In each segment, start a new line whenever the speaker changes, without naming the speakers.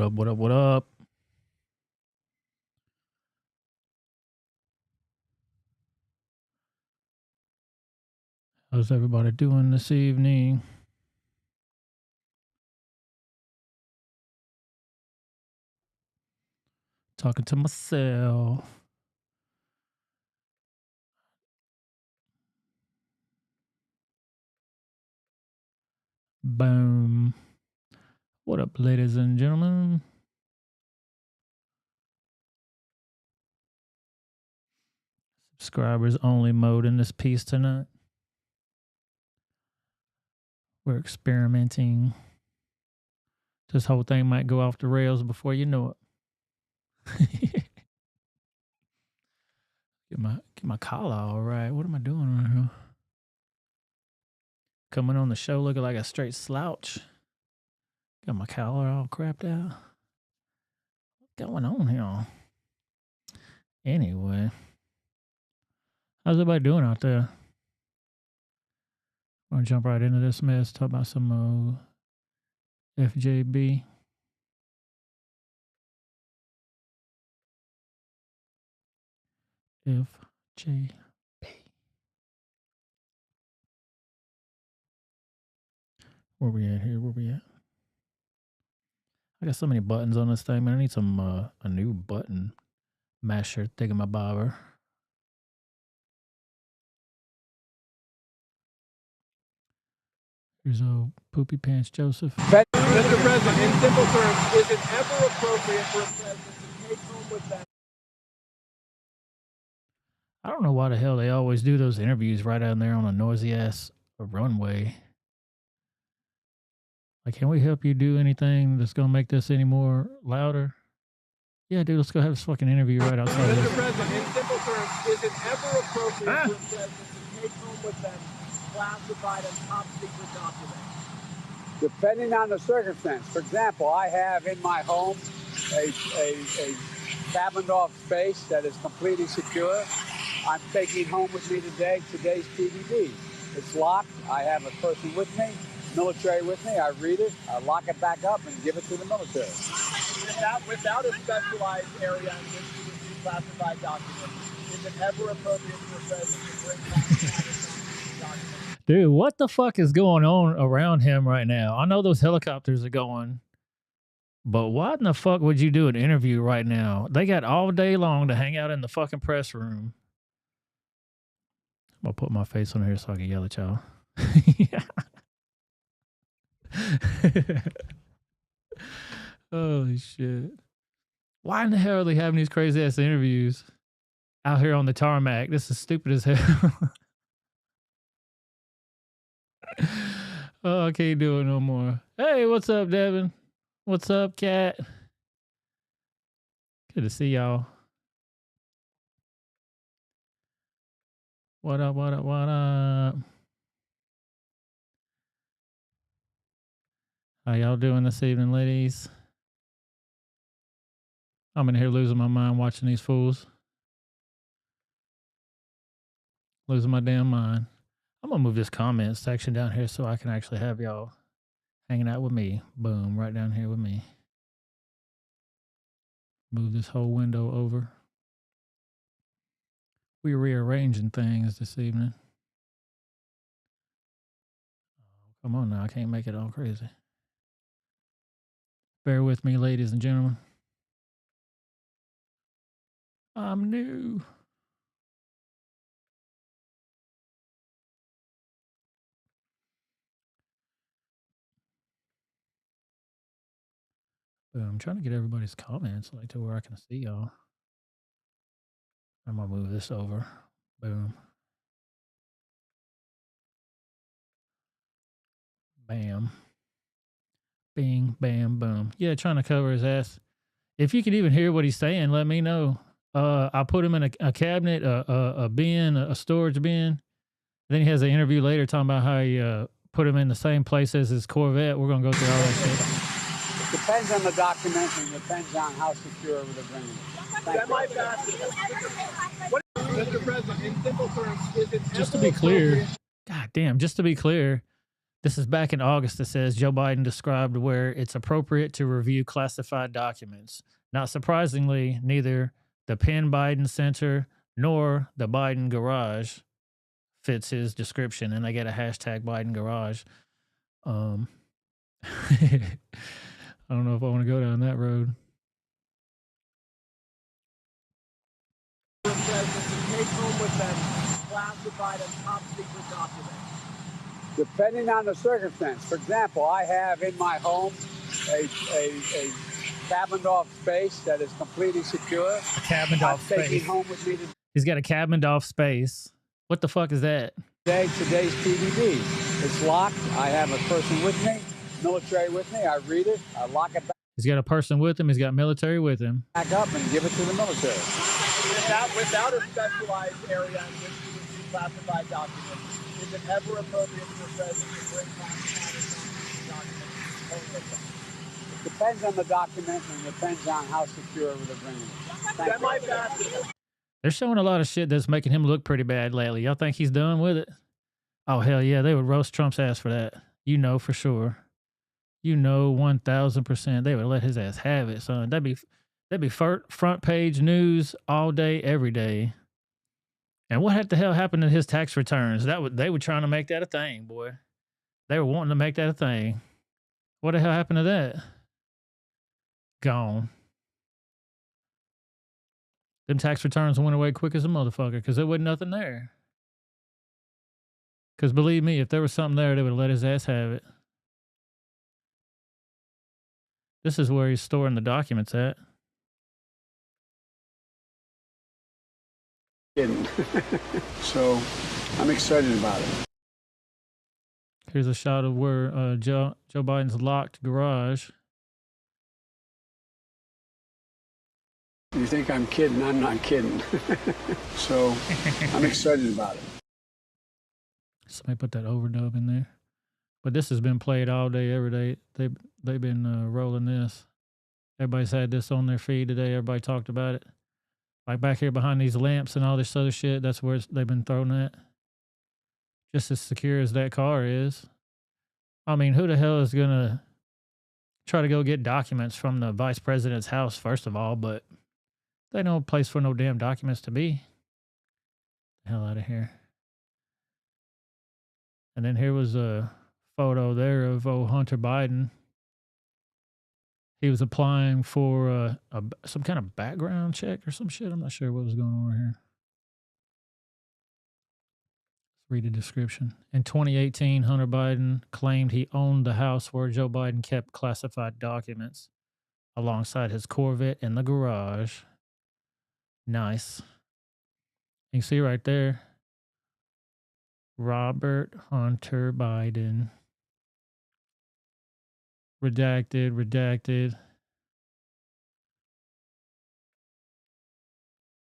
up, what up, what up? How's everybody doing this evening? Talking to myself. Boom. What up, ladies and gentlemen? Subscribers only mode in this piece tonight. We're experimenting. This whole thing might go off the rails before you know it. Get my collar all right. What am I doing right here? Coming on the show looking like a straight slouch. Got my collar all crapped out. What's going on here? Anyway, how's everybody doing out there? I'm gonna jump right into this mess. Talk about some FJB. FJB. Where we at here? Where we at? I got so many buttons on this thing, man. I need some a new button masher thingamabobber. Here's old Poopy Pants Joseph.
Mr. President, in simple terms, is it ever appropriate for a president to take home with them?
I don't know why the hell they always do those interviews right down there on a noisy ass runway. Like, can we help you do anything that's gonna make this any more louder? Yeah, dude, let's go have this fucking interview right outside of
Mr.
this.
President, in simple terms, is it ever appropriate for a president to take home with them classified and top secret documents? Depending on the circumstance. For example, I have in my home a cabined off space that is completely secure. I'm taking home with me today today's PDD. It's locked. I have a person with me, military with me. I read it, I lock it back up, and give it to the military. Without a specialized area in which you receive classified documents, is it ever appropriate for a president to bring classified documents?
Dude, what the fuck is going on around him right now? I know those helicopters are going, but why in the fuck would you do an interview right now? They got all day long to hang out in the fucking press room. I'm gonna put my face on here so I can yell at y'all. Holy shit. Why in the hell are they having these crazy ass interviews out here on the tarmac? This is stupid as hell. Oh, I can't do it no more. Hey, what's up, Devin? What's up, Cat? Good to see y'all. What up, what up, what up? How y'all doing this evening, ladies? I'm in here losing my mind watching these fools. Losing my damn mind. I'm gonna move this comment section down here so I can actually have y'all hanging out with me. Boom, right down here with me. Move this whole window over. We're rearranging things this evening. Oh, come on now, I can't make it all crazy. Bear with me, ladies and gentlemen. I'm new. I'm trying to get everybody's comments like to where I can see y'all. I'm gonna move this over. Boom. Bam. Bing, bam, boom. Yeah, trying to cover his ass. If you can even hear what he's saying, let me know. I put him in a cabinet, a bin, a storage bin. Then he has an interview later talking about how he put him in the same place as his Corvette. We're gonna go through all that shit.
It depends on the document and depends on how secure they're bringing it. Mr. President, in simple terms, is it
just to be clear, God damn, just to be clear, This is back in August. It says Joe Biden described where it's appropriate to review classified documents. Not surprisingly, neither the Penn Biden Center nor the Biden Garage fits his description, and I get a hashtag Biden Garage. I don't know if I want to go down that road.
President to take home with them classified and top secret documents. Depending on the circumstance. For example, I have in my home a cabined off space that is completely secure.
A cabined off
I'm taking
space.
home with me
He's got a cabined off space. What the fuck is that?
today's PDD. It's locked. I have a person with me, military with me. I read it. I lock it
He's got a person with him. He's got military with him.
back up and give it to the military. Without a specialized area in which you would see classified documents, is it ever appropriate for a president to bring classified documents home with them? It depends on the document and it depends on how secure they're bringing it.
They're showing a lot of shit that's making him look pretty bad lately. Y'all think he's done with it? Oh, hell yeah. They would roast Trump's ass for that. You know for sure. You know 1,000%. They would let his ass have it, son. That'd be front page news all day, every day. And what the hell happened to his tax returns? They were trying to make that a thing, boy. They were wanting to make that a thing. What the hell happened to that? Gone. Them tax returns went away quick as a motherfucker because there wasn't nothing there. Because believe me, if there was something there, they would let his ass have it. This is where he's storing the documents at.
So I'm excited about it.
Here's a shot of where Joe Biden's locked garage.
You think I'm kidding? I'm not kidding. So I'm excited about it.
Somebody put that overdub in there. But this has been played all day, every day. They've been rolling this. Everybody's had this on their feed today. Everybody talked about it. Like back here behind these lamps and all this other shit, that's where they've been thrown at. Just as secure as that car is. I mean, who the hell is going to try to go get documents from the vice president's house, first of all, but they no place for no damn documents to be. The hell out of here. And then here was a photo there of Hunter Biden. He was applying for some kind of background check or some shit. I'm not sure what was going on here. Let's read the description. In 2018, Hunter Biden claimed he owned the house where Joe Biden kept classified documents alongside his Corvette in the garage. Nice. You can see right there. Robert Hunter Biden. Redacted.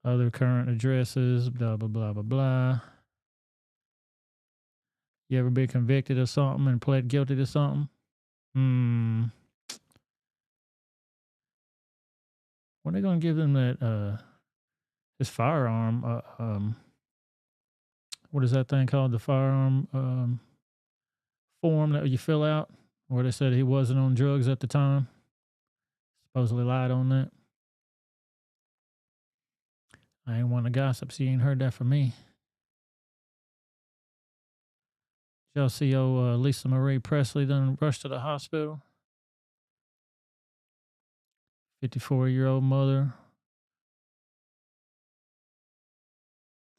Other current addresses, blah, blah, blah, blah, blah. You ever been convicted of something and pled guilty to something? When are they going to give him that, his firearm, what is that thing called? The firearm form that you fill out where they said he wasn't on drugs at the time. Supposedly lied on that. I ain't one to gossip, so you ain't heard that from me. Did y'all see Lisa Marie Presley done rushed to the hospital? 54-year-old mother.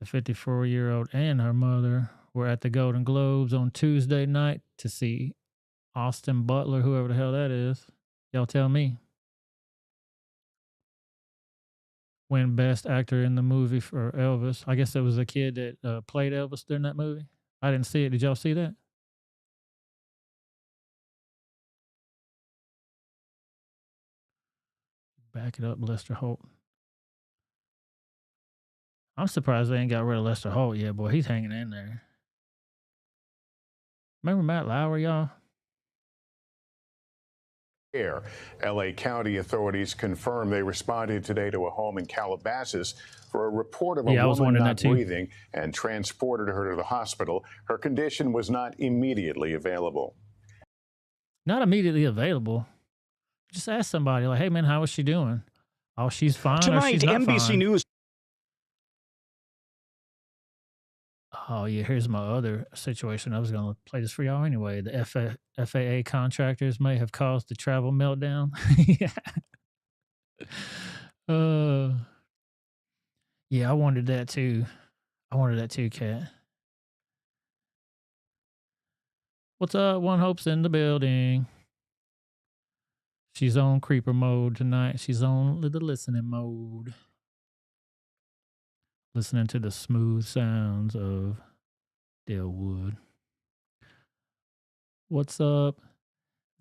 The 54-year-old and her mother were at the Golden Globes on Tuesday night to see Austin Butler, whoever the hell that is. Y'all tell me. Win Best Actor in the movie for Elvis. I guess it was the kid that played Elvis during that movie. I didn't see it. Did y'all see that? Back it up, Lester Holt. I'm surprised they ain't got rid of Lester Holt yet, boy. He's hanging in there. Remember Matt Lauer, y'all?
Air. LA County authorities confirmed they responded today to a home in Calabasas for a report of a woman not breathing and transported her to the hospital. Her condition was not immediately available.
Not immediately available. Just ask somebody, like, hey, man, how is she doing? Oh, she's fine.
Tonight,
or she's not
NBC
fine.
News.
Oh, yeah, here's my other situation. I was going to play this for y'all anyway. The FAA contractors may have caused the travel meltdown. Yeah, I wanted that too. Kat. What's up? One Hope's in the building. She's on creeper mode tonight. She's on the listening mode. Listening to the smooth sounds of Delwood. What's up?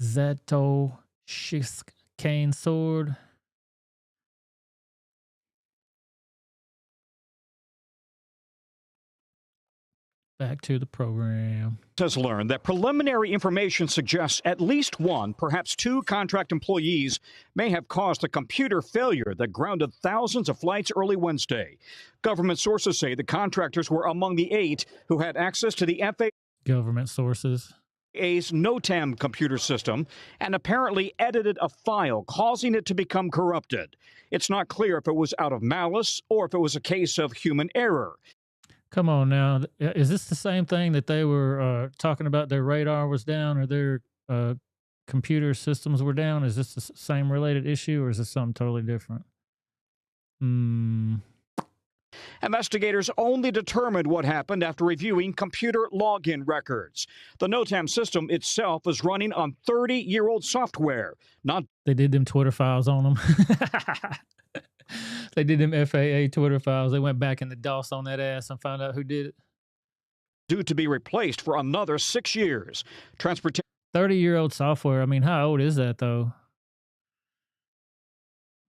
Zato Shisk Cane Sword. Back to the program.
Has learned that preliminary information suggests at least one, perhaps two contract employees may have caused a computer failure that grounded thousands of flights early Wednesday. Government sources say the contractors were among the 8 who had access to the FAA's
Government sources.
NOTAM computer system and apparently edited a file, causing it to become corrupted. It's not clear if it was out of malice or if it was a case of human error.
Come on now. Is this the same thing that they were talking about their radar was down or their computer systems were down? Is this the same related issue or is this something totally different?
Investigators only determined what happened after reviewing computer login records. The NOTAM system itself is running on 30-year-old software.
They did them Twitter files on them. They did them FAA Twitter files. They went back in the DOS on that ass and found out who did it.
Due to be replaced for another 6 years.
30-year-old software. I mean, how old is that, though?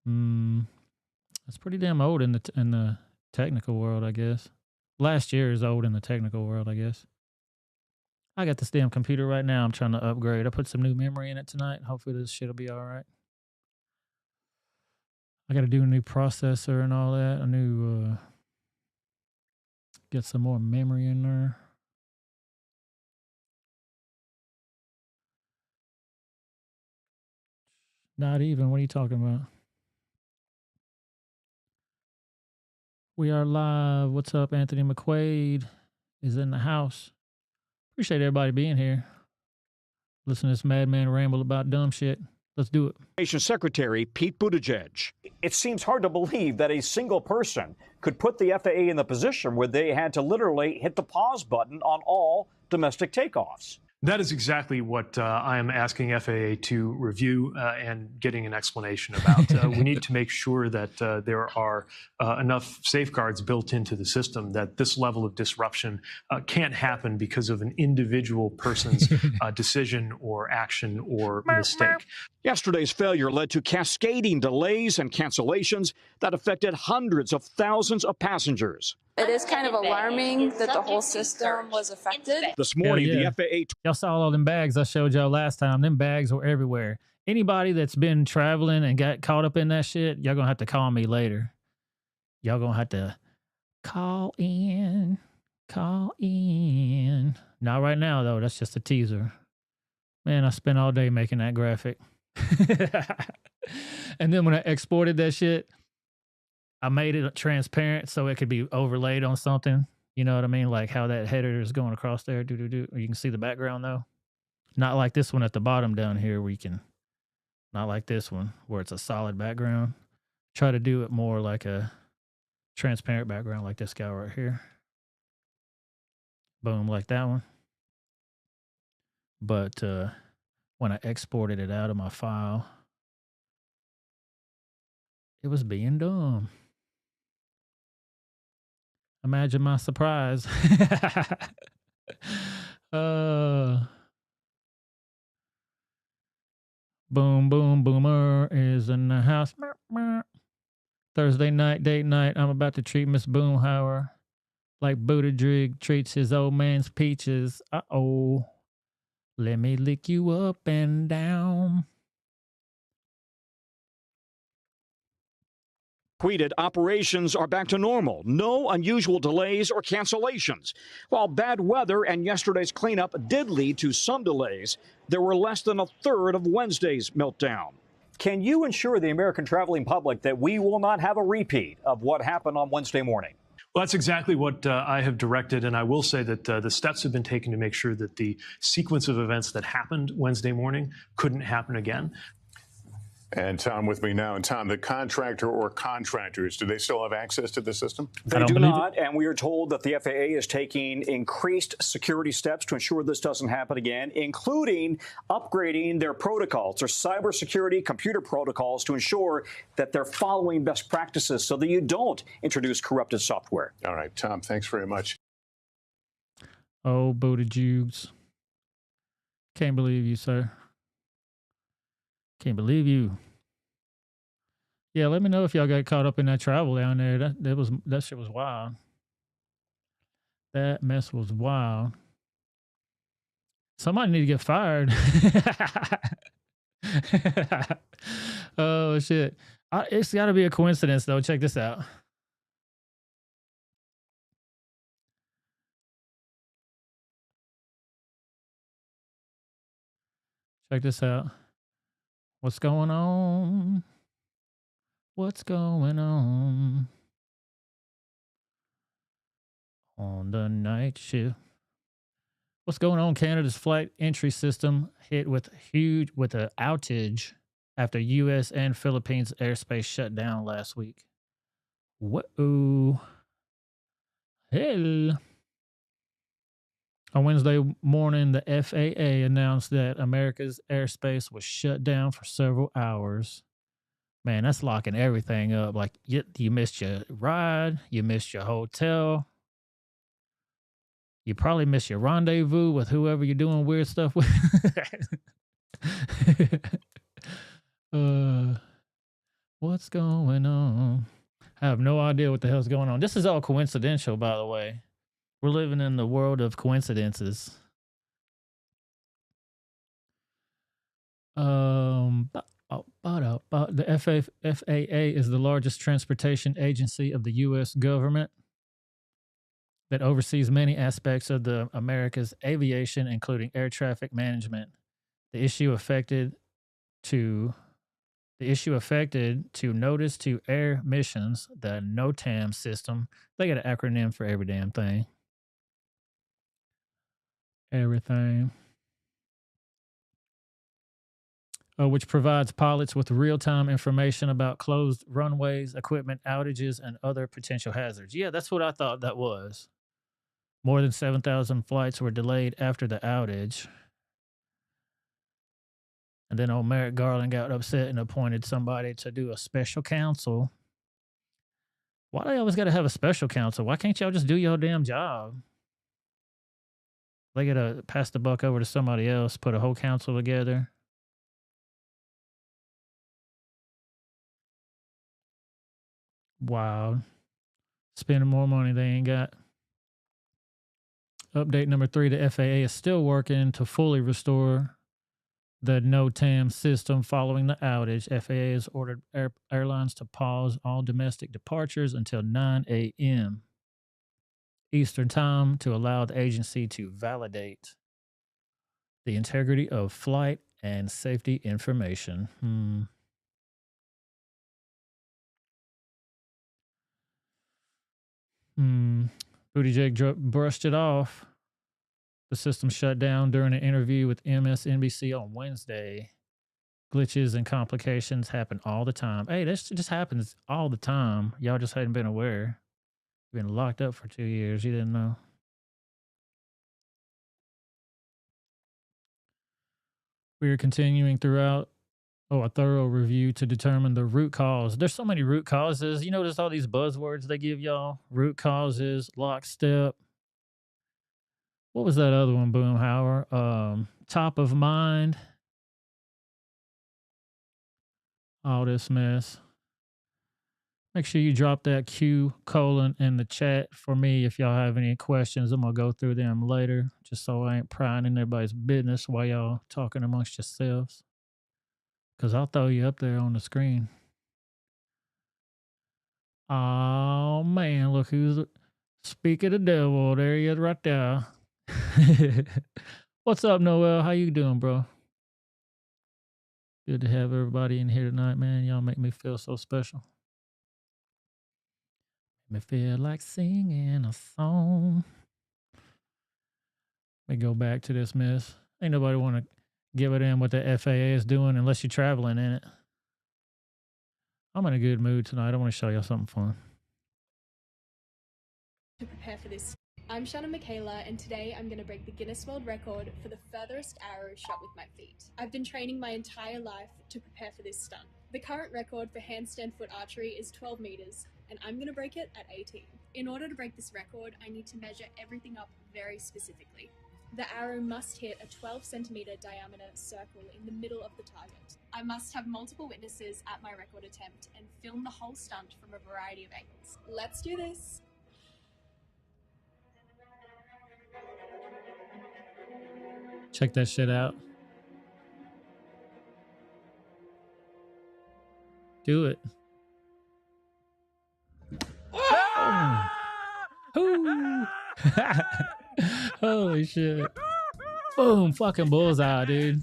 That's pretty damn old in the technical world, I guess. Last year is old in the technical world, I guess. I got this damn computer right now. I'm trying to upgrade. I put some new memory in it tonight. Hopefully this shit will be all right. I got to do a new processor and all that. A new, get some more memory in there. Not even. What are you talking about? We are live. What's up? Anthony McQuaid is in the house. Appreciate everybody being here. Listen to this madman ramble about dumb shit. Let's do it.
Nation Secretary Pete Buttigieg. It seems hard to believe that a single person could put the FAA in the position where they had to literally hit the pause button on all domestic takeoffs.
That is exactly what I am asking FAA to review and getting an explanation about. We need to make sure that there are enough safeguards built into the system that this level of disruption can't happen because of an individual person's decision or action or mistake.
Yesterday's failure led to cascading delays and cancellations that affected hundreds of thousands of passengers.
It is kind of alarming that the whole system was affected.
This morning, the FAA...
Y'all saw all them bags I showed y'all last time. Them bags were everywhere. Anybody that's been traveling and got caught up in that shit, y'all gonna have to call me later. Y'all gonna have to call in. Not right now, though. That's just a teaser. Man, I spent all day making that graphic. And then when I exported that shit, I made it transparent so it could be overlaid on something. You know what I mean? Like how that header is going across there. You can see the background though. Not like this one at the bottom down here where you can, not like this one where it's a solid background. Try to do it more like a transparent background like this guy right here. Boom, like that one. But when I exported it out of my file, it was being dumb. Imagine my surprise. Boom, boom, boomer is in the house. Thursday night, date night. I'm about to treat Miss Boomhauer like Buttigieg treats his old man's peaches. Uh-oh. Let me lick you up and down.
tweeted operations are back to normal. No unusual delays or cancellations. While bad weather and yesterday's cleanup did lead to some delays, there were less than a third of Wednesday's meltdown. Can you assure the American traveling public that we will not have a repeat of what happened on Wednesday morning?
Well, that's exactly what I have directed, and I will say that the steps have been taken to make sure that the sequence of events that happened Wednesday morning couldn't happen again.
And Tom with me now. And Tom, the contractor or contractors, do they still have access to the system?
They do not, and we are told that the FAA is taking increased security steps to ensure this doesn't happen again, including upgrading their protocols, their cybersecurity computer protocols, to ensure that they're following best practices so that you don't introduce corrupted software.
All right, Tom, thanks very much.
Oh, Buttigieg. Can't believe you, sir. Can't believe you. Yeah, let me know if y'all got caught up in that travel down there. That shit was wild. That mess was wild. Somebody need to get fired. Oh shit. It's got to be a coincidence though. Check this out. Check this out. What's going on? What's going on the night shift? What's going on? Canada's flight entry system hit with an outage after U.S. and Philippines airspace shut down last week. Whoa. Hell. On Wednesday morning, the FAA announced that America's airspace was shut down for several hours. Man, that's locking everything up. Like, you missed your ride, you missed your hotel, you probably missed your rendezvous with whoever you're doing weird stuff with. What's going on? I have no idea what the hell's going on. This is all coincidental, by the way. We're living in the world of coincidences. The FAA is the largest transportation agency of the U.S. government that oversees many aspects of the America's aviation, including air traffic management. The issue affected to notice to air missions, the NOTAM system. They got an acronym for every damn thing. Everything. Which provides pilots with real-time information about closed runways, equipment outages, and other potential hazards. Yeah, that's what I thought that was. More than 7,000 flights were delayed after the outage. And then old Merrick Garland got upset and appointed somebody to do a special counsel. Why do they always got to have a special counsel? Why can't y'all just do your damn job? They got to pass the buck over to somebody else, put a whole council together. Wow. Spending more money they ain't got. Update number 3, the FAA is still working to fully restore the NOTAM system following the outage. FAA has ordered airlines to pause all domestic departures until 9 a.m. Eastern Time to allow the agency to validate the integrity of flight and safety information. Buttigieg brushed it off. The system shut down during an interview with MSNBC on Wednesday. Glitches and complications happen all the time. Hey, this just happens all the time. Y'all just hadn't been aware. You've been locked up for 2 years. You didn't know. We are continuing throughout a thorough review to determine the root cause. There's so many root causes. You notice all these buzzwords they give y'all? Root causes, lockstep. What was that other one, Boomhauer? Top of mind. All this mess. Make sure you drop that Q colon in the chat for me if y'all have any questions. I'm going to go through them later, just so I ain't prying in everybody's business while y'all talking amongst yourselves. Because I'll throw you up there on the screen. Oh man, look who's speaking of the devil. There he is right there. What's up, Noel? How you doing, bro? Good to have everybody in here tonight, man. Y'all make me feel so special. Make me feel like singing a song. Let me go back to this mess. Ain't nobody want to give it in what the FAA is doing unless you're traveling in it. I'm in a good mood tonight. I want to show y'all something fun.
To prepare for this, I'm Shanna Michaela, and today I'm going to break the Guinness World Record for the furthest arrow shot with my feet. I've been training my entire life to prepare for this stunt. The current record for handstand foot archery is 12 meters, and I'm going to break it at 18. In order to break this record, I need to measure everything up very specifically. The arrow must hit a 12 centimeter diameter circle in the middle of the target. I must have multiple witnesses at my record attempt and film the whole stunt from a variety of angles. Let's do this!
Check that shit out. Do it. Oh. Holy shit. Boom, fucking bullseye, dude.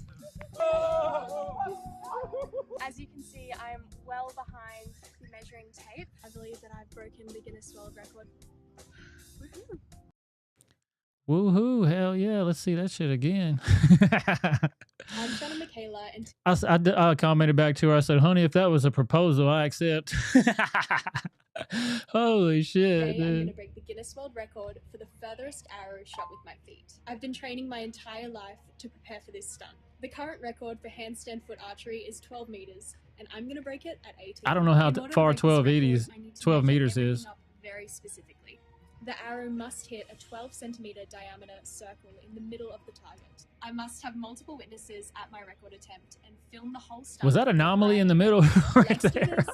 As you can see, I am well behind the measuring tape. I believe that I've broken the Guinness World Record. Woohoo!
Woohoo, hell yeah, let's see that shit again.
I'm Shanna Michaela, and
I commented back to her, I said, honey, if that was a proposal, I accept. Holy shit,
today I'm going
dude.
to break the Guinness World Record for the furthest arrow shot with my feet. I've been training my entire life to prepare for this stunt. The current record for handstand foot archery is 12 meters, and I'm going to break it at 18.
I don't know how
In order to
far
break this record,
12
I need to
meters
measure
is.
everything up very specifically. The arrow must hit a 12 centimeter diameter circle in the middle of the target. I must have multiple witnesses at my record attempt and film the whole stunt.
Was that anomaly in the middle right
Let's do
there?
this.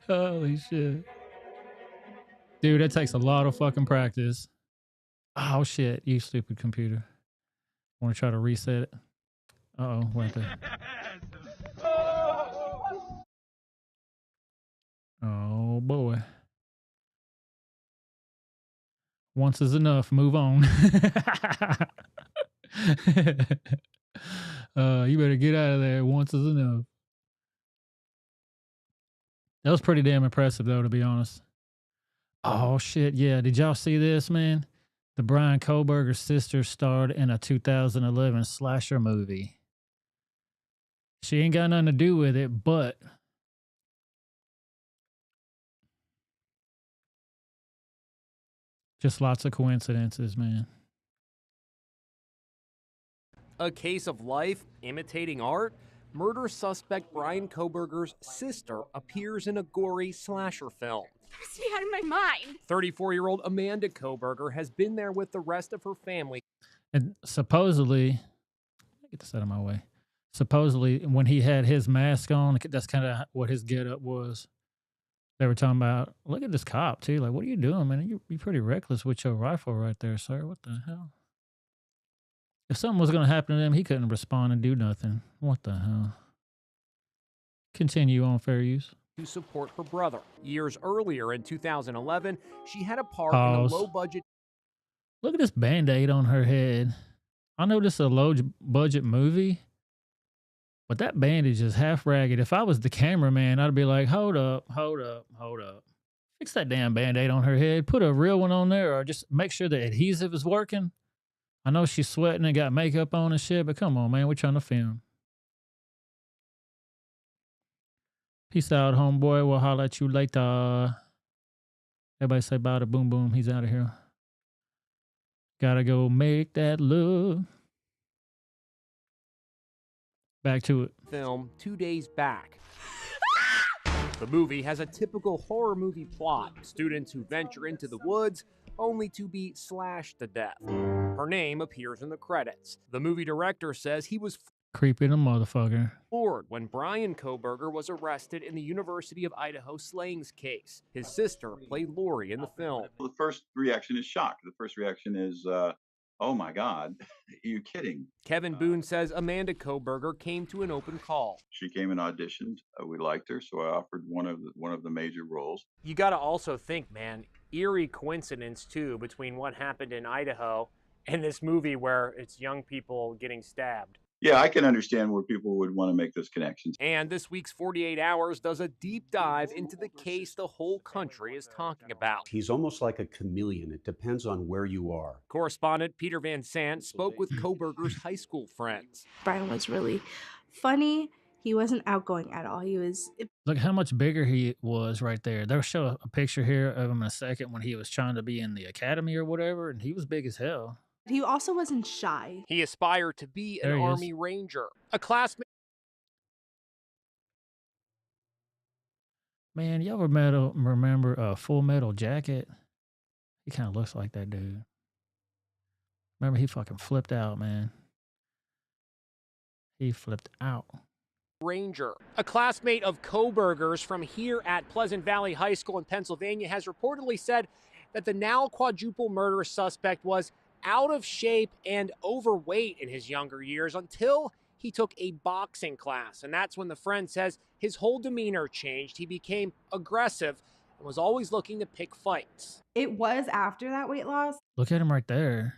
Holy shit. Dude, that takes a lot of fucking practice. Oh shit, you stupid computer. Want to try to reset it? Uh-oh, wait there. Oh boy. Once is enough. Move on. You better get out of there. Once is enough. That was pretty damn impressive, though, to be honest. Oh, shit. Yeah. Did y'all see this, man? The Brian Koberger sister starred in a 2011 slasher movie. She ain't got nothing to do with it, but just lots of coincidences, man.
A case of life imitating art? Murder suspect Brian Koberger's sister appears in a gory slasher film.
Puts me out of my mind.
34-year-old Amanda Koberger has been there with the rest of her family.
And supposedly, get this out of my way. Supposedly, when he had his mask on, that's kind of what his getup was. They were talking about, look at this cop, too. Like, what are you doing, man? You're pretty reckless with your rifle right there, sir. What the hell? If something was going to happen to them, he couldn't respond and do nothing. What the hell? Continue on, fair use.
To support her brother. Years earlier, in 2011, she had a part
Pause.
in a low-budget...
Look at this Band-Aid on her head. I know this is a low-budget movie, but that bandage is half ragged. If I was the cameraman, I'd be like, hold up. Fix that damn Band-Aid on her head. Put a real one on there, or just make sure the adhesive is working. I know she's sweating and got makeup on and shit, but come on, man. We're trying to film. Peace out, homeboy. We'll holler at you later. Everybody say bye to Boom Boom. He's out of here. Gotta go make that look. Back to it.
Film 2 days back. The movie has a typical horror movie plot. Students who venture into the woods only to be slashed to death. Her name appears in the credits. The movie director says he was
Creepy the motherfucker.
floored when Brian Koberger was arrested in the University of Idaho slayings case. His sister played Lori in the film.
The first reaction is shock. The first reaction is Oh my God, are you kidding?
Kevin Boone says Amanda Koberger came to an open call.
She came and auditioned. We liked her, so I offered one of the major roles.
You got to also think, man, eerie coincidence too between what happened in Idaho and this movie where it's young people getting stabbed.
Yeah, I can understand where people would want to make those connections.
And this week's 48 Hours does a deep dive into the case the whole country is talking about.
He's almost like a chameleon. It depends on where you are.
Correspondent Peter Van Sant spoke with Koberger's high school friends.
Brian was really funny. He wasn't outgoing at all. He was...
Look how much bigger he was right there. They'll show a picture here of him in a second when he was trying to be in the academy or whatever, and he was big as hell.
He also wasn't shy.
He aspired to be an Army Ranger, a classmate.
Man, y'all remember Full Metal Jacket? He kind of looks like that dude. Remember, he fucking flipped out, man. He flipped out.
Ranger, a classmate of Koberger's from here at Pleasant Valley High School in Pennsylvania, has reportedly said that the now quadruple murder suspect was out of shape and overweight in his younger years until he took a boxing class. And that's when the friend says his whole demeanor changed. He became aggressive and was always looking to pick fights.
It was after that weight loss.
Look at him right there.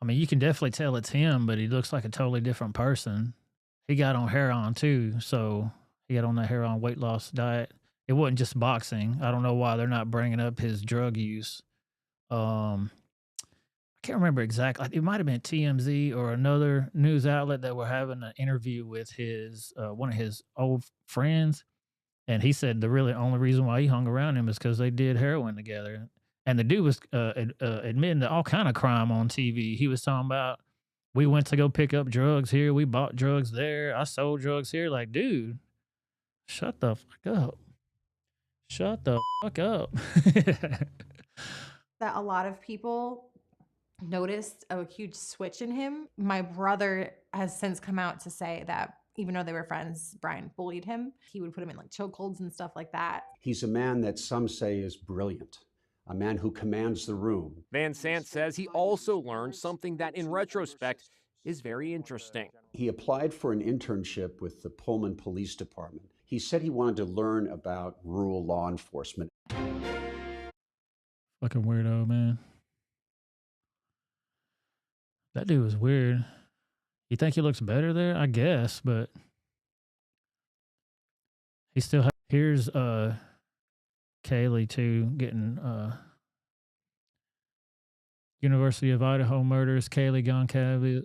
I mean, you can definitely tell it's him, but he looks like a totally different person. He got on heroin too, so he got on that heroin weight loss diet. It wasn't just boxing. I don't know why they're not bringing up his drug use. I can't remember exactly. It might have been TMZ or another news outlet that were having an interview with his one of his old friends, and he said the really only reason why he hung around him is because they did heroin together. And the dude was admitting to all kind of crime on TV. He was talking about, we went to go pick up drugs here, we bought drugs there, I sold drugs here. Like, dude, shut the fuck up. Shut the fuck up.
That a lot of people noticed a huge switch in him. My brother has since come out to say that even though they were friends, Brian bullied him. He would put him in like chokeholds and stuff like that.
He's a man that some say is brilliant, a man who commands the room.
Van Sant says he also learned something that in retrospect is very interesting.
He applied for an internship with the Pullman Police Department. He said he wanted to learn about rural law enforcement.
Fucking weirdo, man. That dude was weird. You think he looks better there? I guess, but he still here's Kaylee too, getting University of Idaho murders. Kaylee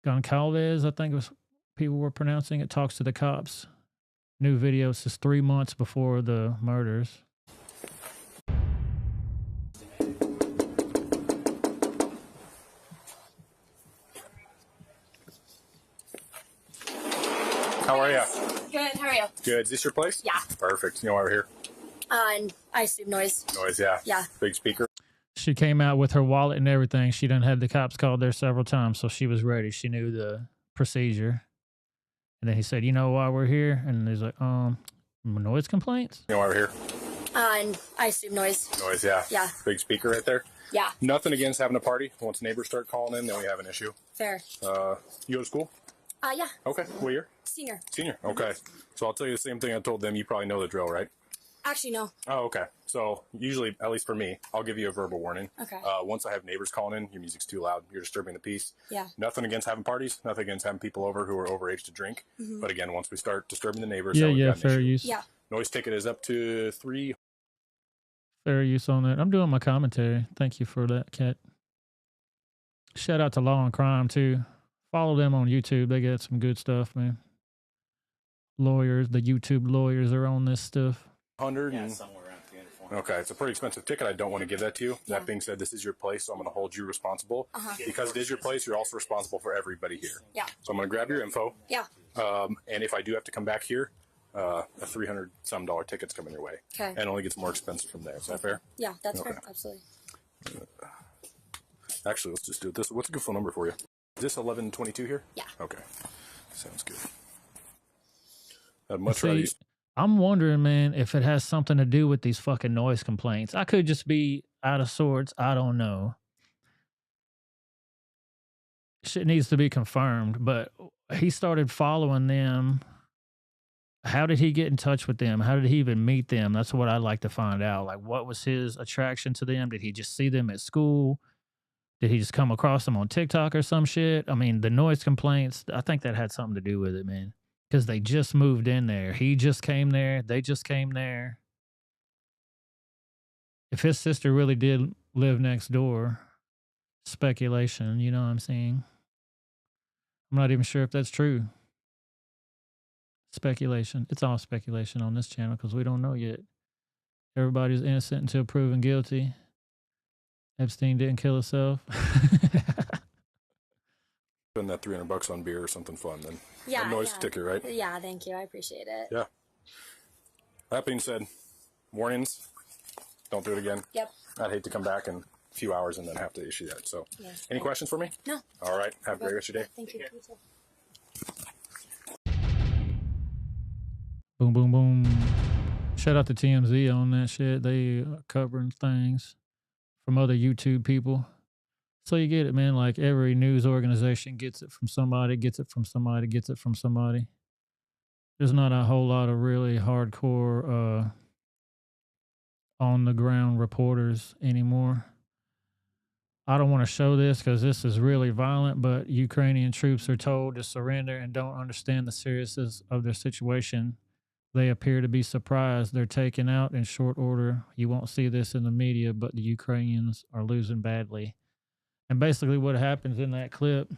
Goncalves, I think it was people were pronouncing it, talks to the cops. New video says 3 months before the murders.
How are you?
Good, how are you?
Good. Is this your place?
Yeah.
Perfect. You know why we're here?
And I assume noise.
Noise, yeah.
Yeah.
Big speaker.
She came out with her wallet and everything. She done had the cops called there several times, so she was ready. She knew the procedure. And then he said, you know why we're here? And he's like, noise complaints?
You know why we're here?
And I assume noise.
Noise, yeah.
Yeah.
Big speaker right there.
Yeah.
Nothing against having a party. Once neighbors start calling in, then we have an issue.
Fair.
You go to school?
Yeah.
Okay. What year?
Senior.
Senior. Okay. So I'll tell you the same thing I told them. You probably know the drill, right?
Actually, no.
Oh, okay. So usually, at least for me, I'll give you a verbal warning.
Okay.
Once I have neighbors calling in, your music's too loud, you're disturbing the peace.
Yeah.
Nothing against having parties, nothing against having people over who are overage to drink.
Mhm.
But again, once we start disturbing the neighbors,
Yeah,
got an
fair
issue.
use.
Yeah.
Noise ticket is up to 3.
Fair use on that. I'm doing my commentary. Thank you for that, Kat. Shout out to Law and Crime, too. Follow them on YouTube. They got some good stuff, man. Lawyers, the YouTube lawyers are on this stuff.
100
Yeah,
and
somewhere around 300.
okay, it's a pretty expensive ticket. I don't want to give that to you. That being said, this is your place, so I'm going to hold you responsible. Because it is your place, you're also responsible for everybody here.
Yeah.
So I'm going to grab your info.
Yeah.
And if I do have to come back here, a $300-some ticket's coming your way.
Okay.
And it only gets more expensive from there. Is that fair?
Yeah, that's
Okay.
fair. Absolutely.
Actually, let's just do it this. What's a good phone number for you? Is this 1122 here?
Yeah.
Okay. Sounds good. I'd much rather
See,
you...
I'm wondering, man, if it has something to do with these fucking noise complaints. I could just be out of sorts. I don't know. Shit needs to be confirmed, but he started following them. How did he get in touch with them? How did he even meet them? That's what I'd like to find out. Like, what was his attraction to them? Did he just see them at school? Did he just come across them on TikTok or some shit? I mean, the noise complaints, I think that had something to do with it, man. Because they just moved in there. He just came there. They just came there. If his sister really did live next door, speculation, you know what I'm saying? I'm not even sure if that's true. Speculation. It's all speculation on this channel because we don't know yet. Everybody's innocent until proven guilty. Epstein didn't kill himself.
Spend that $300 on beer or something fun, then.
Yeah,
a noise ticket, right?
Yeah, thank you. I appreciate it.
Yeah. That being said, warnings. Don't do it again.
Yep.
I'd hate to come back in a few hours and then have to issue that. So, any questions for me?
No.
All right. Have a great rest of your day.
Thank you. You too.
Boom, boom, boom. Shout out to TMZ on that shit. They are covering things from other YouTube people. So you get it, man. Like every news organization gets it from somebody, gets it from somebody, gets it from somebody. There's not a whole lot of really hardcore on the ground reporters anymore. I don't want to show this because this is really violent, but Ukrainian troops are told to surrender and don't understand the seriousness of their situation. They appear to be surprised. They're taken out in short order. You won't see this in the media, but the Ukrainians are losing badly. And basically what happens in that clip,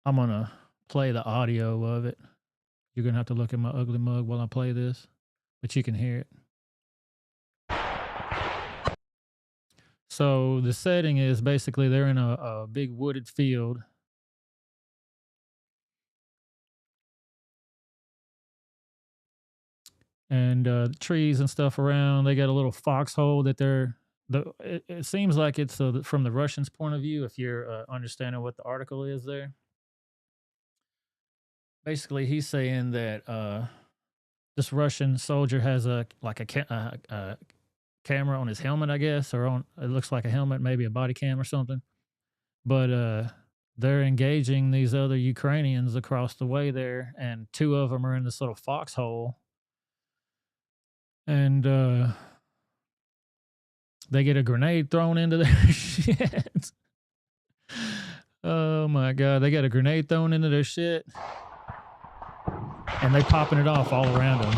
I'm going to play the audio of it. You're going to have to look at my ugly mug while I play this, but you can hear it. So the setting is basically they're in a big wooded field. And trees and stuff around. They got a little foxhole that it seems like it's from the Russians' point of view, if you're understanding what the article is there. Basically, he's saying that this Russian soldier has a camera on his helmet, I guess, or it looks like a helmet, maybe a body cam or something. But they're engaging these other Ukrainians across the way there, and two of them are in this little foxhole. And they get a grenade thrown into their shit. Oh my God. They got a grenade thrown into their shit. And they popping it off all around them.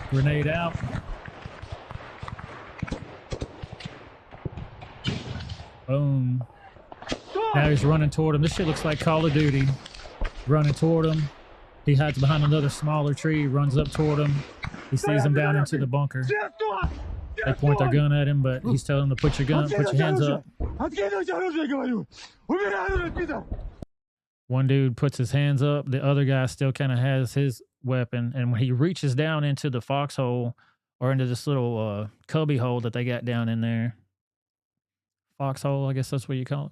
Grenade out. Boom. Now he's running toward him. This shit looks like Call of Duty. Running toward him. He hides behind another smaller tree, runs up toward him. He sees him down into the bunker. They point their gun at him, but he's telling them to put your hands up. One dude puts his hands up. The other guy still kind of has his weapon. And when he reaches down into the foxhole or into this little cubby hole that they got down in there, foxhole, I guess that's what you call it.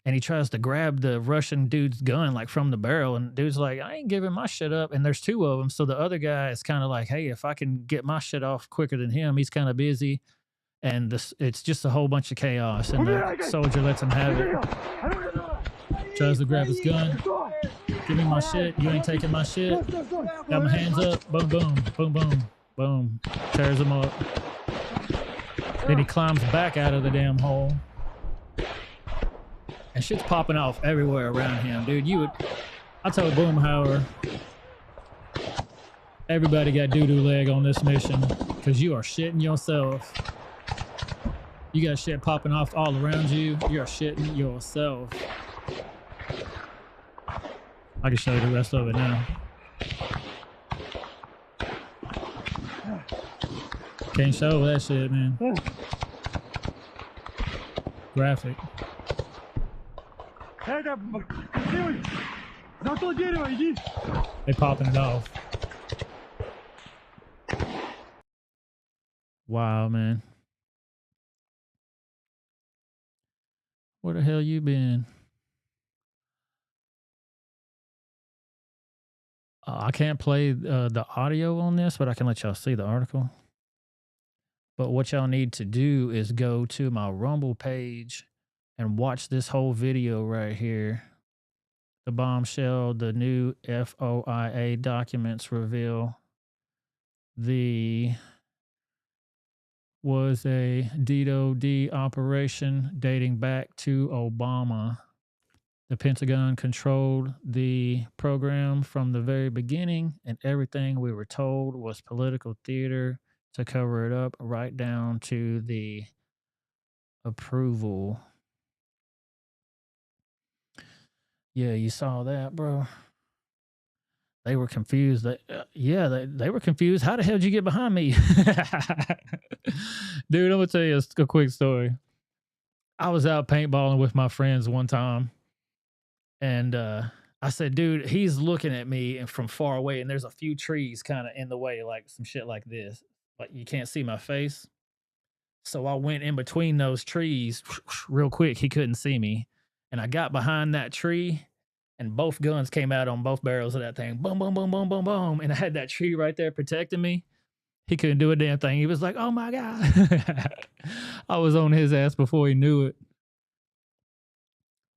And he tries to grab the Russian dude's gun, like from the barrel. And dude's like, I ain't giving my shit up. And there's two of them. So the other guy is kind of like, hey, if I can get my shit off quicker than him, he's kind of busy. And it's just a whole bunch of chaos. And the soldier lets him have it. Tries to grab his gun. Give me my shit. You ain't taking my shit. Got my hands up. Boom, boom, boom, boom, boom. Tears him up. Then he climbs back out of the damn hole. And shit's popping off everywhere around him, dude. I told Boomhauer, everybody got doo-doo leg on this mission because you are shitting yourself. You got shit popping off all around you. You're shitting yourself. I can show you the rest of it now. Can't show that shit, man. Graphic. They popping it off. Wow, man. Where the hell you been? I can't play the audio on this, but I can let y'all see the article. But what y'all need to do is go to my Rumble page and watch this whole video right here. The bombshell, the new FOIA documents reveal was a DoD operation dating back to Obama. The Pentagon controlled the program from the very beginning, and everything we were told was political theater to cover it up, right down to the approval. Yeah, you saw that, bro. They were confused. They were confused. How the hell did you get behind me? Dude, I'm going to tell you a quick story. I was out paintballing with my friends one time. And I said, dude, he's looking at me and from far away. And there's a few trees kind of in the way, like some shit like this. Like you can't see my face. So I went in between those trees real quick. He couldn't see me. And I got behind that tree. And both guns came out on both barrels of that thing. Boom, boom, boom, boom, boom, boom. And I had that tree right there protecting me. He couldn't do a damn thing. He was like, oh my God. I was on his ass before he knew it.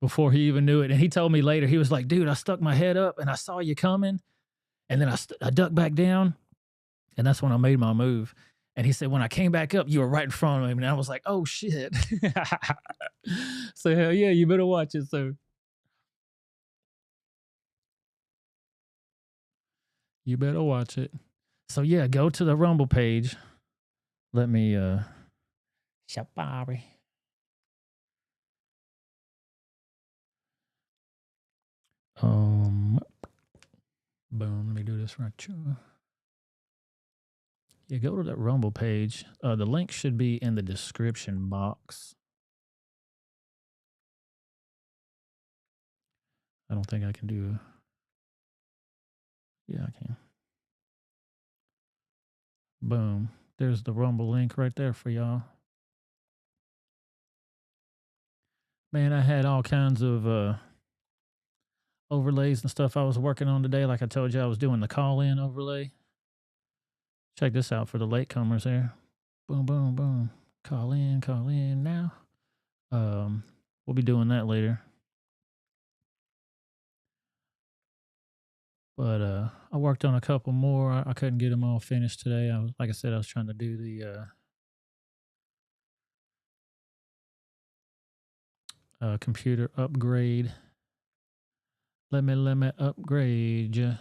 Before he even knew it. And he told me later, he was like, dude, I stuck my head up and I saw you coming. And then I ducked back down. And that's when I made my move. And he said, when I came back up, you were right in front of him. And I was like, oh shit. So hell yeah, you better watch it, sir. You better watch it. So yeah, go to the Rumble page. Let me Shabari. Boom, let me do this right here. Yeah, go to that Rumble page. The link should be in the description box. I don't think I can do. Yeah, I can. Boom. There's the Rumble link right there for y'all. Man, I had all kinds of overlays and stuff I was working on today. Like I told you, I was doing the call-in overlay. Check this out for the latecomers there. Boom, boom, boom. Call in now. We'll be doing that later. But I worked on a couple more. I couldn't get them all finished today. Like I said, I was trying to do the computer upgrade. Let me upgrade you.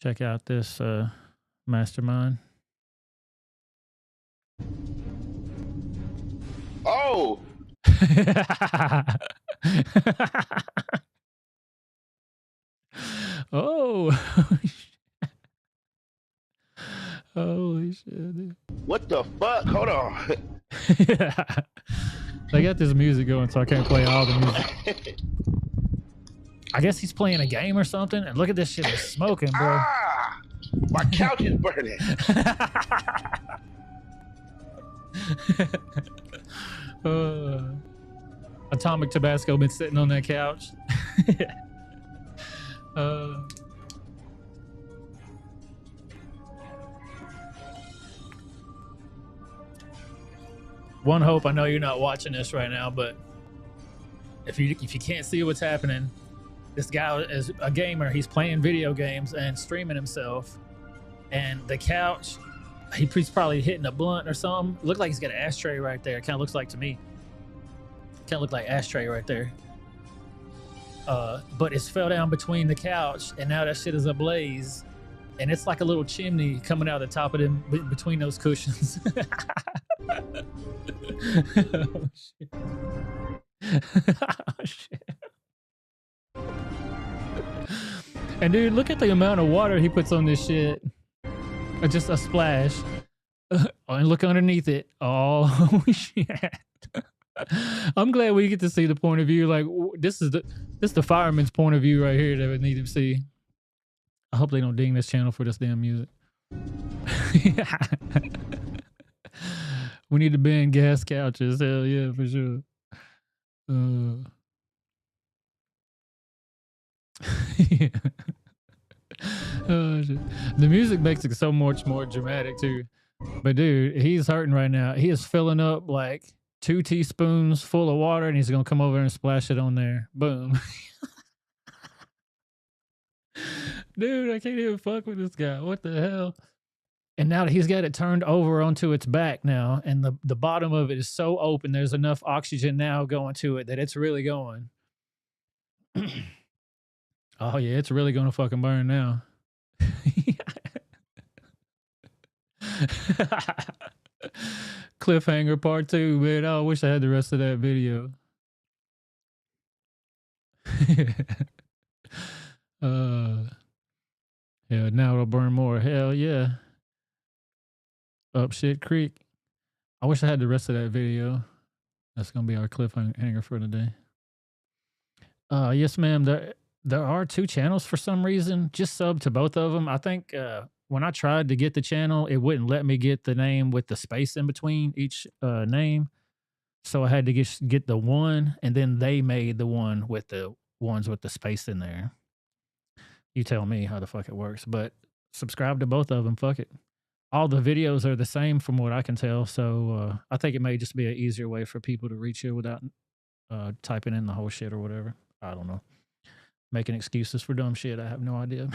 Check out this mastermind.
Oh!
Oh! Holy shit, dude.
What the fuck? Hold on.
They got this music going, so I can't play all the music. I guess he's playing a game or something. And look at this shit, it's smoking, bro.
Ah, my couch is burning.
Atomic Tabasco been sitting on that couch. One hope, I know you're not watching this right now, but if you can't see what's happening, this guy is a gamer. He's playing video games and streaming himself. And the couch, he's probably hitting a blunt or something. Looked like he's got an ashtray right there. Kind of looks like to me. Kind of look like ashtray right there. But it's fell down between the couch, and now that shit is ablaze. And it's like a little chimney coming out of the top of them between those cushions. Oh, shit. Oh, shit. And dude, look at the amount of water he puts on this shit. Just a splash. And look underneath it. Oh, shit. I'm glad we get to see the point of view. Like, this is the fireman's point of view right here that we need to see. I hope they don't ding this channel for this damn music. We need to ban gas couches. Hell yeah, for sure. Oh, shit. The music makes it so much more dramatic too. But dude, he's hurting right now. He is filling up like 2 teaspoons full of water, and he's gonna come over and splash it on there. Boom. Dude, I can't even fuck with this guy. What the hell? And now that he's got it turned over onto its back now, and the bottom of it is so open, there's enough oxygen now going to it that it's really going. Oh yeah, it's really gonna fucking burn now. Cliffhanger part 2, man. Oh, I wish I had the rest of that video. Yeah, now it'll burn more. Hell yeah. Up shit creek. I wish I had the rest of that video. That's gonna be our cliffhanger for today. Yes, ma'am. There are 2 channels for some reason. Just sub to both of them. I think when I tried to get the channel, it wouldn't let me get the name with the space in between each name. So I had to get the one, and then they made the one with the ones with the space in there. You tell me how the fuck it works, but subscribe to both of them. Fuck it. All the videos are the same from what I can tell. So I think it may just be an easier way for people to reach you without typing in the whole shit or whatever. I don't know. Making excuses for dumb shit. I have no idea.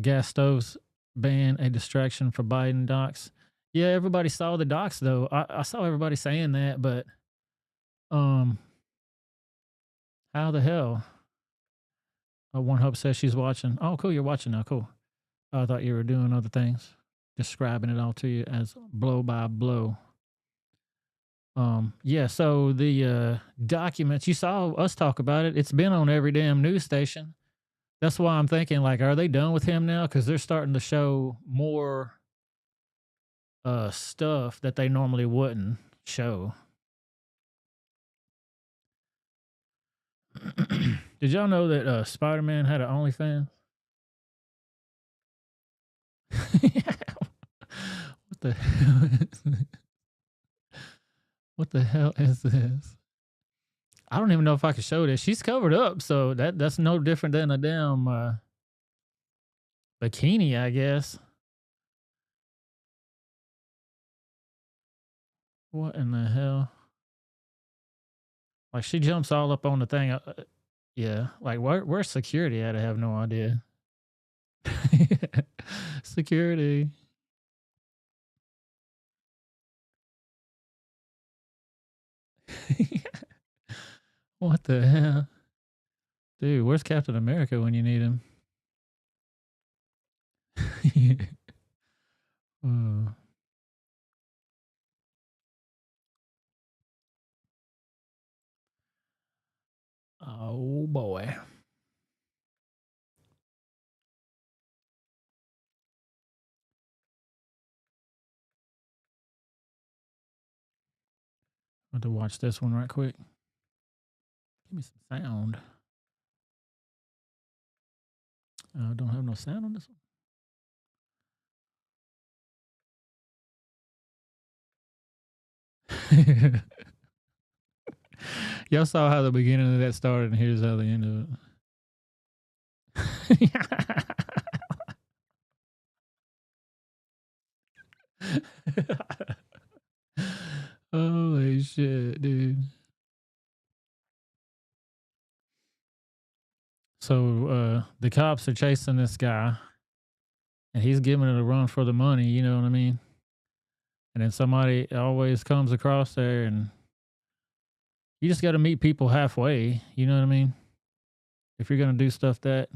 Gas stoves ban a distraction for Biden docs. Yeah, everybody saw the docs though. I saw everybody saying that, but how the hell? One Hope says she's watching. Oh, cool, you're watching now. Cool. I thought you were doing other things, describing it all to you as blow by blow. Yeah, so the documents, you saw us talk about it. It's been on every damn news station. That's why I'm thinking, like, are they done with him now? Because they're starting to show more stuff that they normally wouldn't show. Did y'all know that Spider-Man had an OnlyFans? What the hell is this? What the hell is this? I don't even know if I can show this. She's covered up, so that's no different than a damn bikini, I guess. What in the hell? Like, she jumps all up on the thing. Yeah, like, where's security at? I have no idea. Security. What the hell? Dude, where's Captain America when you need him? Oh boy. I have to watch this one right quick. Give me some sound. I don't have no sound on this one. Y'all saw how the beginning of that started, and here's how the end of it. Holy shit, dude. So the cops are chasing this guy, and he's giving it a run for the money, you know what I mean? And then somebody always comes across there, and you just got to meet people halfway, you know what I mean? If you're going to do stuff that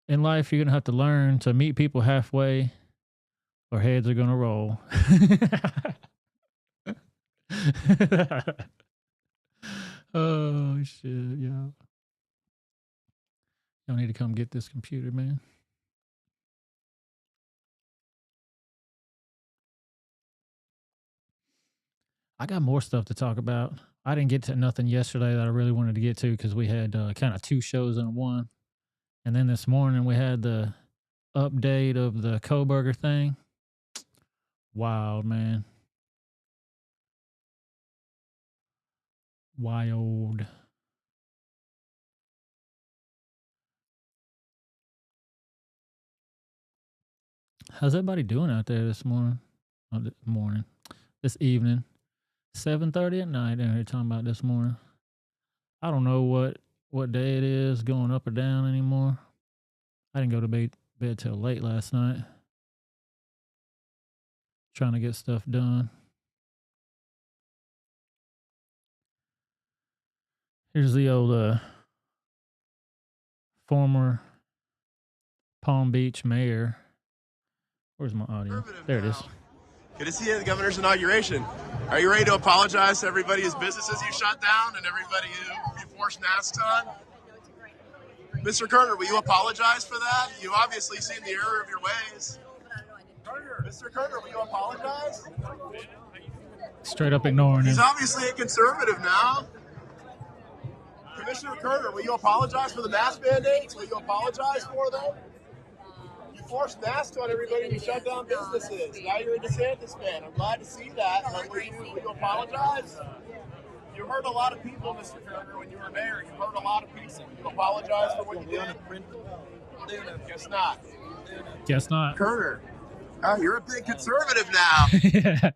in life, you're going to have to learn to meet people halfway, or heads are going to roll. Oh shit, yeah. Y'all need to come get this computer, man. I got more stuff to talk about. I didn't get to nothing yesterday that I really wanted to get to because we had kind of 2 shows in one. And then this morning we had the update of the Kohberger thing. Wild, man. Wild. How's everybody doing out there this morning? Oh, this evening. 7:30 at night. And they're talking about this morning. I don't know what day it is, going up or down anymore. I didn't go to bed till late last night. Trying to get stuff done. Here's the old former Palm Beach mayor. Where's my audio? There it is.
Good to see you at the governor's inauguration. Are you ready to apologize to everybody whose businesses you shut down and everybody who you forced masks on? Mr. Kerner, will you apologize for that? You've obviously seen the error of your ways. Mr. Kerner, will you apologize?
Straight up ignoring him.
He's obviously a conservative now. Commissioner Kerner, will you apologize for the mask mandates? Will you apologize for them? You forced masks on everybody to shut down businesses. Now you're a DeSantis fan. I'm glad to see that. But will you apologize? You hurt a lot of people, Mr. Kerner, when you were mayor. You hurt a lot of people. You apologize for what you did? Guess not.
Guess not.
Kerner, you're a big conservative now.
Yeah.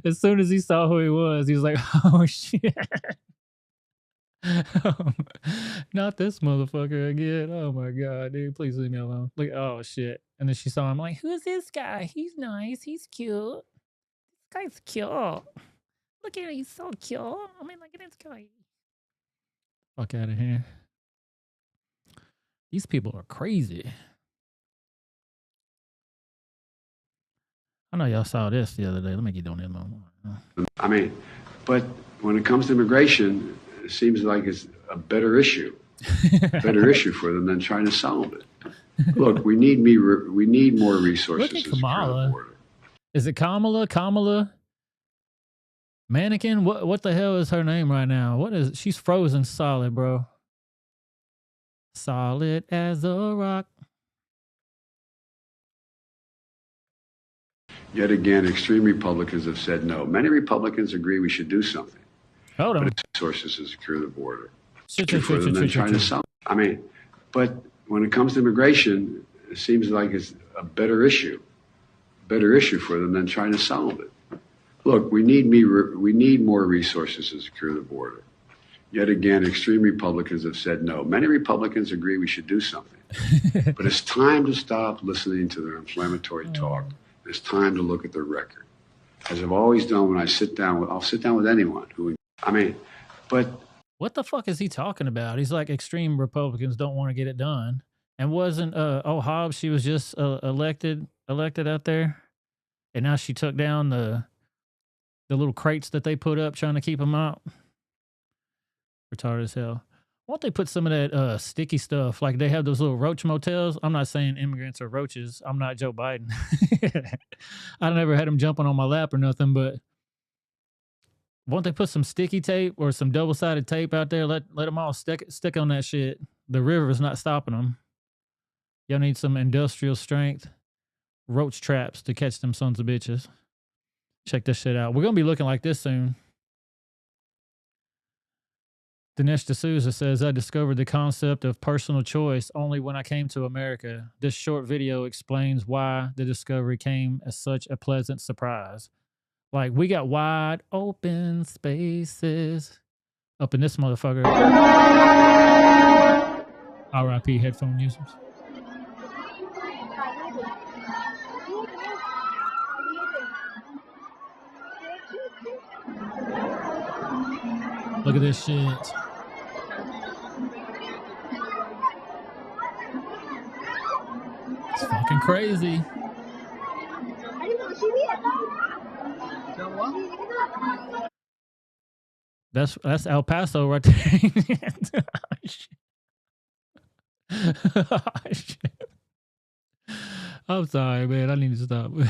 As soon as he saw who he was like, oh, shit. Not this motherfucker again. Oh, my God, dude. Please leave me alone. Like, oh, shit. And then she saw him like, who's this guy? He's nice. He's cute. This guy's cute. Look at him, he's so cute. I mean, look at this guy. Fuck out of here. These people are crazy. I know y'all saw this the other day. Let me get on that moment.
I mean, but when it comes to immigration, it seems like it's a better issue. Better issue for them than trying to solve it. Look, we need more resources.
Look at Kamala. Is it Kamala? Kamala? Mannequin? What the hell is her name right now? What is it? She's frozen solid, bro. Solid as a rock.
Yet again, extreme Republicans have said no. Many Republicans agree we should do something.
Hold on.
But resources to secure the border. For them than trying to solve. I mean, but when it comes to immigration, it seems like it's a better issue. Better issue for them than trying to solve it. Look, we need more resources to secure the border. Yet again, extreme Republicans have said no. Many Republicans agree we should do something. But it's time to stop listening to their inflammatory talk. It's time to look at their record. As I've always done when I'll sit down with anyone who, I mean, but.
What the fuck is he talking about? He's like, extreme Republicans don't want to get it done. And wasn't, Hobbs, she was just elected out there. And now she took down the little crates that they put up trying to keep them out. Retarded as hell. Why don't they put some of that sticky stuff? Like they have those little roach motels. I'm not saying immigrants are roaches. I'm not Joe Biden. I never had them jumping on my lap or nothing, but won't they put some sticky tape or some double-sided tape out there? Let them all stick on that shit. The river's not stopping them. Y'all need some industrial strength roach traps to catch them sons of bitches. Check this shit out. We're going to be looking like this soon. Dinesh D'Souza says, I discovered the concept of personal choice only when I came to America. This short video explains why the discovery came as such a pleasant surprise. Like, we got wide open spaces up in this motherfucker. RIP headphone users. Look at this shit. It's fucking crazy. That's El Paso right there. Oh, shit. I'm sorry, man. I need to stop. Look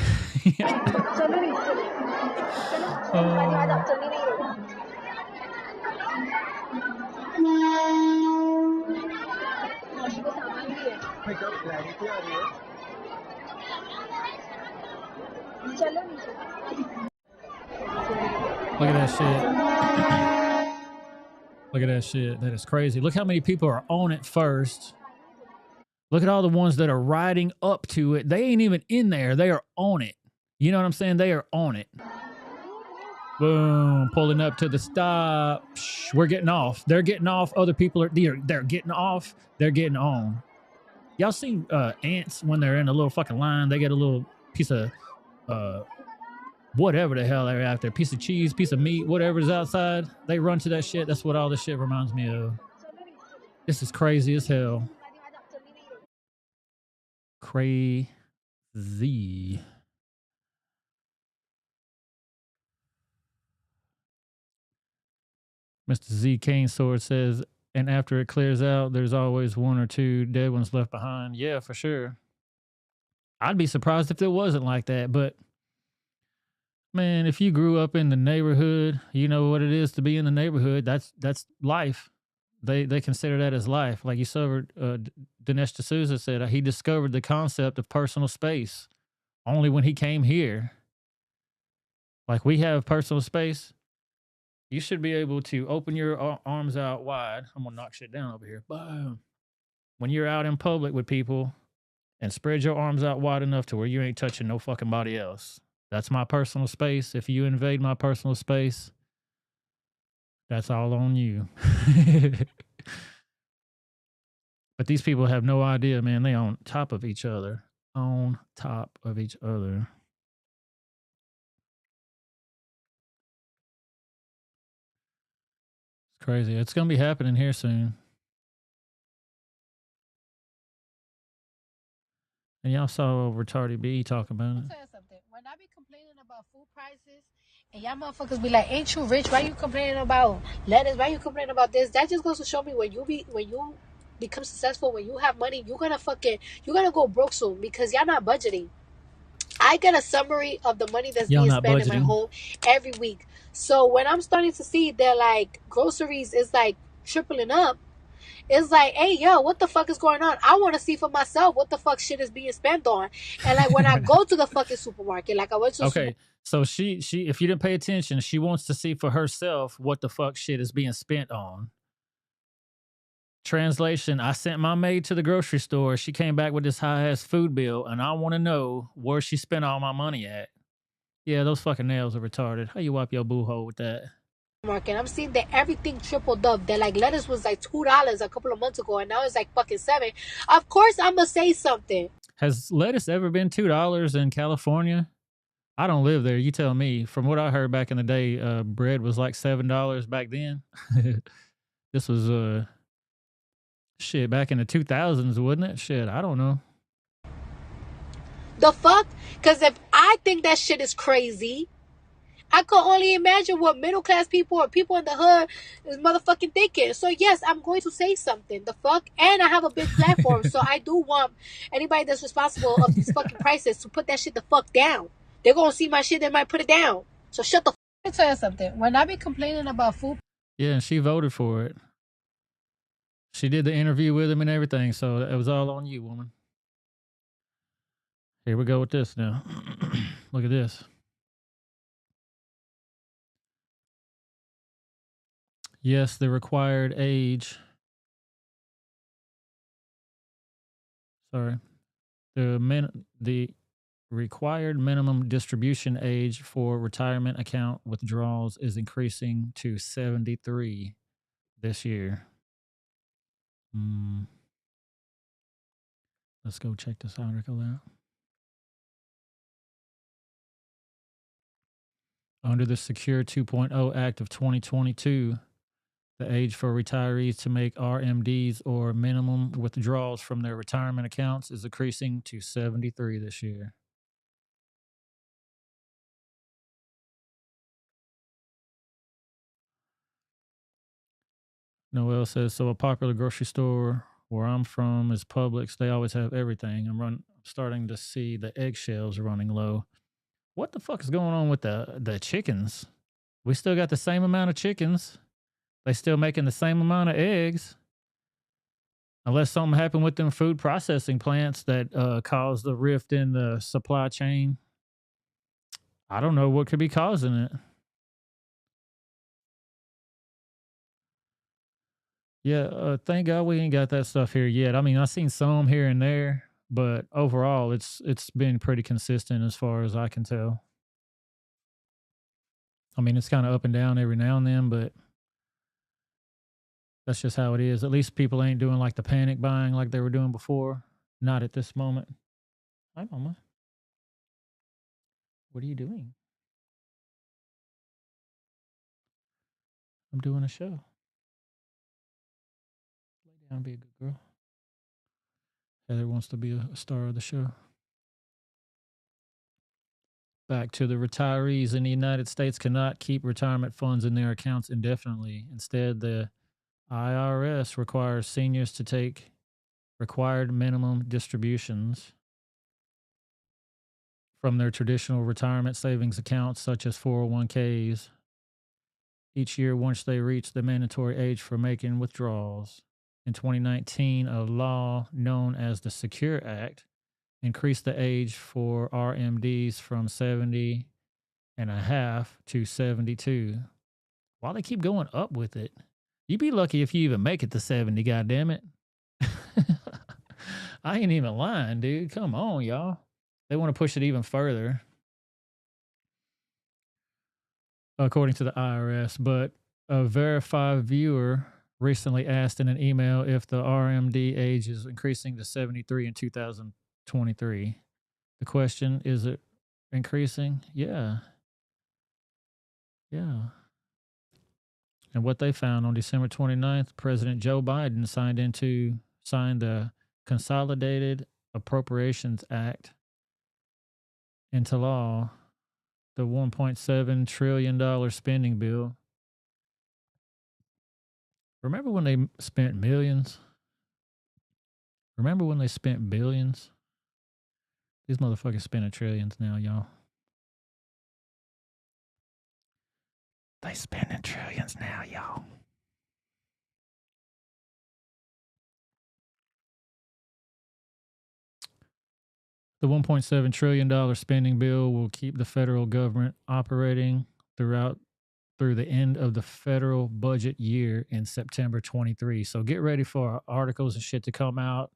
at that shit. Look at that shit. That is crazy. Look how many people are on it first. Look at all the ones that are riding up to it. They ain't even in there. They are on it. You know what I'm saying? They are on it. Boom. Pulling up to the stop. Shh, we're getting off. They're getting off. Other people are they're getting off. They're getting on. Y'all seen ants when they're in a little fucking line? They get a little piece of whatever the hell they're after. Piece of cheese, piece of meat, whatever's outside. They run to that shit. That's what all this shit reminds me of. This is crazy as hell. Crazy. Mr. Z Kane Sword says, and after it clears out, there's always one or two dead ones left behind. Yeah, for sure. I'd be surprised if it wasn't like that, but man, if you grew up in the neighborhood, you know what it is to be in the neighborhood. That's life. They consider that as life. Like you saw, Dinesh D'Souza said, he discovered the concept of personal space only when he came here. Like we have personal space. You should be able to open your arms out wide. I'm going to knock shit down over here. Boom. When you're out in public with people and spread your arms out wide enough to where you ain't touching no fucking body else. That's my personal space. If you invade my personal space, that's all on you. But these people have no idea, man. They on top of each other. On top of each other. It's crazy. It's going to be happening here soon. And y'all saw Retarded B talking about it.
When I be complaining about food prices, and y'all motherfuckers be like, "Ain't you rich? Why you complaining about lettuce? Why you complaining about this?" That just goes to show me when you become successful, when you have money, you're gonna go broke soon because y'all not budgeting. I get a summary of the money that's being spent in my home every week. So when I'm starting to see that like groceries is like tripling up, it's like, hey, yo, what the fuck is going on? I want to see for myself what the fuck shit is being spent on. And like when I go to the fucking supermarket, like I went to
so she if you didn't pay attention, she wants to see for herself what the fuck shit is being spent on. Translation, I sent my maid to the grocery store. She came back with this high-ass food bill, and I want to know where she spent all my money at. Yeah, those fucking nails are retarded. How you wipe your boo hole with that?
Market. I'm seeing that everything tripled up. That like lettuce was like $2 a couple of months ago, and now it's like fucking $7. Of course, I'm gonna say something.
Has lettuce ever been $2 in California? I don't live there. You tell me. From what I heard back in the day, bread was like $7 back then. This was shit back in the 2000s, wasn't it? Shit, I don't know.
The fuck? Because if I think that shit is crazy, I can only imagine what middle class people or people in the hood is motherfucking thinking. So yes, I'm going to say something. The fuck? And I have a big platform. So I do want anybody that's responsible of these fucking prices to put that shit the fuck down. They're going to see my shit, they might put it down. So shut the fuck. Let me tell you something. When I be complaining about food.
Yeah, and she voted for it. She did the interview with him and everything. So it was all on you, woman. Here we go with this now. Look at this. Yes, the required age. Sorry. The required minimum distribution age for retirement account withdrawals is increasing to 73 this year. Let's go check this article out. Under the Secure 2.0 Act of 2022, the age for retirees to make RMDs or minimum withdrawals from their retirement accounts is increasing to 73 this year. Noel says, so a popular grocery store where I'm from is Publix. They always have everything. I'm starting to see the eggshells running low. What the fuck is going on with the chickens? We still got the same amount of chickens. They still making the same amount of eggs. Unless something happened with them food processing plants that caused the rift in the supply chain. I don't know what could be causing it. Yeah, thank God we ain't got that stuff here yet. I mean, I've seen some here and there, but overall, it's been pretty consistent as far as I can tell. I mean, it's kind of up and down every now and then, but that's just how it is. At least people ain't doing like the panic buying like they were doing before. Not at this moment. Hi, Mama. What are you doing? I'm doing a show. Lay down, be a good girl. Heather wants to be a star of the show. Back to the retirees in the United States cannot keep retirement funds in their accounts indefinitely. Instead, the IRS requires seniors to take required minimum distributions from their traditional retirement savings accounts, such as 401ks, each year once they reach the mandatory age for making withdrawals. In 2019, a law known as the Secure Act increased the age for RMDs from 70 and a half to 72. Why they keep going up with it? You'd be lucky if you even make it to 70, goddammit. I ain't even lying, dude. Come on, y'all. They want to push it even further, according to the IRS. But a verified viewer recently asked in an email if the RMD age is increasing to 73 in 2023. The question, is it increasing? Yeah. Yeah. And what they found on December 29th, President Joe Biden signed the Consolidated Appropriations Act into law, the $1.7 trillion spending bill. Remember when they spent millions? Remember when they spent billions? These motherfuckers spending trillions now, y'all. They spending trillions now, y'all. The $1.7 trillion spending bill will keep the federal government operating through the end of the federal budget year in September 23. So get ready for articles and shit to come out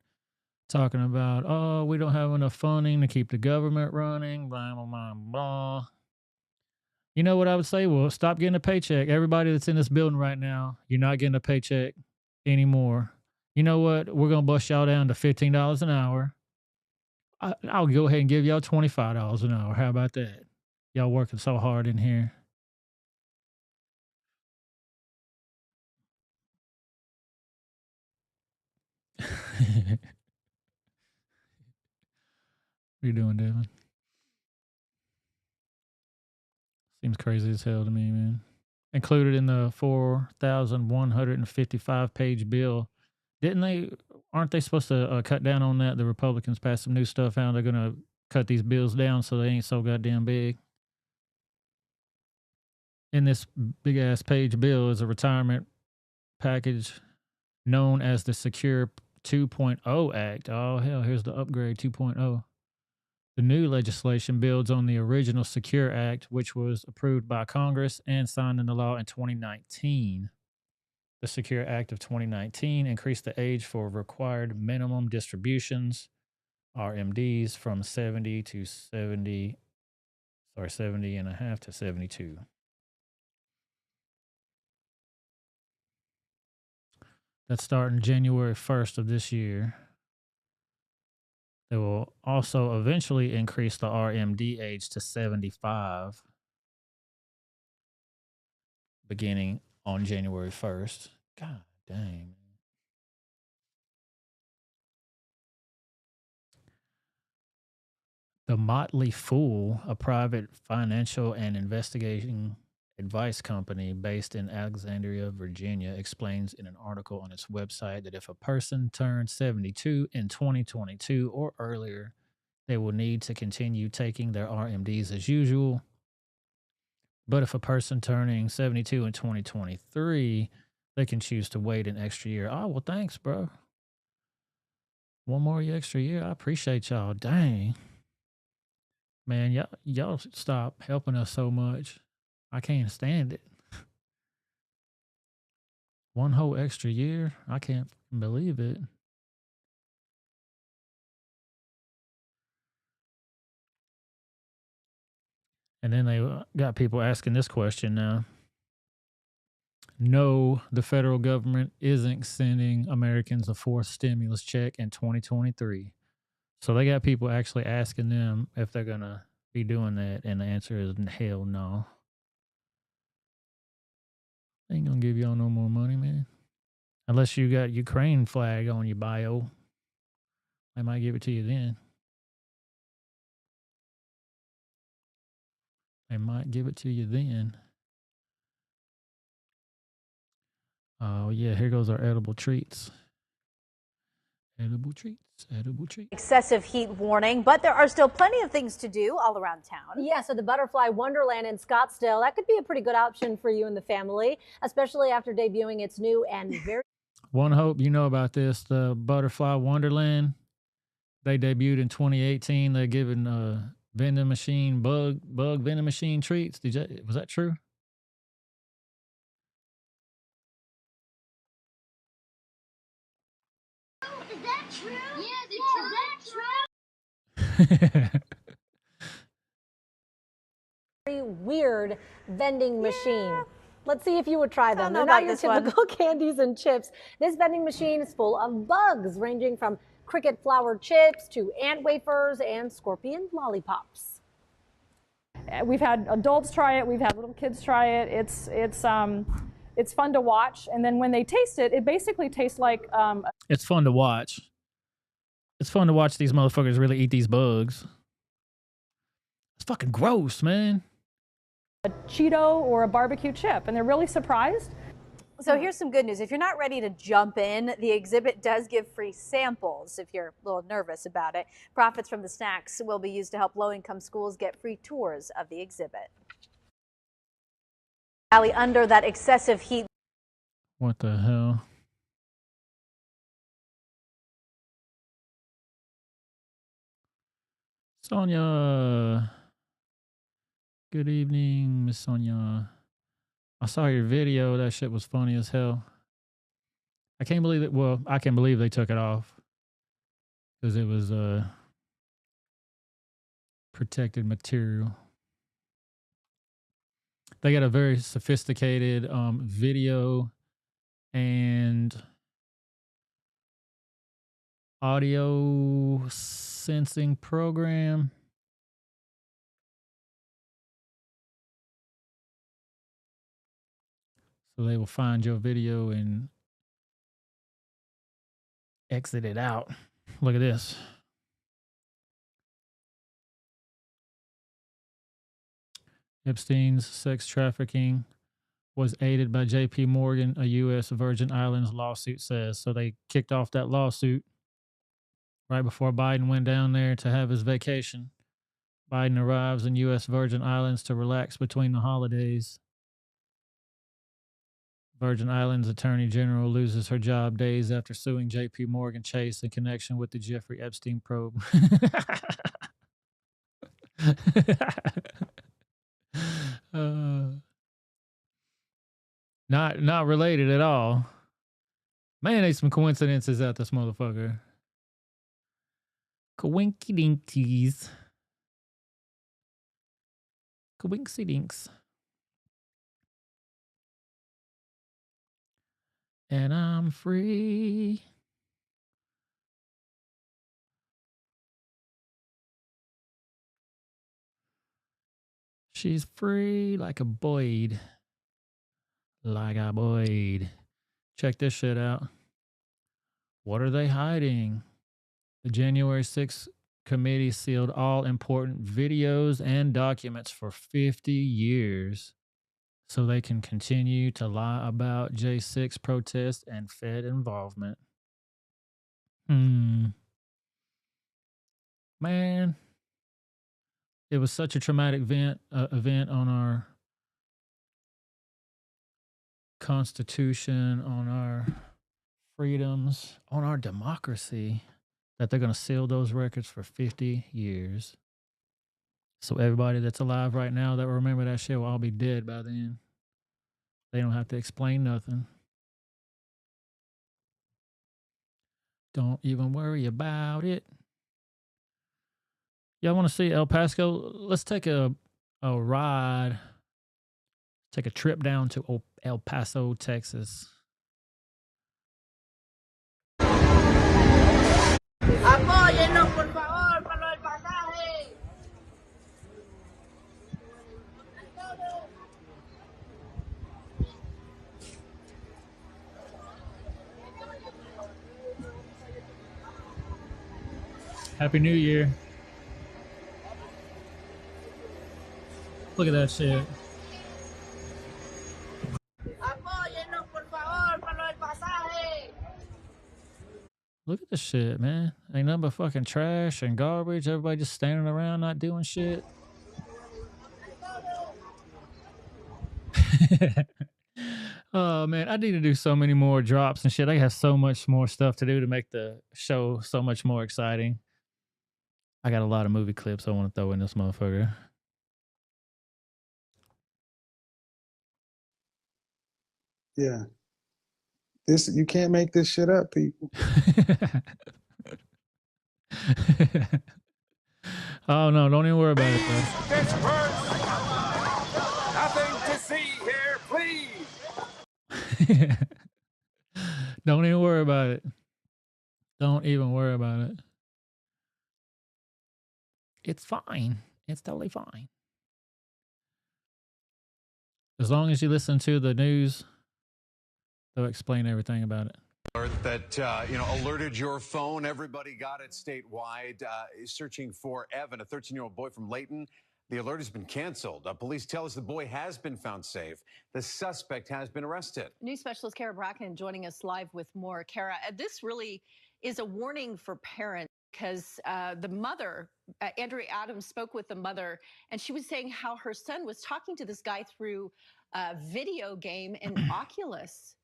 talking about, oh, we don't have enough funding to keep the government running, blah, blah, blah, blah. You know what I would say? Well, stop getting a paycheck. Everybody that's in this building right now, you're not getting a paycheck anymore. You know what? We're going to bust y'all down to $15 an hour. I'll go ahead and give y'all $25 an hour. How about that? Y'all working so hard in here. What are you doing, Devin? Seems crazy as hell to me, man. Included in the 4,155 page bill. Aren't they supposed to cut down on that? The Republicans passed some new stuff out. They're going to cut these bills down so they ain't so goddamn big. In this big ass page bill is a retirement package known as the Secure 2.0 Act. Oh, hell, here's the upgrade 2.0. The new legislation builds on the original Secure Act, which was approved by Congress and signed into law in 2019. The Secure Act of 2019 increased the age for required minimum distributions, RMDs, from 70 and a half to 72. That's starting January 1st of this year. They will also eventually increase the RMD age to 75, beginning on January 1st. God dang. The Motley Fool, a private financial and investigating advice company based in Alexandria, Virginia, explains in an article on its website that if a person turns 72 in 2022 or earlier, they will need to continue taking their RMDs as usual. But if a person turning 72 in 2023, they can choose to wait an extra year. Oh, well, thanks, bro. One more extra year. I appreciate y'all. Dang. Man, y'all stop helping us so much. I can't stand it. 1 whole extra year? I can't believe it. And then they got people asking this question now. No, the federal government isn't sending Americans a fourth stimulus check in 2023. So they got people actually asking them if they're going to be doing that. And the answer is hell no. They ain't going to give y'all no more money, man. Unless you got Ukraine flag on your bio. They might give it to you then. They might give it to you then. Oh, yeah, here goes our edible treats. Edible treats, edible treats.
Excessive heat warning, but there are still plenty of things to do all around town.
Yeah, so the Butterfly Wonderland in Scottsdale, that could be a pretty good option for you and the family, especially after debuting its new and very...
One hope you know about this, the Butterfly Wonderland. They debuted in 2018. They're giving vending machine, bug vending machine treats. Was that true?
Is that true? Yes, is that true?
Very weird vending machine. Let's see if you would try them. They're
about
not your
this one.
typical candies and chips. This vending machine is full of bugs, ranging from cricket flour chips to ant wafers and scorpion lollipops.
We've had adults try it. We've had little kids try it. It's fun to watch. And then when they taste it, it basically tastes like
It's fun to watch. It's fun to watch these motherfuckers really eat these bugs. It's fucking gross, man.
a Cheeto or a barbecue chip, and they're really surprised.
So here's some good news. If you're not ready to jump in, the exhibit does give free samples if you're a little nervous about it. Profits from the snacks will be used to help low-income schools get free tours of the exhibit. Under that excessive heat.
What the hell? Sonia. Good evening, Miss Sonia. I saw your video. That shit was funny as hell. I can't believe it. Well, I can believe they took it off because it was protected material. They got a very sophisticated video and audio sensing program. So they will find your video and exit it out. Look at this. Epstein's sex trafficking was aided by J.P. Morgan, a U.S. Virgin Islands lawsuit says. So they kicked off that lawsuit right before Biden went down there to have his vacation. Biden arrives in U.S. Virgin Islands to relax between the holidays. Virgin Islands Attorney General loses her job days after suing J.P. Morgan Chase in connection with the Jeffrey Epstein probe. Not related at all. Man, there's some coincidences out this motherfucker. Coinky dinkies. Coinky dinks. And I'm free. She's free like a Boyd. Like a Boyd. Check this shit out. What are they hiding? The January 6th committee sealed all important videos and documents for 50 years so they can continue to lie about J6 protests and Fed involvement. Man. It was such a traumatic event on our Constitution, on our freedoms, on our democracy, that they're going to seal those records for 50 years. So everybody that's alive right now that will remember that shit will all be dead by then. They don't have to explain nothing. Don't even worry about it. Y'all want to see El Paso? Let's take a ride. Take a trip down to El Paso, Texas.
Apóyennos, por favor, para el pasaje.
Happy New Year. Look at that shit.
Apóyennos, por favor, para el pasaje.
Look at this shit, man. Ain't nothing but fucking trash and garbage. Everybody just standing around not doing shit. Oh, man. I need to do so many more drops and shit. I have so much more stuff to do to make the show so much more exciting. I got a lot of movie clips I want to throw in this motherfucker.
Yeah. This, you can't make this shit up, people.
Oh, no. Don't even worry about it, though.
Nothing to see here, please.
Don't even worry about it. Don't even worry about it. It's fine. It's totally fine. As long as you listen to the news, they'll explain everything about it.
That alerted your phone. Everybody got it statewide. Searching for Evan, a 13-year-old boy from Layton. The alert has been canceled. Police tell us the boy has been found safe. The suspect has been arrested.
News specialist Kara Bracken joining us live with more. Kara, this really is a warning for parents because the mother, Andrea Adams, spoke with the mother, and she was saying how her son was talking to this guy through a video game in Oculus.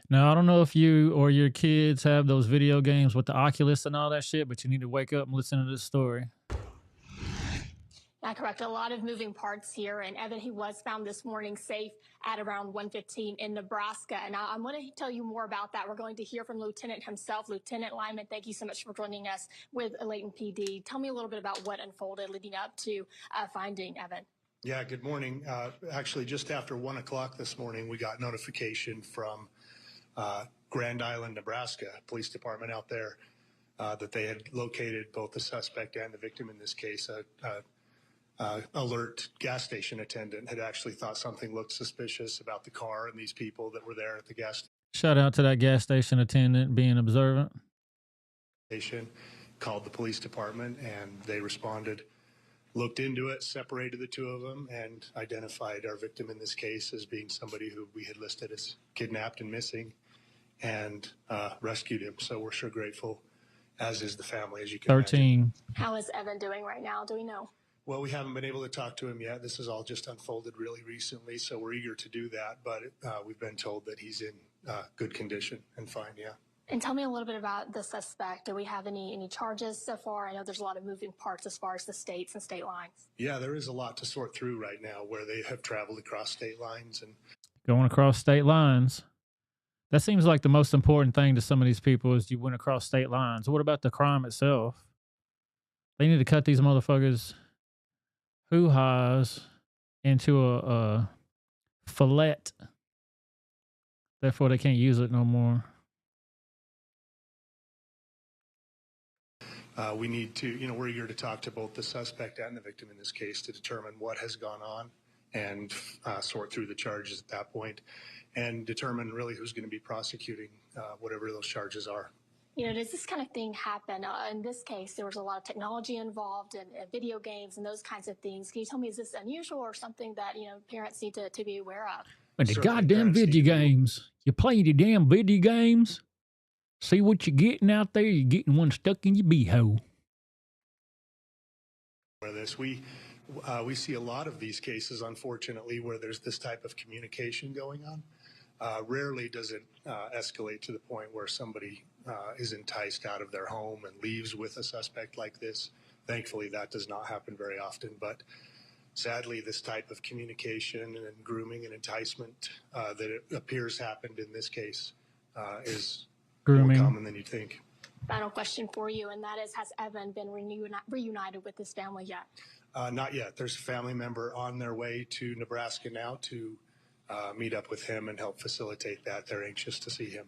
Now, I don't know if you or your kids have those video games with the Oculus and all that shit, but you need to wake up and listen to this story.
That's correct. A lot of moving parts here. And Evan, he was found this morning safe at around 1:15 in Nebraska. And I'm going to tell you more about that. We're going to hear from Lieutenant himself. Lieutenant Lyman, thank you so much for joining us with Layton PD. Tell me a little bit about what unfolded leading up to finding Evan.
Yeah, good morning. Actually, just after 1 o'clock this morning, we got notification from Grand Island, Nebraska, police department out there, that they had located both the suspect and the victim in this case. Alert gas station attendant had actually thought something looked suspicious about the car and these people that were there at the gas
Shout out to that gas station attendant being observant.
station, called the police department, and they responded, looked into it, separated the two of them, and identified our victim in this case as being somebody who we had listed as kidnapped and missing, and rescued him. So we're sure grateful, as is the family, as you can
13.
imagine.
How is Evan doing right now? Do we know?
Well, we haven't been able to talk to him yet. This has all just unfolded really recently, so we're eager to do that. But we've been told that he's in good condition and fine, yeah.
And tell me a little bit about the suspect. Do we have any charges so far? I know there's a lot of moving parts as far as the states and state lines.
Yeah, there is a lot to sort through right now where they have traveled across state lines. And
Going across state lines. That seems like the most important thing to some of these people is you went across state lines. What about the crime itself? They need to cut these motherfuckers hoo-ha's into a fillet. Therefore, they can't use it no more.
We need to, we're eager to talk to both the suspect and the victim in this case to determine what has gone on and sort through the charges at that point and determine really who's going to be prosecuting whatever those charges are.
Does this kind of thing happen? In this case, there was a lot of technology involved and video games and those kinds of things. Can you tell me, is this unusual or something that, parents need to be aware of?
But the goddamn video games. You play the damn video games. See what you're getting out there? You're getting one stuck in your beehole.
We see a lot of these cases, unfortunately, where there's this type of communication going on. Rarely does it escalate to the point where somebody is enticed out of their home and leaves with a suspect like this. Thankfully, that does not happen very often. But sadly, this type of communication and grooming and enticement that it appears happened in this case is
Grooming.
more common than you'd think.
final question for you, and that is, has Evan been reunited with his family yet?
Not yet. There's a family member on their way to Nebraska now to meet up with him and help facilitate that. They're anxious to see him.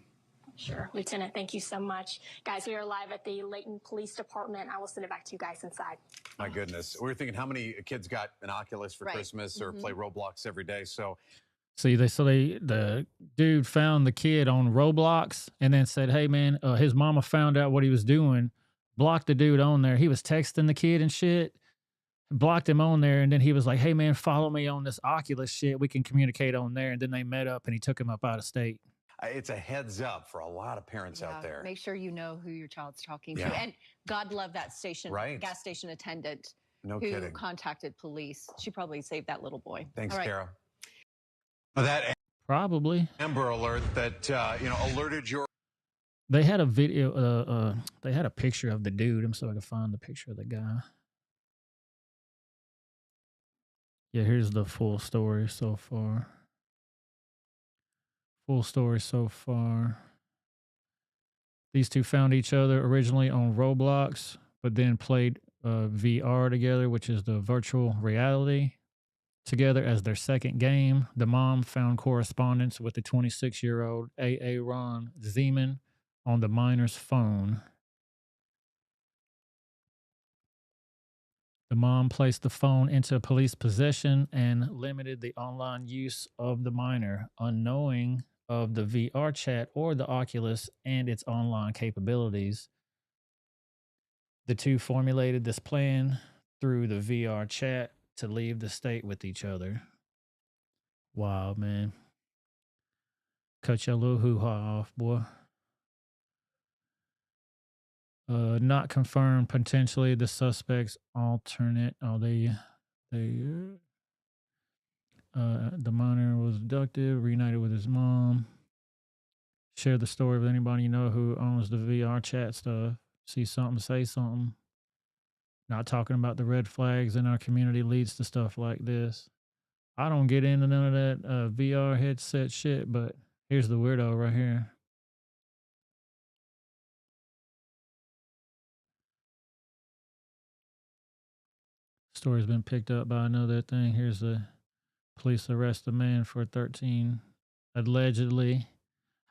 Sure. Lieutenant, thank you so much. Guys, we are live at the Layton Police Department. I will send it back to you guys inside.
My goodness. We were thinking how many kids got an Oculus for Christmas or play Roblox every day. So
See, the dude found the kid on Roblox and then said, "Hey man, his mama found out what he was doing, blocked the dude on there. He was texting the kid and shit, blocked him on there, and then he was like, "Hey man, follow me on this Oculus shit. We can communicate on there." And then they met up and he took him up out of state.
it's a heads up for a lot of parents out there.
Make sure you know who your child's talking
Yeah.
to. And God love that
Right.
gas station attendant
No
who
kidding.
contacted police. She probably saved that little boy.
Thanks,
All right.
Kara. That
Probably.
Amber Alert that alerted your.
They had a video. They had a picture of the dude. I'm so I can find the picture of the guy. Yeah, here's the full story so far. Full story so far. These two found each other originally on Roblox, but then played VR together, which is the virtual reality, together as their second game. The mom found correspondence with the 26-year-old Aaron Zeman on the minor's phone. The mom placed the phone into police possession and limited the online use of the minor, unknowing of the VR chat or the Oculus and its online capabilities. The two formulated this plan through the VR chat to leave the state with each other. Wow, man. Cut your little hoo-ha off, boy. Not confirmed. Potentially the suspect's alternate. The minor was abducted, reunited with his mom. Share the story with anybody you know who owns the VR chat stuff. See something, say something. Not talking about the red flags in our community leads to stuff like this. I don't get into none of that VR headset shit, but here's the weirdo right here. Story's been picked up by another thing. Here's the police arrest the man for 13 allegedly.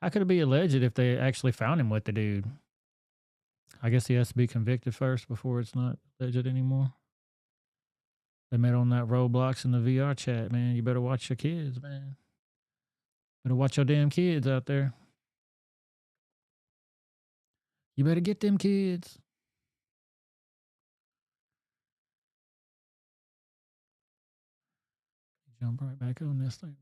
How could it be alleged if they actually found him with the dude? I guess he has to be convicted first before it's not alleged anymore. They met on that Roblox in the VR chat, man. You better watch your kids, man. Better watch your damn kids out there. You better get them kids. Jump right back on this thing.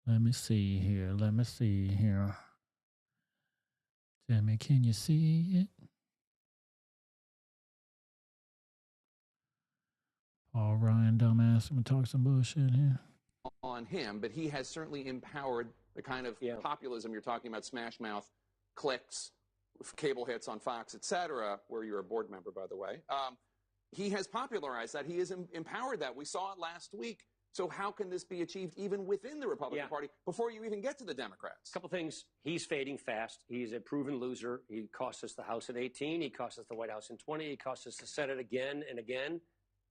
Let me see here. Let me see here. Tell me, can you see it? Paul Ryan, dumbass. I'm going to talk some bullshit here.
On him, but he has certainly empowered the kind of populism you're talking about, Smash Mouth, clicks, cable hits on Fox, etc., where you're a board member, by the way. He has popularized that. He has empowered that. We saw it last week. So how can this be achieved even within the Republican Party before you even get to the Democrats?
A couple things. He's fading fast. He's a proven loser. He cost us the House in 18. He cost us the White House in 20. He cost us the Senate again and again.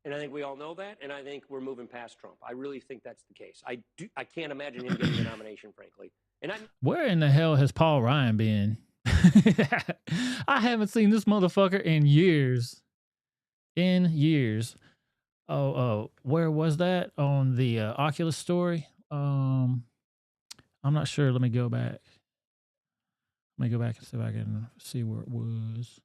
And I think we all know that. And I think we're moving past Trump. I really think that's the case. I can't imagine him getting the nomination, frankly. And
Where in the hell has Paul Ryan been? I haven't seen this motherfucker in years. In years. Oh, where was that? On the Oculus story? I'm not sure. Let me go back. Let me go back and see if I can see where it was.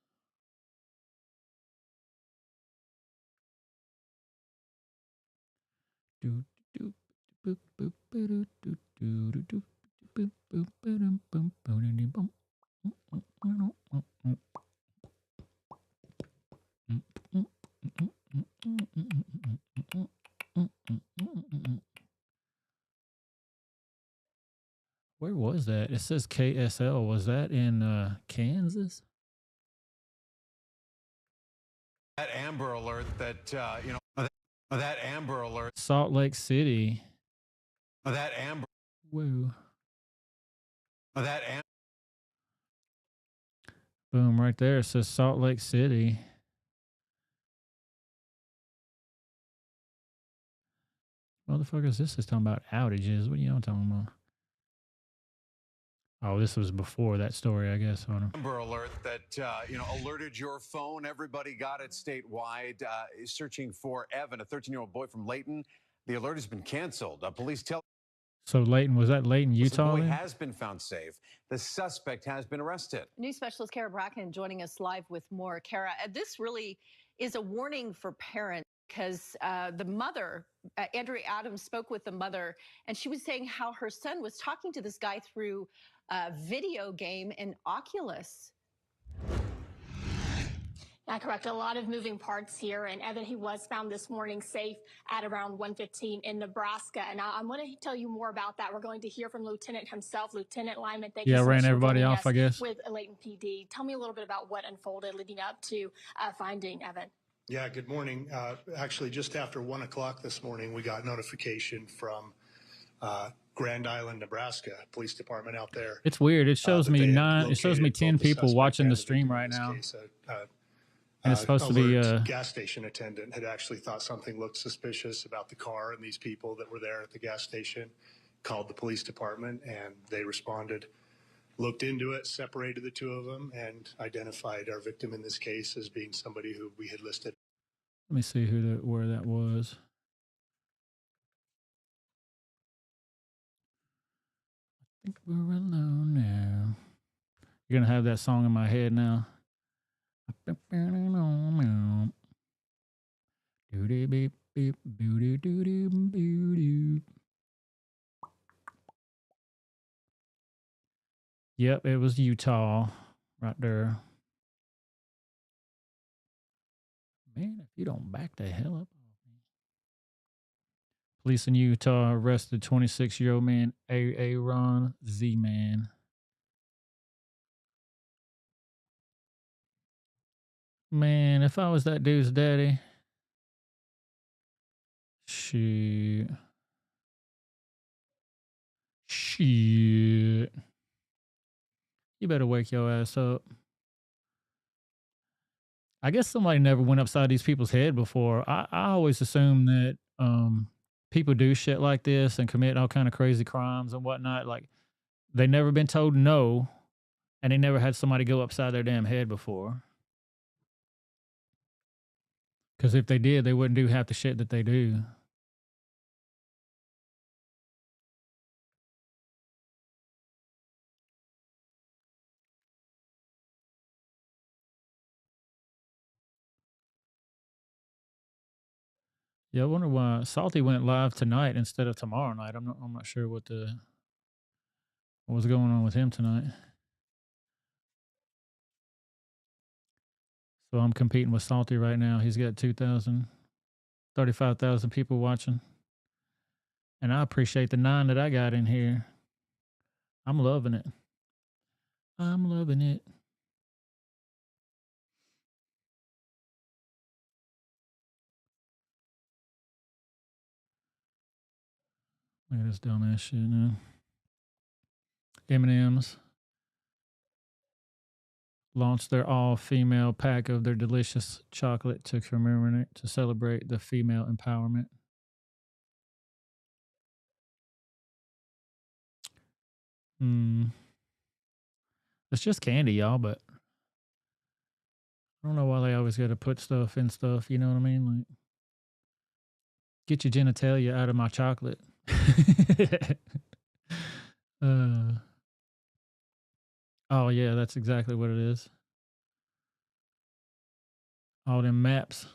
Where was that? It says KSL. Was that in Kansas?
That Amber Alert that That Amber Alert.
Salt Lake City.
That Amber.
Whoa.
That
Boom, right there. It says Salt Lake City. Motherfuckers, this is talking about outages. What are y'all talking about? Oh, this was before that story, I guess.
Amber Alert that, alerted your phone. Everybody got it statewide. Is searching for Evan, a 13-year-old boy from Layton. The alert has been canceled. Police tell.
So Layton, was that Layton, Utah?
The boy
then?
has been found safe. The suspect has been arrested.
News specialist Kara Bracken joining us live with more. Kara, this really is a warning for parents because the mother, Andrea Adams, spoke with the mother, and she was saying how her son was talking to this guy through a video game in Oculus.
Yeah, correct. A lot of moving parts here. And Evan, he was found this morning safe at around 1:15 in Nebraska. And I'm going to tell you more about that. We're going to hear from Lieutenant himself, Lieutenant Lyman. Thank you so much
ran
for
everybody
joining
off,
us
I guess.
With Layton PD. Tell me a little bit about what unfolded leading up to finding Evan.
Yeah, good morning. Actually, just after 1 o'clock this morning, we got notification from Grand Island, Nebraska Police Department out there.
It's weird. It shows me
that
it shows me
located
10
both the
people
suspect
watching
and
the
the
stream
victim in
right
this
now.
case.
And it's supposed to be
gas station attendant had actually thought something looked suspicious about the car and these people that were there at the gas station, called the police department, and they responded, looked into it, separated the two of them, and identified our victim in this case as being somebody who we had listed.
Let me see where that was. I think we're alone now. You're gonna have that song in my head now. Yep, it was Utah right there. Man, if you don't back the hell up. Police in Utah arrested 26-year-old man Aaron Z-Man. Man, if I was that dude's daddy, shit. You better wake your ass up. I guess somebody never went upside these people's head before. I always assume that people do shit like this and commit all kind of crazy crimes and whatnot. Like, they never been told no, and they never had somebody go upside their damn head before. Because if they did, they wouldn't do half the shit that they do. Yeah, I wonder why Salty went live tonight instead of tomorrow night. I'm not sure what was going on with him tonight. So I'm competing with Salty right now. He's got 35,000 people watching. And I appreciate the 9 that I got in here. I'm loving it. I'm loving it. Look at this dumbass shit now. M&M's launched their all-female pack of their delicious chocolate to celebrate the female empowerment. It's just candy, y'all, but I don't know why they always got to put stuff in stuff, you know what I mean? Like, get your genitalia out of my chocolate. Oh, yeah, that's exactly what it is. All them maps.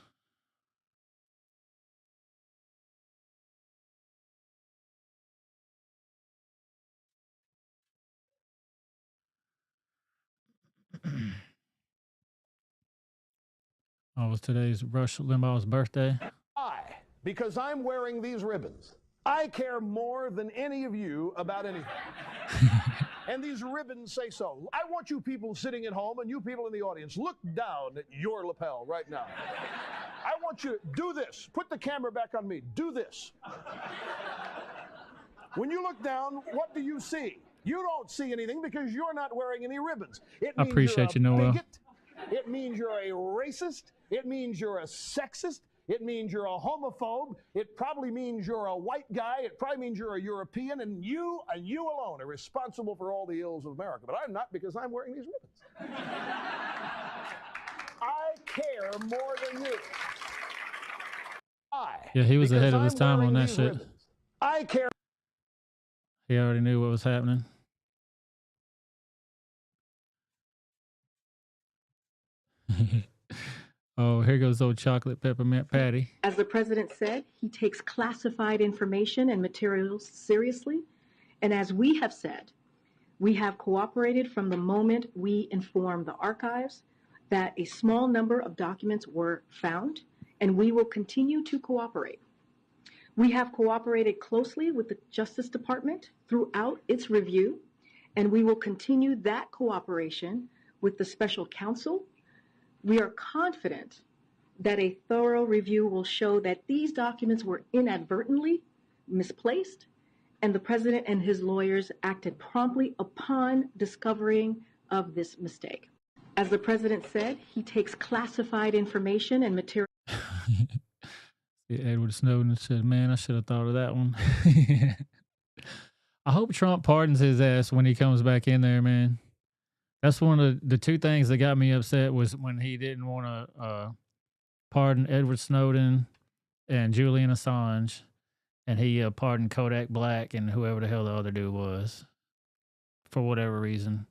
Oh, was today's Rush Limbaugh's birthday?
Why? Because I'm wearing these ribbons. I care more than any of you about anything. And these ribbons say so. I want you people sitting at home and you people in the audience, look down at your lapel right now. I want you to do this. Put the camera back on me. Do this. When you look down, what do you see? You don't see anything because you're not wearing any ribbons. It
I
means
appreciate you,
you're a
Noel.
bigot. It means you're a racist. It means you're a sexist. It means you're a homophobe. It probably means you're a white guy. It probably means you're a European, and you alone are responsible for all the ills of America. But I'm not, because I'm wearing these ribbons. I care more than you.
Yeah, he was
because
ahead of his
I'm
time on
wearing
that
these
shit.
ribbons. I care.
He already knew what was happening. Oh, here goes old chocolate peppermint patty.
As the president said, he takes classified information and materials seriously. And as we have said, we have cooperated from the moment we informed the archives that a small number of documents were found, and we will continue to cooperate. We have cooperated closely with the Justice Department throughout its review, and we will continue that cooperation with the special counsel. We are confident that a thorough review will show that these documents were inadvertently misplaced, and the president and his lawyers acted promptly upon discovering of this mistake. As the president said, he takes classified information and material.
Edward Snowden said, man, I should have thought of that one. I hope Trump pardons his ass when he comes back in there, man. That's one of the two things that got me upset was when he didn't want to pardon Edward Snowden and Julian Assange, and he pardoned Kodak Black and whoever the hell the other dude was for whatever reason.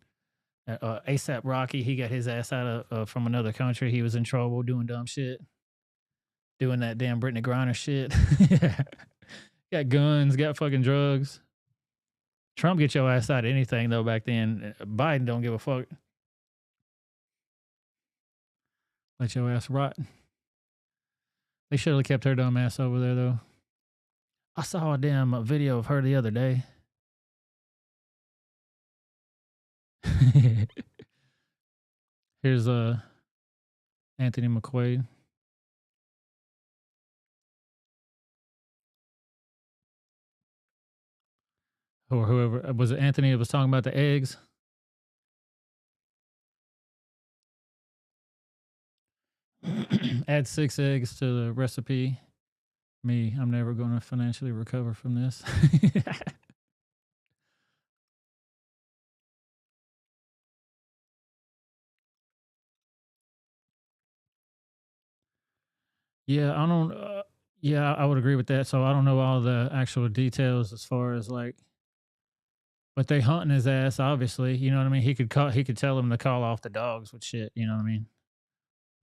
ASAP Rocky, he got his ass out of from another country. He was in trouble doing dumb shit, doing that damn Brittany Griner shit. Got guns, got fucking drugs. Trump get your ass out of anything, though, back then. Biden don't give a fuck. Let your ass rot. They should have kept her dumb ass over there, though. I saw a damn video of her the other day. Here's Anthony McQuaid. Or whoever, was it Anthony that was talking about the eggs? Add 6 eggs to the recipe. Me, I'm never going to financially recover from this. Yeah, I don't. Yeah, I would agree with that. So I don't know all the actual details as far as like, but they hunting his ass. Obviously, you know what I mean. He could call. He could tell him to call off the dogs with shit. You know what I mean.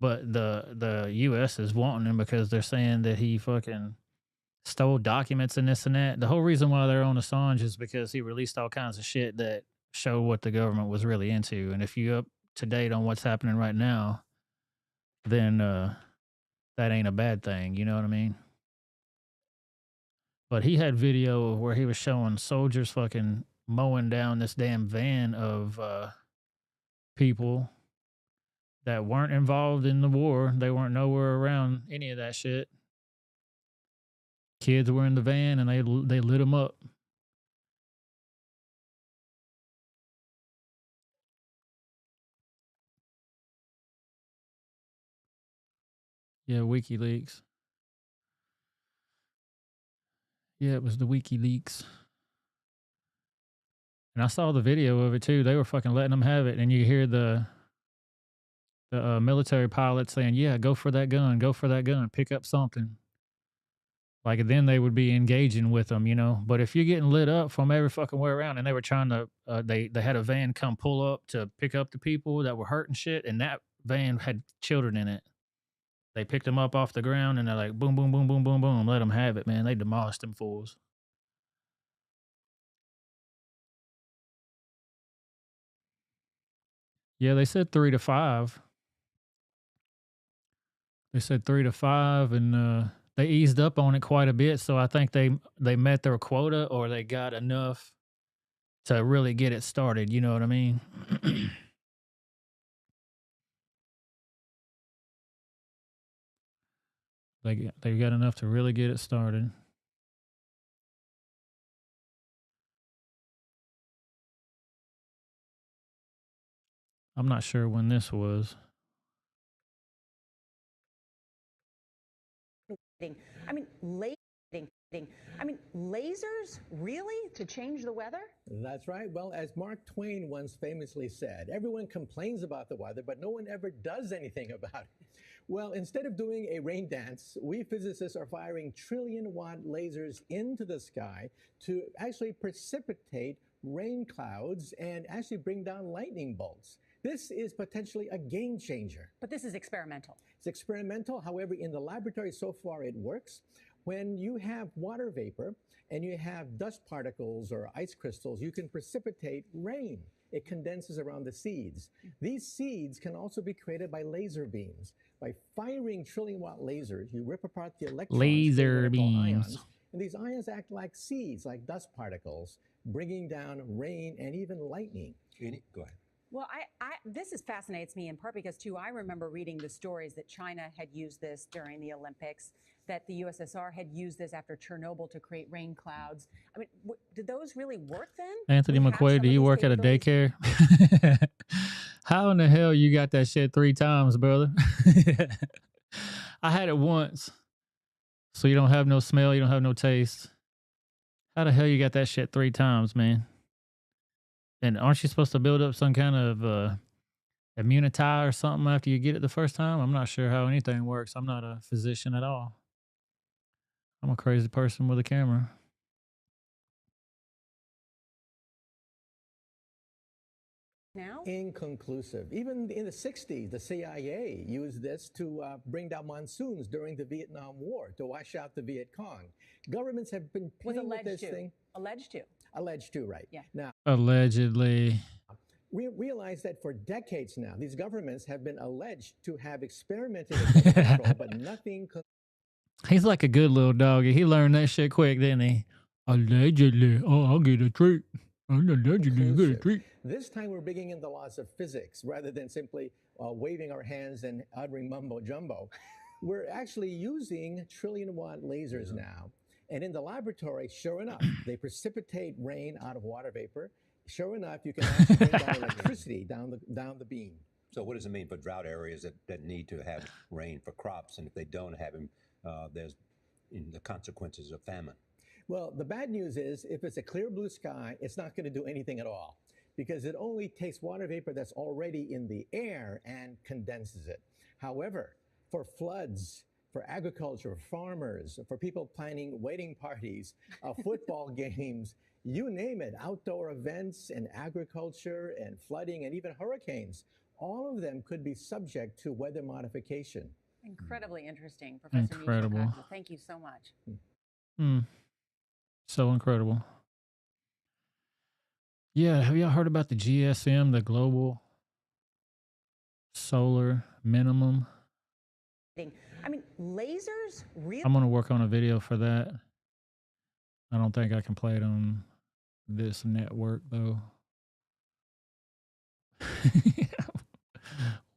But the U.S. is wanting him because they're saying that he fucking stole documents and this and that. The whole reason why they're on Assange is because he released all kinds of shit that show what the government was really into. And if you're up to date on what's happening right now, then that ain't a bad thing. You know what I mean? But he had video where he was showing soldiers fucking mowing down this damn van of people that weren't involved in the war. They weren't nowhere around any of that shit. Kids were in the van and they lit them up. Yeah, WikiLeaks. Yeah, it was the WikiLeaks. And I saw the video of it too. They were fucking letting them have it. And you hear the military pilot saying, yeah, go for that gun, pick up something. Like, then they would be engaging with them, you know. But if you're getting lit up from every fucking way around, and they were trying to, they had a van come pull up to pick up the people that were hurt and shit, and that van had children in it. They picked them up off the ground, and they're like, boom, boom, boom, boom, boom, boom, let them have it, man. They demolished them fools. Yeah, they said 3 to 5. They said 3 to 5, and they eased up on it quite a bit. So I think they met their quota, or they got enough to really get it started. You know what I mean? They got enough to really get it started. I'm not sure when this was.
I mean, lasers really to change the weather?
That's right. Well, as Mark Twain once famously said, everyone complains about the weather, but no one ever does anything about it. Well, instead of doing a rain dance, we physicists are firing trillion-watt lasers into the sky to actually precipitate rain clouds and actually bring down lightning bolts. This is potentially a game changer.
But this is experimental.
It's experimental. However, in the laboratory so far, it works. When you have water vapor and you have dust particles or ice crystals, you can precipitate rain. It condenses around the seeds. These seeds can also be created by laser beams. By firing trillion-watt lasers, you rip apart the electrons.
Laser beams.
Ions, and these ions act like seeds, like dust particles, bringing down rain and even lightning.
Go ahead. Well, this fascinates me in part because, too, I remember reading the stories that China had used this during the Olympics, that the USSR had used this after Chernobyl to create rain clouds. I mean, did those really work then?
Anthony McQuaid, do you work at a daycare? How in the hell you got that shit 3 times, brother? I had it once. So you don't have no smell, you don't have no taste. How the hell you got that shit 3 times, man? And aren't you supposed to build up some kind of immunity or something after you get it the first time? I'm not sure how anything works. I'm not a physician at all. I'm a crazy person with a camera.
Now? Inconclusive. Even in the 60s, the CIA used this to bring down monsoons during the Vietnam War to wash out the Viet Cong. Governments have been playing with this thing.
Alleged to.
Alleged to, right.
Yeah.
Now,
allegedly.
We realize that for decades now, these governments have been alleged to have experimented with control, but nothing.
He's like a good little doggy. He learned that shit quick, didn't he? Allegedly. Oh, I'll get a treat. Allegedly, I'll get a treat.
This time we're bringing in the laws of physics rather than simply waving our hands and uttering mumbo jumbo. We're actually using trillion-watt lasers now. And in the laboratory, sure enough, they precipitate rain out of water vapor. Sure enough, you can actually bring down electricity down the beam.
So what does it mean for drought areas that need to have rain for crops? And if they don't have them, there's the consequences of famine.
Well, the bad news is if it's a clear blue sky, it's not going to do anything at all because it only takes water vapor that's already in the air and condenses it. However, for floods, for agriculture, farmers, for people planning wedding parties, football games, you name it, outdoor events and agriculture and flooding and even hurricanes, all of them could be subject to weather modification.
Incredibly interesting, Professor
Incredible.
Michio. Thank you so much.
So incredible. Yeah, have y'all heard about the GSM, the Global Solar Minimum?
I mean, lasers really.
I'm going to work on a video for that. I don't think I can play it on this network, though.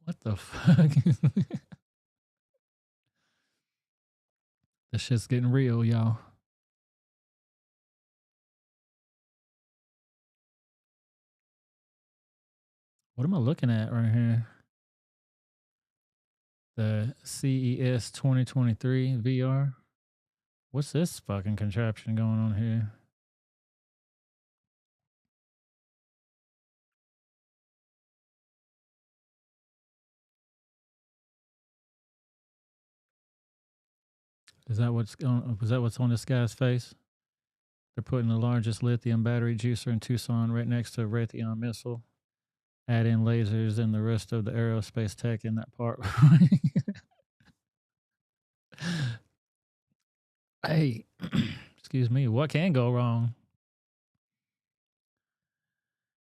What the fuck? This shit's getting real, y'all. What am I looking at right here? The CES 2023 VR. What's this fucking contraption going on here? Is that what's going? Was that what's on this guy's face? They're putting the largest lithium battery juicer in Tucson right next to a Raytheon missile. Add in lasers and the rest of the aerospace tech in that part. Hey, excuse me. What can go wrong?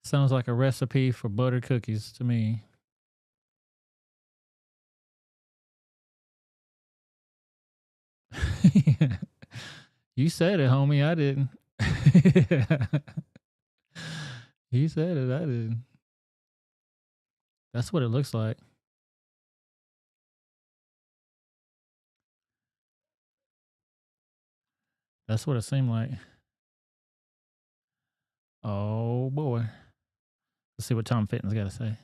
Sounds like a recipe for butter cookies to me. You said it, homie. I didn't. You said it. I didn't. That's what it looks like. That's what it seemed like. Oh boy. Let's see what Tom Fitton's got to say.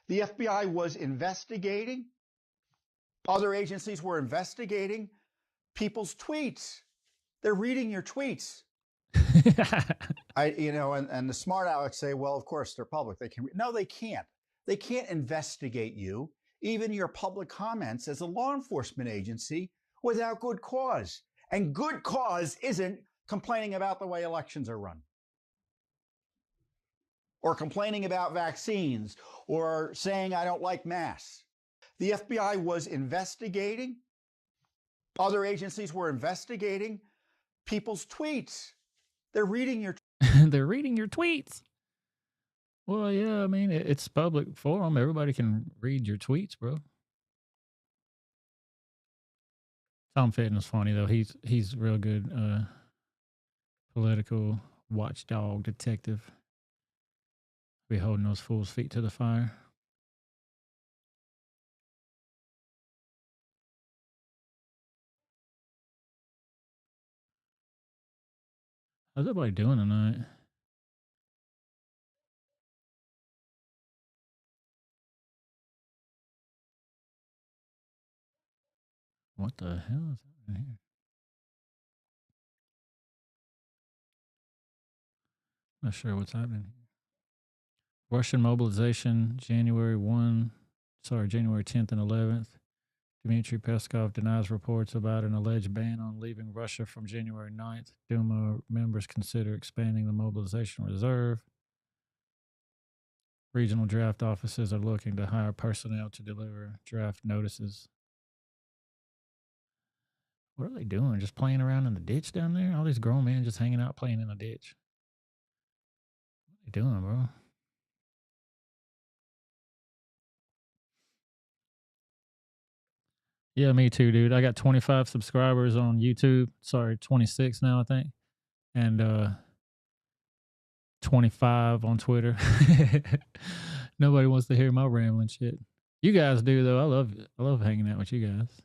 The FBI was investigating. Other agencies were investigating people's tweets. They're reading your tweets. And the smart Alex say, well, of course they're public. They can. No, they can't. They can't investigate you, even your public comments as a law enforcement agency, without good cause. And good cause isn't complaining about the way elections are run, or complaining about vaccines, or saying I don't like masks. The FBI was investigating. Other agencies were investigating people's tweets. They're reading your
They're reading your tweets. Well, yeah, I mean, it's public forum. Everybody can read your tweets, bro. Tom Fitton is funny, though. He's real good political watchdog detective. Be holding those fools' feet to the fire. How's everybody doing tonight? What the hell is happening here? Not sure what's happening here. Russian mobilization, January 10th and 11th. Dmitry Peskov denies reports about an alleged ban on leaving Russia from January 9th. Duma members consider expanding the mobilization reserve. Regional draft offices are looking to hire personnel to deliver draft notices. What are they doing? Just playing around in the ditch down there? All these grown men just hanging out playing in the ditch. What are they doing, bro? Yeah, me too, dude. I got 25 subscribers on YouTube. Sorry, 26 now, I think. And 25 on Twitter. Nobody wants to hear my rambling shit. You guys do, though. I love hanging out with you guys.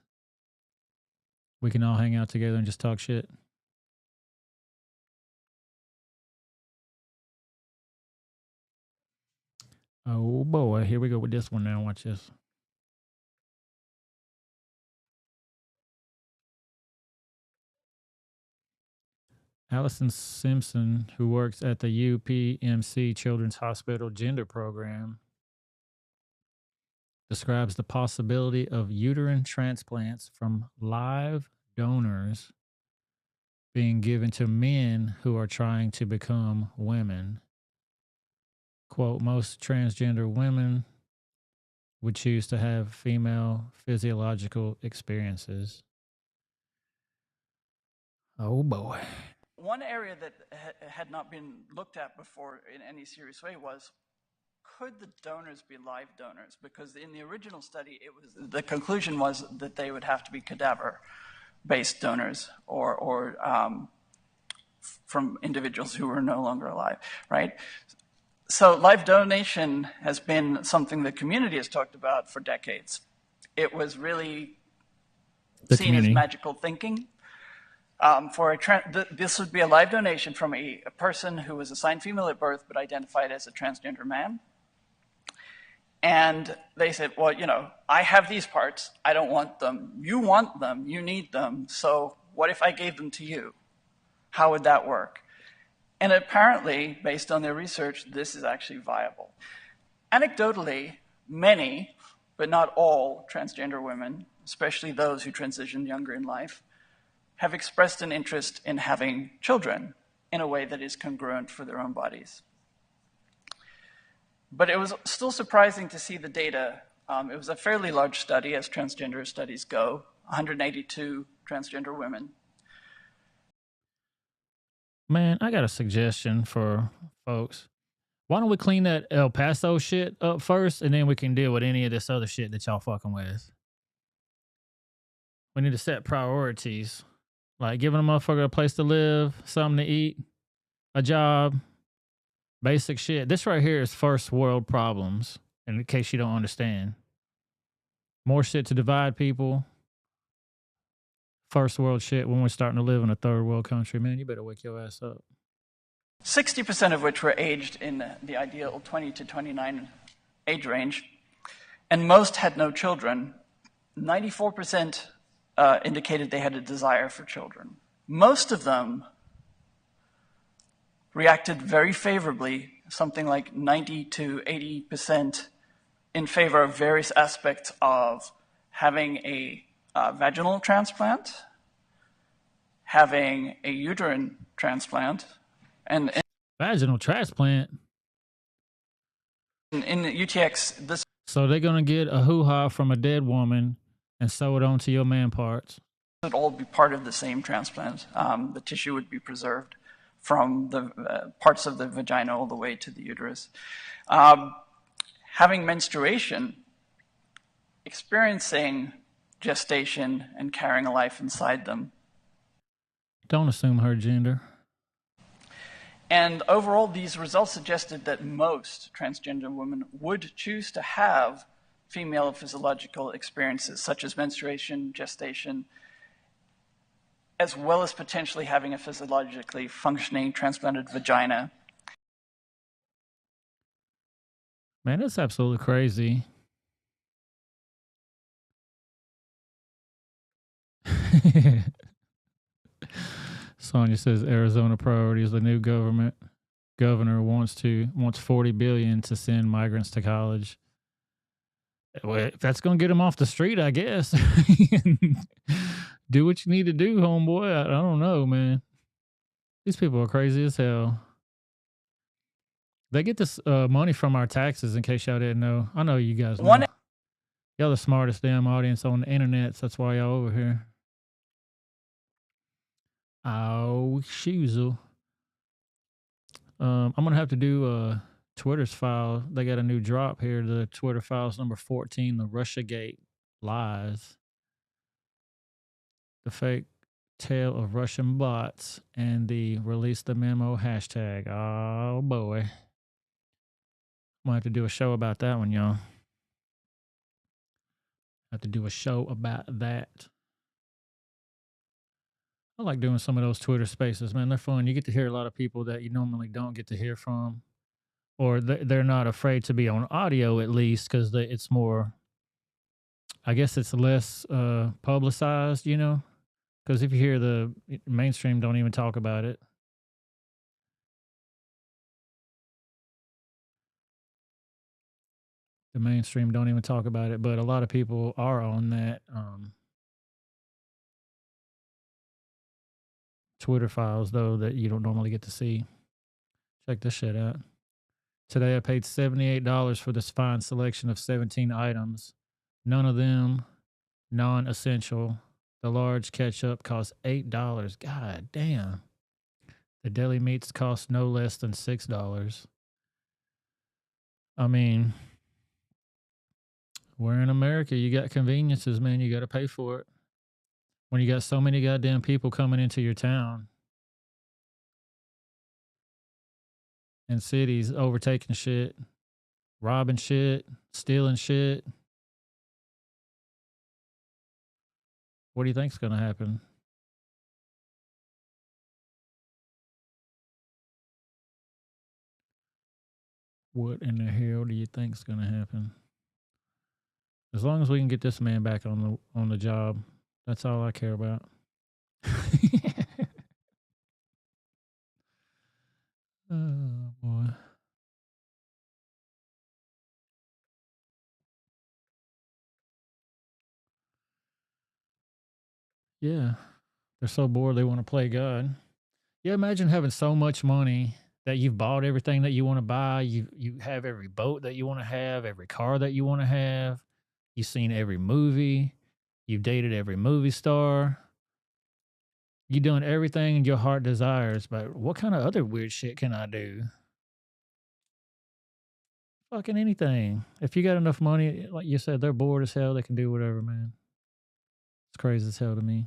We can all hang out together and just talk shit. Oh boy, here we go with this one now. Watch this. Allison Simpson, who works at the UPMC Children's Hospital Gender Program, describes the possibility of uterine transplants from live donors being given to men who are trying to become women. Quote, most transgender women would choose to have female physiological experiences. Oh boy.
One area that had not been looked at before in any serious way was, could the donors be live donors? Because in the original study, the conclusion was that they would have to be cadaver-based donors or from individuals who were no longer alive, right? So live donation has been something the community has talked about for decades. It was really seen as magical thinking. This would be a live donation from a person who was assigned female at birth but identified as a transgender man. And they said, well, I have these parts. I don't want them. You want them. You need them. So what if I gave them to you? How would that work? And apparently, based on their research, this is actually viable. Anecdotally, many, but not all, transgender women, especially those who transition younger in life, have expressed an interest in having children in a way that is congruent for their own bodies. But it was still surprising to see the data. It was a fairly large study, as transgender studies go, 182 transgender women.
Man, I got a suggestion for folks. Why don't we clean that El Paso shit up first, and then we can deal with any of this other shit that y'all fucking with. We need to set priorities. Like giving a motherfucker a place to live, something to eat, a job, basic shit. This right here is first world problems, in case you don't understand. More shit to divide people. first world shit when we're starting to live in a third world country, man. You better wake your ass up.
60% of which were aged in the ideal 20 to 29 age range, and most had no children. 94% indicated they had a desire for children. Most of them reacted very favorably, something like 90 to 80% in favor of various aspects of having a vaginal transplant, having a uterine transplant, and
Vaginal transplant.
in UTX, this
So they're gonna get a hoo-ha from a dead woman and sew it onto your man parts.
would all be part of the same transplant. The tissue would be preserved from the parts of the vagina all the way to the uterus. Having menstruation, experiencing gestation, and carrying a life inside them.
Don't assume her gender.
And overall, these results suggested that most transgender women would choose to have female physiological experiences, such as menstruation, gestation, as well as potentially having a physiologically functioning transplanted vagina.
Man, that's absolutely crazy. Sonia says Arizona priorities. The new governor wants $40 billion to send migrants to college. Well, if that's gonna get them off the street, I guess. Do what you need to do, homeboy. I don't know, man. These people are crazy as hell. They get this money from our taxes, in case y'all didn't know. I know you guys know. Y'all the smartest damn audience on the internet, so that's why y'all over here. Oh, shoozle. I'm going to have to do Twitter's file. They got a new drop here. The Twitter files number 14, the Russiagate lies. The fake tale of Russian bots and the release the memo hashtag. Oh, boy. I'm going to have to do a show about that one, y'all. Have to do a show about that. I like doing some of those Twitter spaces, man. They're fun. You get to hear a lot of people that you normally don't get to hear from, or they're not afraid to be on audio, at least, because it's more, I guess it's less publicized, you know, because if you hear the mainstream don't even talk about it. The mainstream don't even talk about it, but a lot of people are on that Twitter files, though, that you don't normally get to see. Check this shit out. Today I paid $78 for this fine selection of 17 items. None of them non-essential. The large ketchup costs $8. God damn. The deli meats cost no less than $6. I mean, we're in America. You got conveniences, man. You got to pay for it. When you got so many goddamn people coming into your town and cities, overtaking shit, robbing shit, stealing shit. What do you think's going to happen? What in the hell do you think's going to happen? As long as we can get this man back on the job, that's all I care about. Oh, boy. Yeah. They're so bored they want to play God. Yeah, imagine having so much money that you've bought everything that you want to buy. You have every boat that you want to have, every car that you want to have. You've seen every movie. You've dated every movie star. You've done everything your heart desires, but what kind of other weird shit can I do? Fucking anything. If you got enough money, like you said, they're bored as hell. They can do whatever, man. It's crazy as hell to me.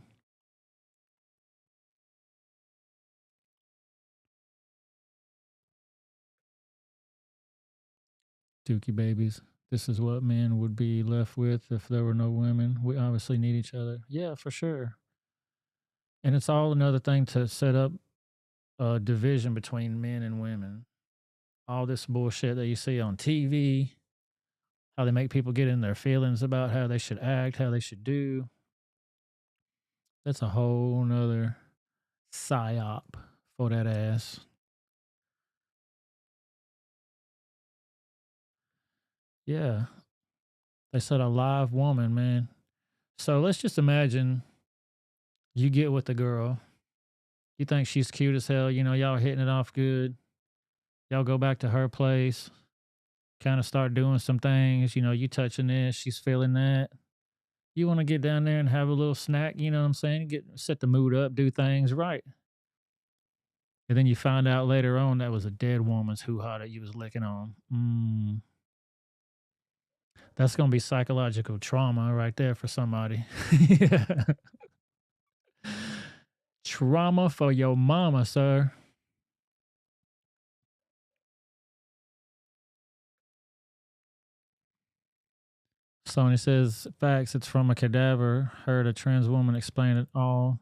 Dookie babies. This is what men would be left with if there were no women. We obviously need each other. Yeah, for sure. And it's all another thing to set up a division between men and women. All this bullshit that you see on TV, how they make people get in their feelings about how they should act, how they should do. That's a whole nother psyop for that ass. Yeah. They said a live woman, man. So let's just imagine you get with the girl. You think she's cute as hell. You know, y'all hitting it off good. Y'all go back to her place, kind of start doing some things. You know, you touching this, she's feeling that. You want to get down there and have a little snack, you know what I'm saying? Set the mood up, do things right. And then you find out later on that was a dead woman's hoo-ha that you was licking on. That's going to be psychological trauma right there for somebody. Yeah. Trauma for your mama, sir. Sony says, facts, it's from a cadaver. Heard a trans woman explain it all.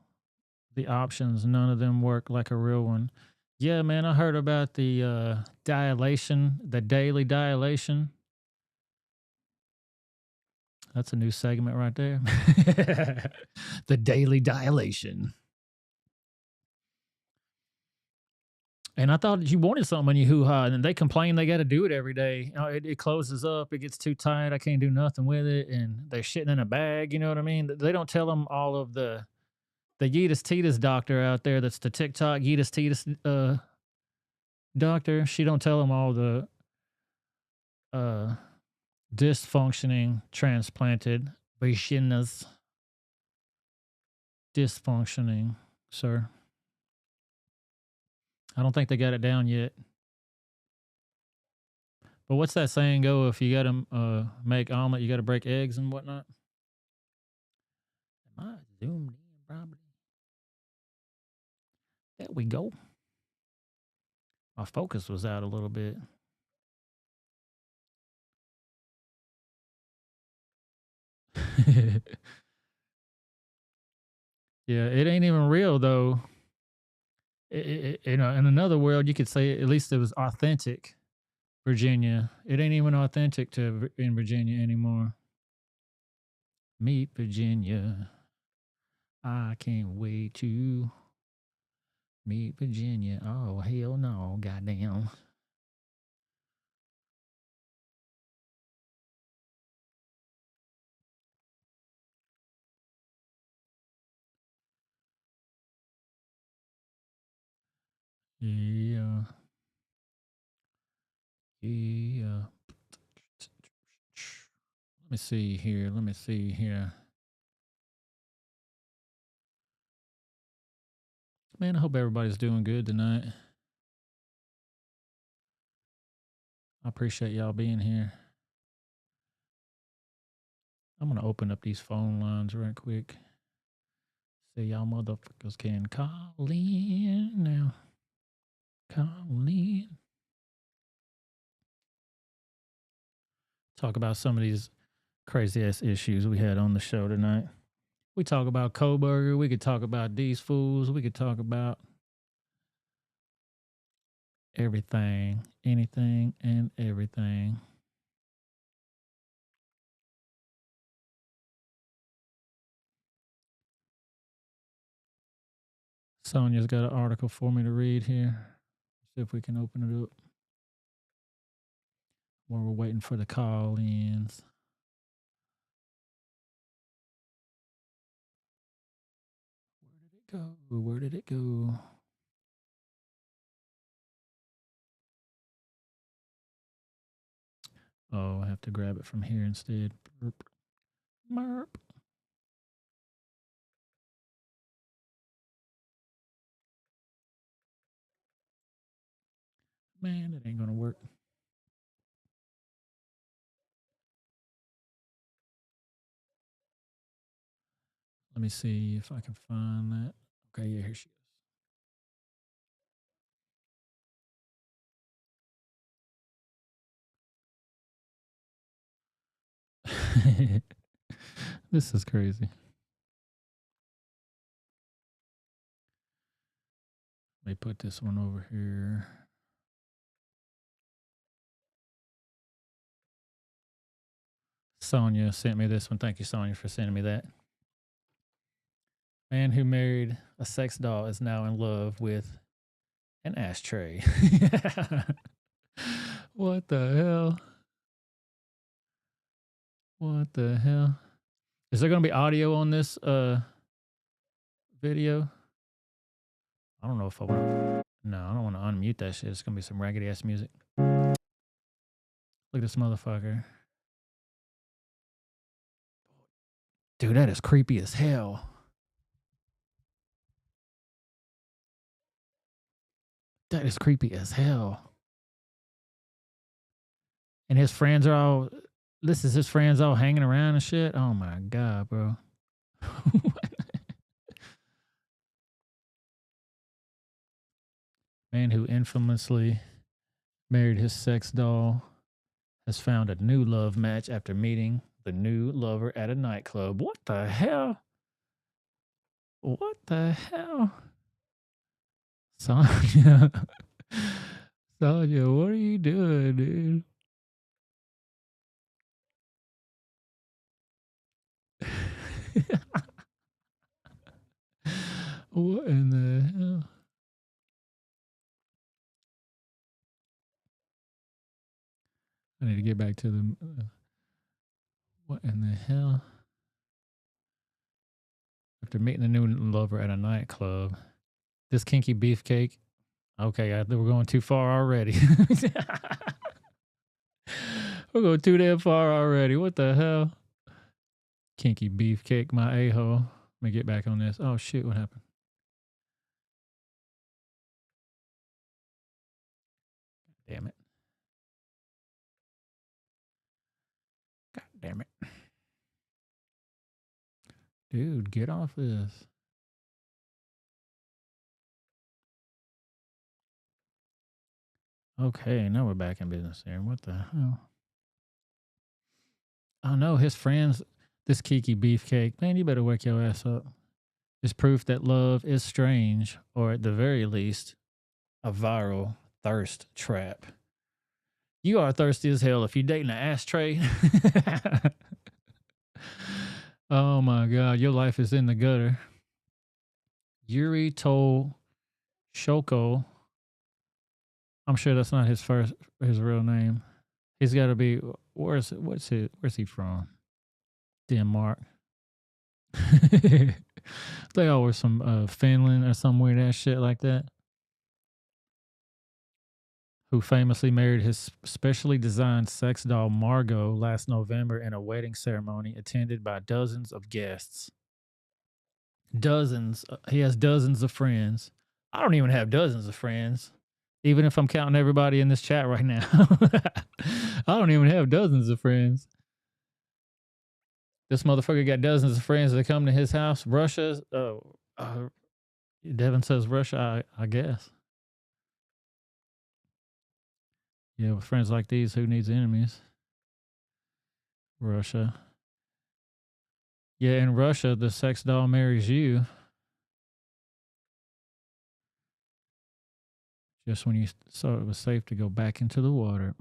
The options, none of them work like a real one. Yeah, man, I heard about the dilation, the daily dilation. That's a new segment right there. The daily dilation. And I thought you wanted something on your hoo-ha, and they complain they got to do it every day. You know, it closes up, it gets too tight, I can't do nothing with it, and they're shitting in a bag, you know what I mean? They don't tell them all of the Yeetus Teetus doctor out there that's the TikTok Yeetus Teetus doctor. She don't tell them all the dysfunctioning transplanted vaginas. Dysfunctioning, sir. I don't think they got it down yet. But what's that saying go? If you got to make omelet, you got to break eggs and whatnot. Am I zoomed in probably? There we go. My focus was out a little bit. Yeah, it ain't even real though. You know, in another world, you could say at least it was authentic. Virginia, it ain't even authentic in Virginia anymore. Meet Virginia. I can't wait to meet Virginia. Oh hell no, goddamn. Yeah. Yeah. Let me see here. Let me see here. Man, I hope everybody's doing good tonight. I appreciate y'all being here. I'm going to open up these phone lines right quick. So y'all motherfuckers can call in now. Call in. Talk about some of these crazy ass issues we had on the show tonight. We talk about Koberger. We could talk about these fools. We could talk about everything, anything, and everything. Sonia's got an article for me to read here. See if we can open it up while we're waiting for the call-ins. Where did it go? Oh, I have to grab it from here instead. Burp. Merp. Man, that ain't gonna work. Let me see if I can find that. Okay, yeah, here she is. This is crazy. Let me put this one over here. Sonia sent me this one. Thank you, Sonia, for sending me that. Man who married a sex doll is now in love with an ashtray. What the hell? What the hell? Is there going to be audio on this video? I don't know if I want. No, I don't want to unmute that shit. It's going to be some raggedy ass music. Look at this motherfucker. Dude, that is creepy as hell. That is creepy as hell. And his friends are all, this is his friends all hanging around and shit. Oh my God, bro. Man who infamously married his sex doll has found a new love match after meeting the new lover at a nightclub. What the hell? What the hell? Sonia. Sonia, what are you doing, dude? What in the hell? I need to get back to the. What in the hell? After meeting a new lover at a nightclub, this kinky beefcake. Okay, I think we're going too far already. We're going too damn far already. What the hell? Kinky beefcake, my a-hole. Let me get back on this. Oh shit, what happened? Damn it. God damn it. Dude, get off this. Okay, now we're back in business here. What the hell? Oh no, his friends, this Kiki beefcake. Man, you better wake your ass up. Is proof that love is strange, or at the very least, a viral thirst trap. You are thirsty as hell if you're dating an ashtray. Oh my God, your life is in the gutter. Yuri told Shoko. I'm sure that's not his real name. He's got to be. Where's he from? Denmark. They all were some Finland or some weird ass shit like that. Who famously married his specially designed sex doll Margot last November in a wedding ceremony attended by dozens of guests. Dozens. He has dozens of friends. I don't even have dozens of friends. Even if I'm counting everybody in this chat right now. I don't even have dozens of friends. This motherfucker got dozens of friends that come to his house. Russia. Devin says Russia, I guess. Yeah, with friends like these, who needs enemies? Russia. Yeah, in Russia, the sex doll marries you. Just when you thought it was safe to go back into the water.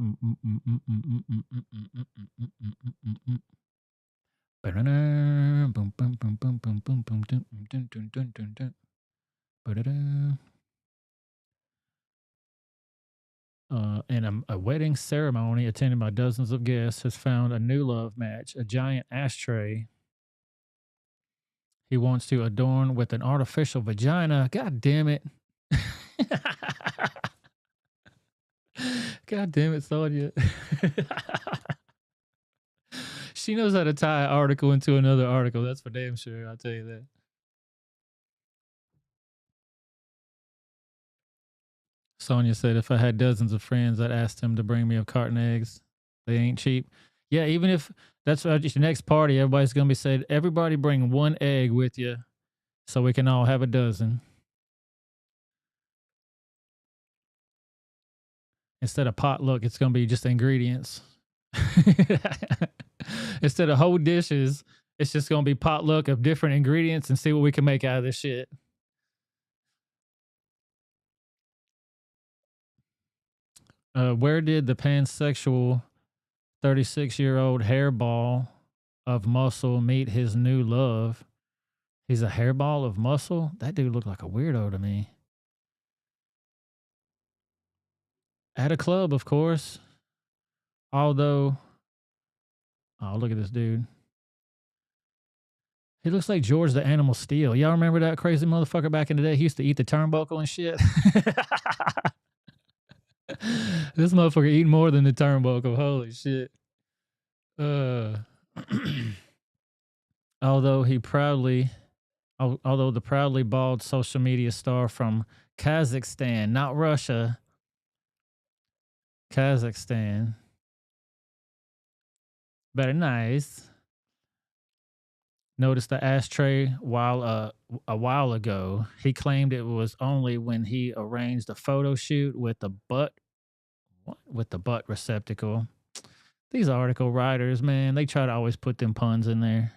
In a wedding ceremony attended by dozens of guests, has found a new love match, a giant ashtray he wants to adorn with an artificial vagina. God damn it. God damn it, Sonia. She knows how to tie an article into another article. That's for damn sure. I'll tell you that. Sonia said, if I had dozens of friends, I'd ask them to bring me a carton of eggs. They ain't cheap. Yeah, even if that's your next party, everybody's going to be saying, everybody bring one egg with you so we can all have a dozen. Instead of potluck, it's going to be just ingredients. Instead of whole dishes, it's just going to be potluck of different ingredients and see what we can make out of this shit. Where did the pansexual 36-year-old hairball of muscle meet his new love? He's a hairball of muscle? That dude looked like a weirdo to me. At a club, of course. Although, oh, look at this dude. He looks like George the Animal Steel. Y'all remember that crazy motherfucker back in the day? He used to eat the turnbuckle and shit. This motherfucker eating more than the turnbuckle. Holy shit. Although the proudly bald social media star from Kazakhstan, not Russia, Kazakhstan. Very nice. Noticed the ashtray a while ago. He claimed it was only when he arranged a photo shoot with the butt receptacle. These article writers, man, they try to always put them puns in there.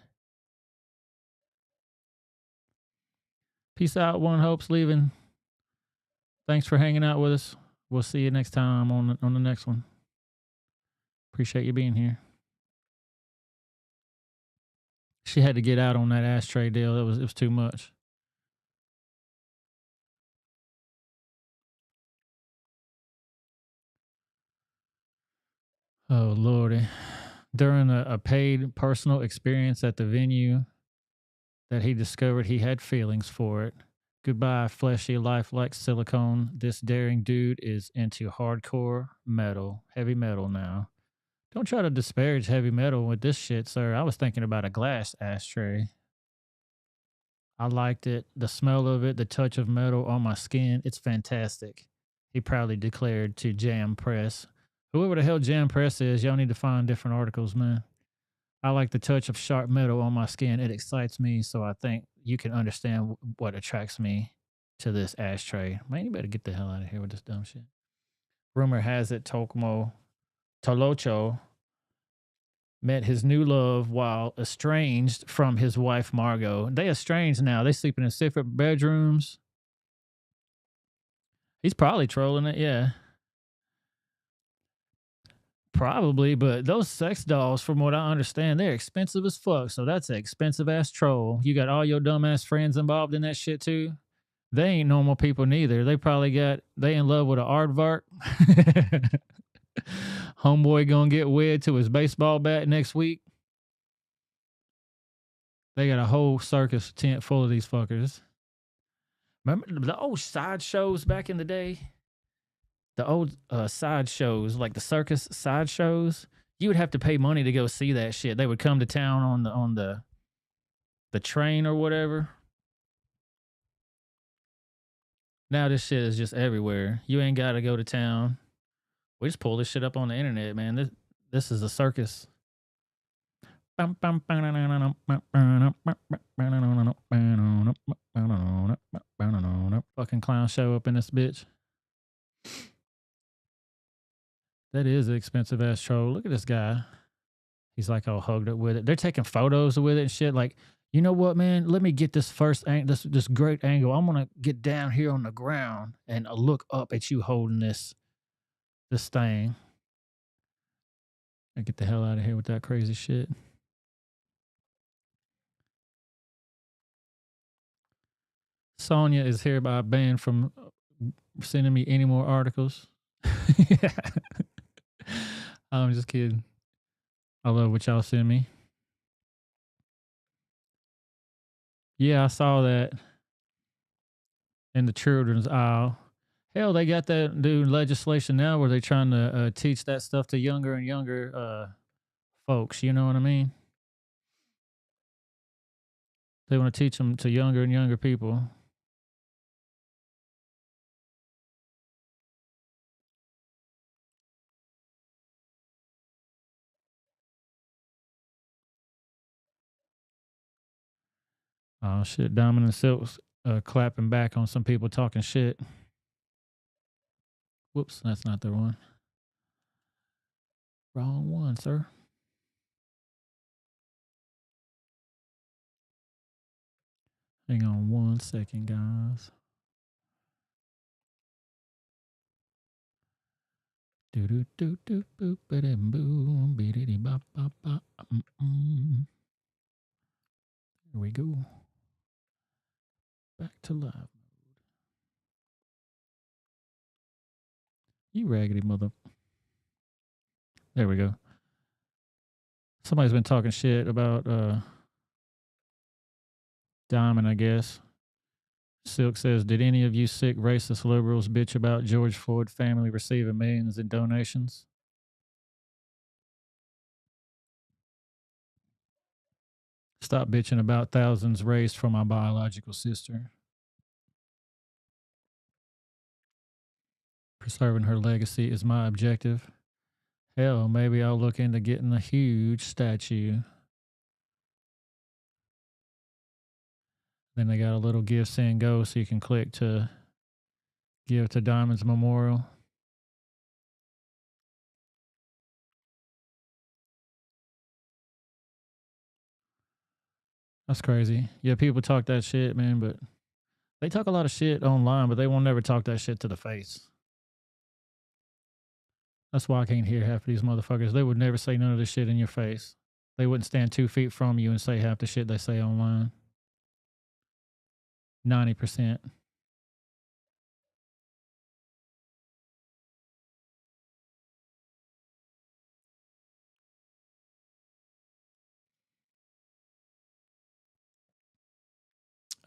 Peace out. One Hope's leaving. Thanks for hanging out with us. We'll see you next time on the next one. Appreciate you being here. She had to get out on that ashtray deal. It was too much. Oh, Lordy. During a paid personal experience at the venue that he discovered he had feelings for it. Goodbye, fleshy life like silicone. This daring dude is into hardcore metal, heavy metal now. Don't try to disparage heavy metal with this shit, sir. I was thinking about a glass ashtray. I liked it. The smell of it, the touch of metal on my skin. It's fantastic. He proudly declared to Jam Press. Whoever the hell Jam Press is, y'all need to find different articles, man. I like the touch of sharp metal on my skin. It excites me, so I think you can understand what attracts me to this ashtray. Man, you better get the hell out of here with this dumb shit. Rumor has it Tolocho met his new love while estranged from his wife, Margot. They estranged now. They sleeping in separate bedrooms. He's probably trolling it, yeah. Probably, but those sex dolls, from what I understand, they're expensive as fuck. So that's an expensive ass troll. You got all your dumbass friends involved in that shit too. They ain't normal people neither. They in love with an aardvark. Homeboy gonna get wed to his baseball bat next week. They got a whole circus tent full of these fuckers. Remember the old side shows back in the day? The old side shows, like the circus side shows, you would have to pay money to go see that shit. They would come to town on the train or whatever. Now this shit is just everywhere. You ain't got to go to town. We just pull this shit up on the internet, man. This is a circus. Fucking clown show up in this bitch. That is an expensive ass troll. Look at this guy. He's like all hugged up with it. They're taking photos with it and shit. Like, you know what, man? Let me get this this great angle. I'm gonna get down here on the ground and look up at you holding this thing. And get the hell out of here with that crazy shit. Sonya is hereby banned from sending me any more articles. I'm just kidding. I love what y'all send me. Yeah, I saw that in the children's aisle. Hell, they got that new legislation now where they're trying to teach that stuff to younger and younger folks. You know what I mean? They want to teach them to younger and younger people. Oh shit, Diamond and Silk's clapping back on some people talking shit. Whoops, that's not the one. Wrong one, sir. Hang on 1 second, guys. Do do do do boop ba-dum boom be-diddy bop bop bop. Here we go. Back to live. You raggedy mother. There we go. Somebody's been talking shit about Diamond, I guess. Silk says, did any of you sick racist liberals bitch about George Floyd family receiving millions in donations? Stop bitching about thousands raised for my biological sister. Preserving her legacy is my objective. Hell, maybe I'll look into getting a huge statue. Then they got a little give, send, go, so you can click to give to Diamond's memorial. That's crazy. Yeah, people talk that shit, man, but they talk a lot of shit online, but they won't never talk that shit to the face. That's why I can't hear half of these motherfuckers. They would never say none of this shit in your face. They wouldn't stand 2 feet from you and say half the shit they say online. 90%.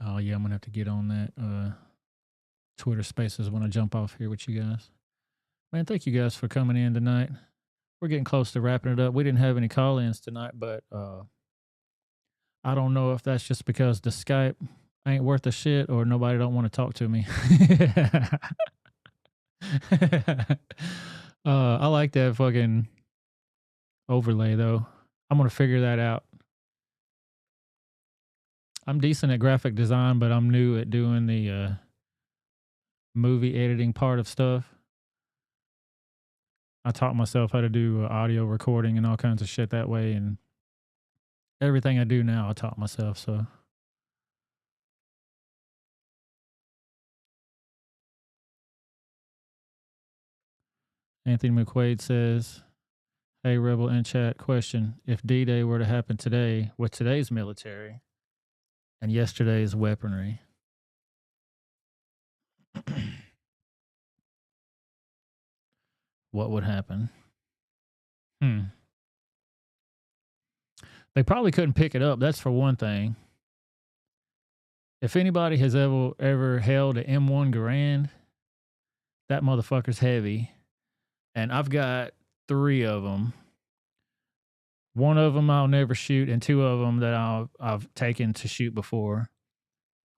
Oh, yeah, I'm going to have to get on that Twitter Spaces when I jump off here with you guys. Man, thank you guys for coming in tonight. We're getting close to wrapping it up. We didn't have any call-ins tonight, but I don't know if that's just because the Skype ain't worth a shit or nobody don't want to talk to me. I like that fucking overlay, though. I'm going to figure that out. I'm decent at graphic design, but I'm new at doing the movie editing part of stuff. I taught myself how to do audio recording and all kinds of shit that way, and everything I do now I taught myself, so. Anthony McQuaid says, hey, Rebel in chat, question. If D-Day were to happen today with today's military and yesterday's weaponry, what would happen? They probably couldn't pick it up. That's for one thing. If anybody has ever held an M1 Garand, that motherfucker's heavy. And I've got 3 of them. One of them I'll never shoot, and 2 of them that I've taken to shoot before.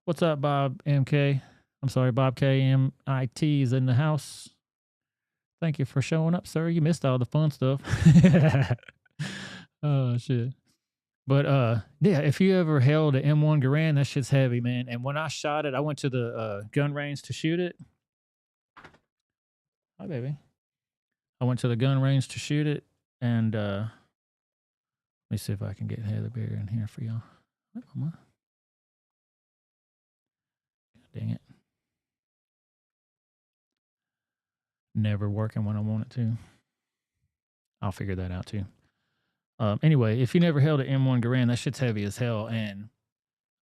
What's up, Bob MK? I'm sorry, Bob KMIT is in the house. Thank you for showing up, sir. You missed all the fun stuff. Oh, shit. But, yeah, if you ever held an M1 Garand, that shit's heavy, man. And when I shot it, I went to the gun range to shoot it. Hi, baby. I went to the gun range to shoot it, and let me see if I can get Heather Bear in here for y'all. Hi, Mama. Dang it. Never working when I want it to. I'll figure that out too. Anyway, if you never held an M1 Garand, that shit's heavy as hell. And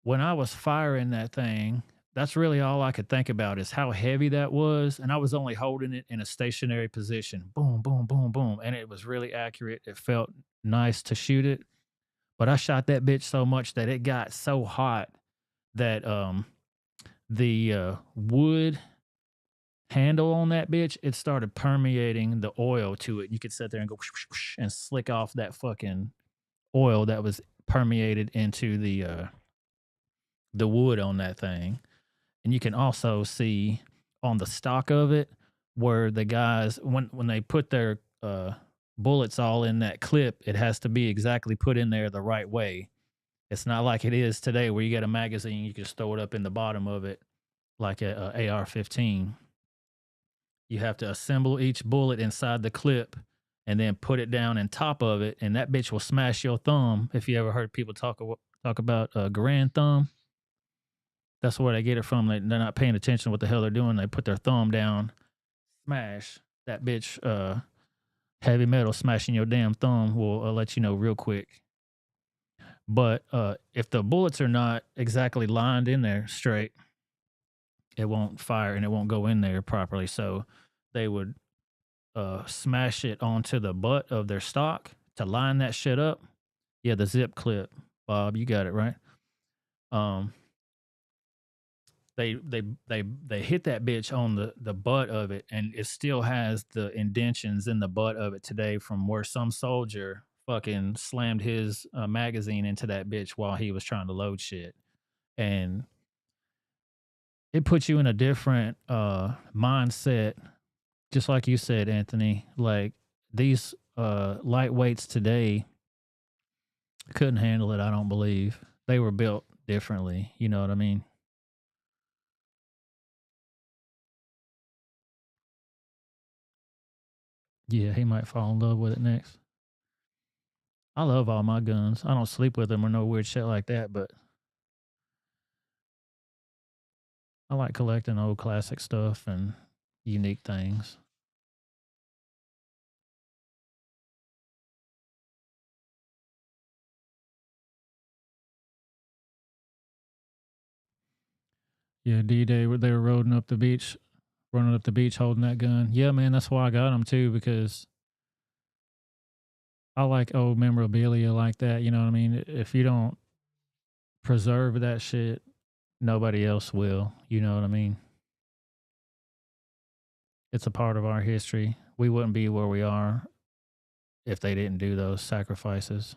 when I was firing that thing, that's really all I could think about is how heavy that was. And I was only holding it in a stationary position. Boom, boom, boom, boom. And it was really accurate. It felt nice to shoot it. But I shot that bitch so much that it got so hot that the wood handle on that bitch, it started permeating the oil to it. You could sit there and go whoosh, whoosh, whoosh, and slick off that fucking oil that was permeated into the wood on that thing. And you can also see on the stock of it where the guys, when they put their bullets all in that clip, it has to be exactly put in there the right way. It's not like it is today where you get a magazine, you can just throw it up in the bottom of it like a AR-15. You have to assemble each bullet inside the clip and then put it down on top of it, and that bitch will smash your thumb. If you ever heard people talk about Garand thumb, that's where they get it from. They're not paying attention to what the hell they're doing. They put their thumb down, smash that bitch. heavy metal smashing your damn thumb will let you know real quick. But if the bullets are not exactly lined in there straight, it won't fire and it won't go in there properly. So they would smash it onto the butt of their stock to line that shit up. Yeah, the zip clip, Bob, you got it right. They hit that bitch on the butt of it, and it still has the indentions in the butt of it today from where some soldier fucking slammed his magazine into that bitch while he was trying to load shit. And it puts you in a different mindset, just like you said, Anthony. Like these lightweights today couldn't handle it, I don't believe. They were built differently, you know what I mean? Yeah, he might fall in love with it next. I love all my guns. I don't sleep with them or no weird shit like that, but I like collecting old classic stuff and unique things. Yeah, D-Day, they were running up the beach holding that gun. Yeah, man, that's why I got them too, because I like old memorabilia like that, you know what I mean? If you don't preserve that shit, nobody else will, you know what I mean? It's a part of our history. We wouldn't be where we are if they didn't do those sacrifices.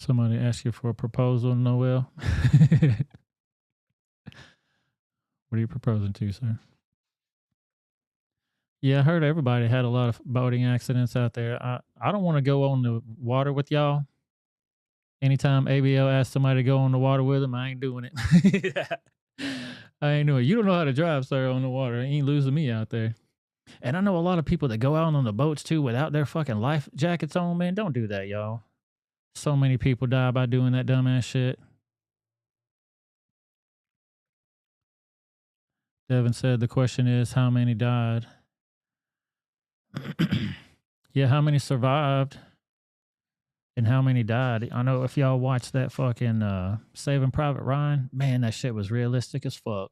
Somebody asked you for a proposal, Noel. What are you proposing to, sir? Yeah, I heard everybody had a lot of boating accidents out there. I don't want to go on the water with y'all. Anytime ABL asks somebody to go on the water with them, I ain't doing it. I ain't doing it. You don't know how to drive, sir, on the water. You ain't losing me out there. And I know a lot of people that go out on the boats, too, without their fucking life jackets on, man. Don't do that, y'all. So many people die by doing that dumbass shit. Devin said the question is, how many died? Yeah, how many survived and how many died? I know if y'all watched that fucking Saving Private Ryan, man, that shit was realistic as fuck.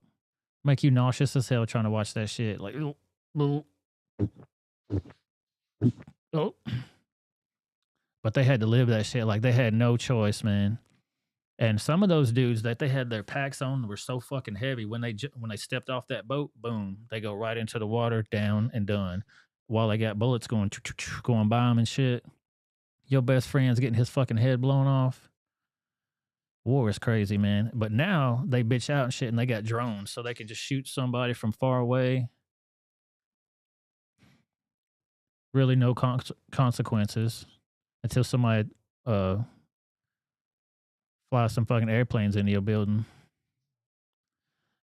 Make you nauseous as hell trying to watch that shit. Like, oh. But they had to live that shit. Like, they had no choice, man. And some of those dudes that they had their packs on were so fucking heavy. When they stepped off that boat, boom, they go right into the water, down and done. While they got bullets going by them and shit. Your best friend's getting his fucking head blown off. War is crazy, man. But now they bitch out and shit, and they got drones, so they can just shoot somebody from far away. Really no consequences until somebody fly some fucking airplanes into your building.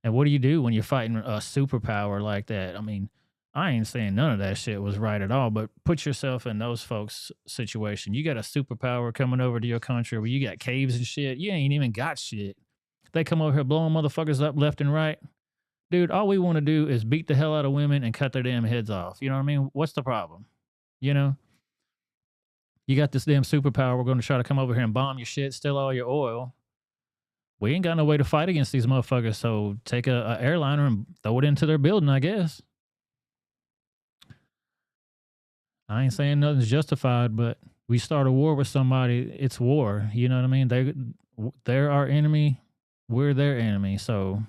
And what do you do when you're fighting a superpower like that? I mean, I ain't saying none of that shit was right at all, but put yourself in those folks' situation. You got a superpower coming over to your country where you got caves and shit. You ain't even got shit. They come over here blowing motherfuckers up left and right. Dude, all we want to do is beat the hell out of women and cut their damn heads off. You know what I mean? What's the problem? You know? You got this damn superpower. We're going to try to come over here and bomb your shit, steal all your oil. We ain't got no way to fight against these motherfuckers, so take a airliner and throw it into their building, I guess. I ain't saying nothing's justified, but we start a war with somebody, it's war. You know what I mean? They're our enemy. We're their enemy. So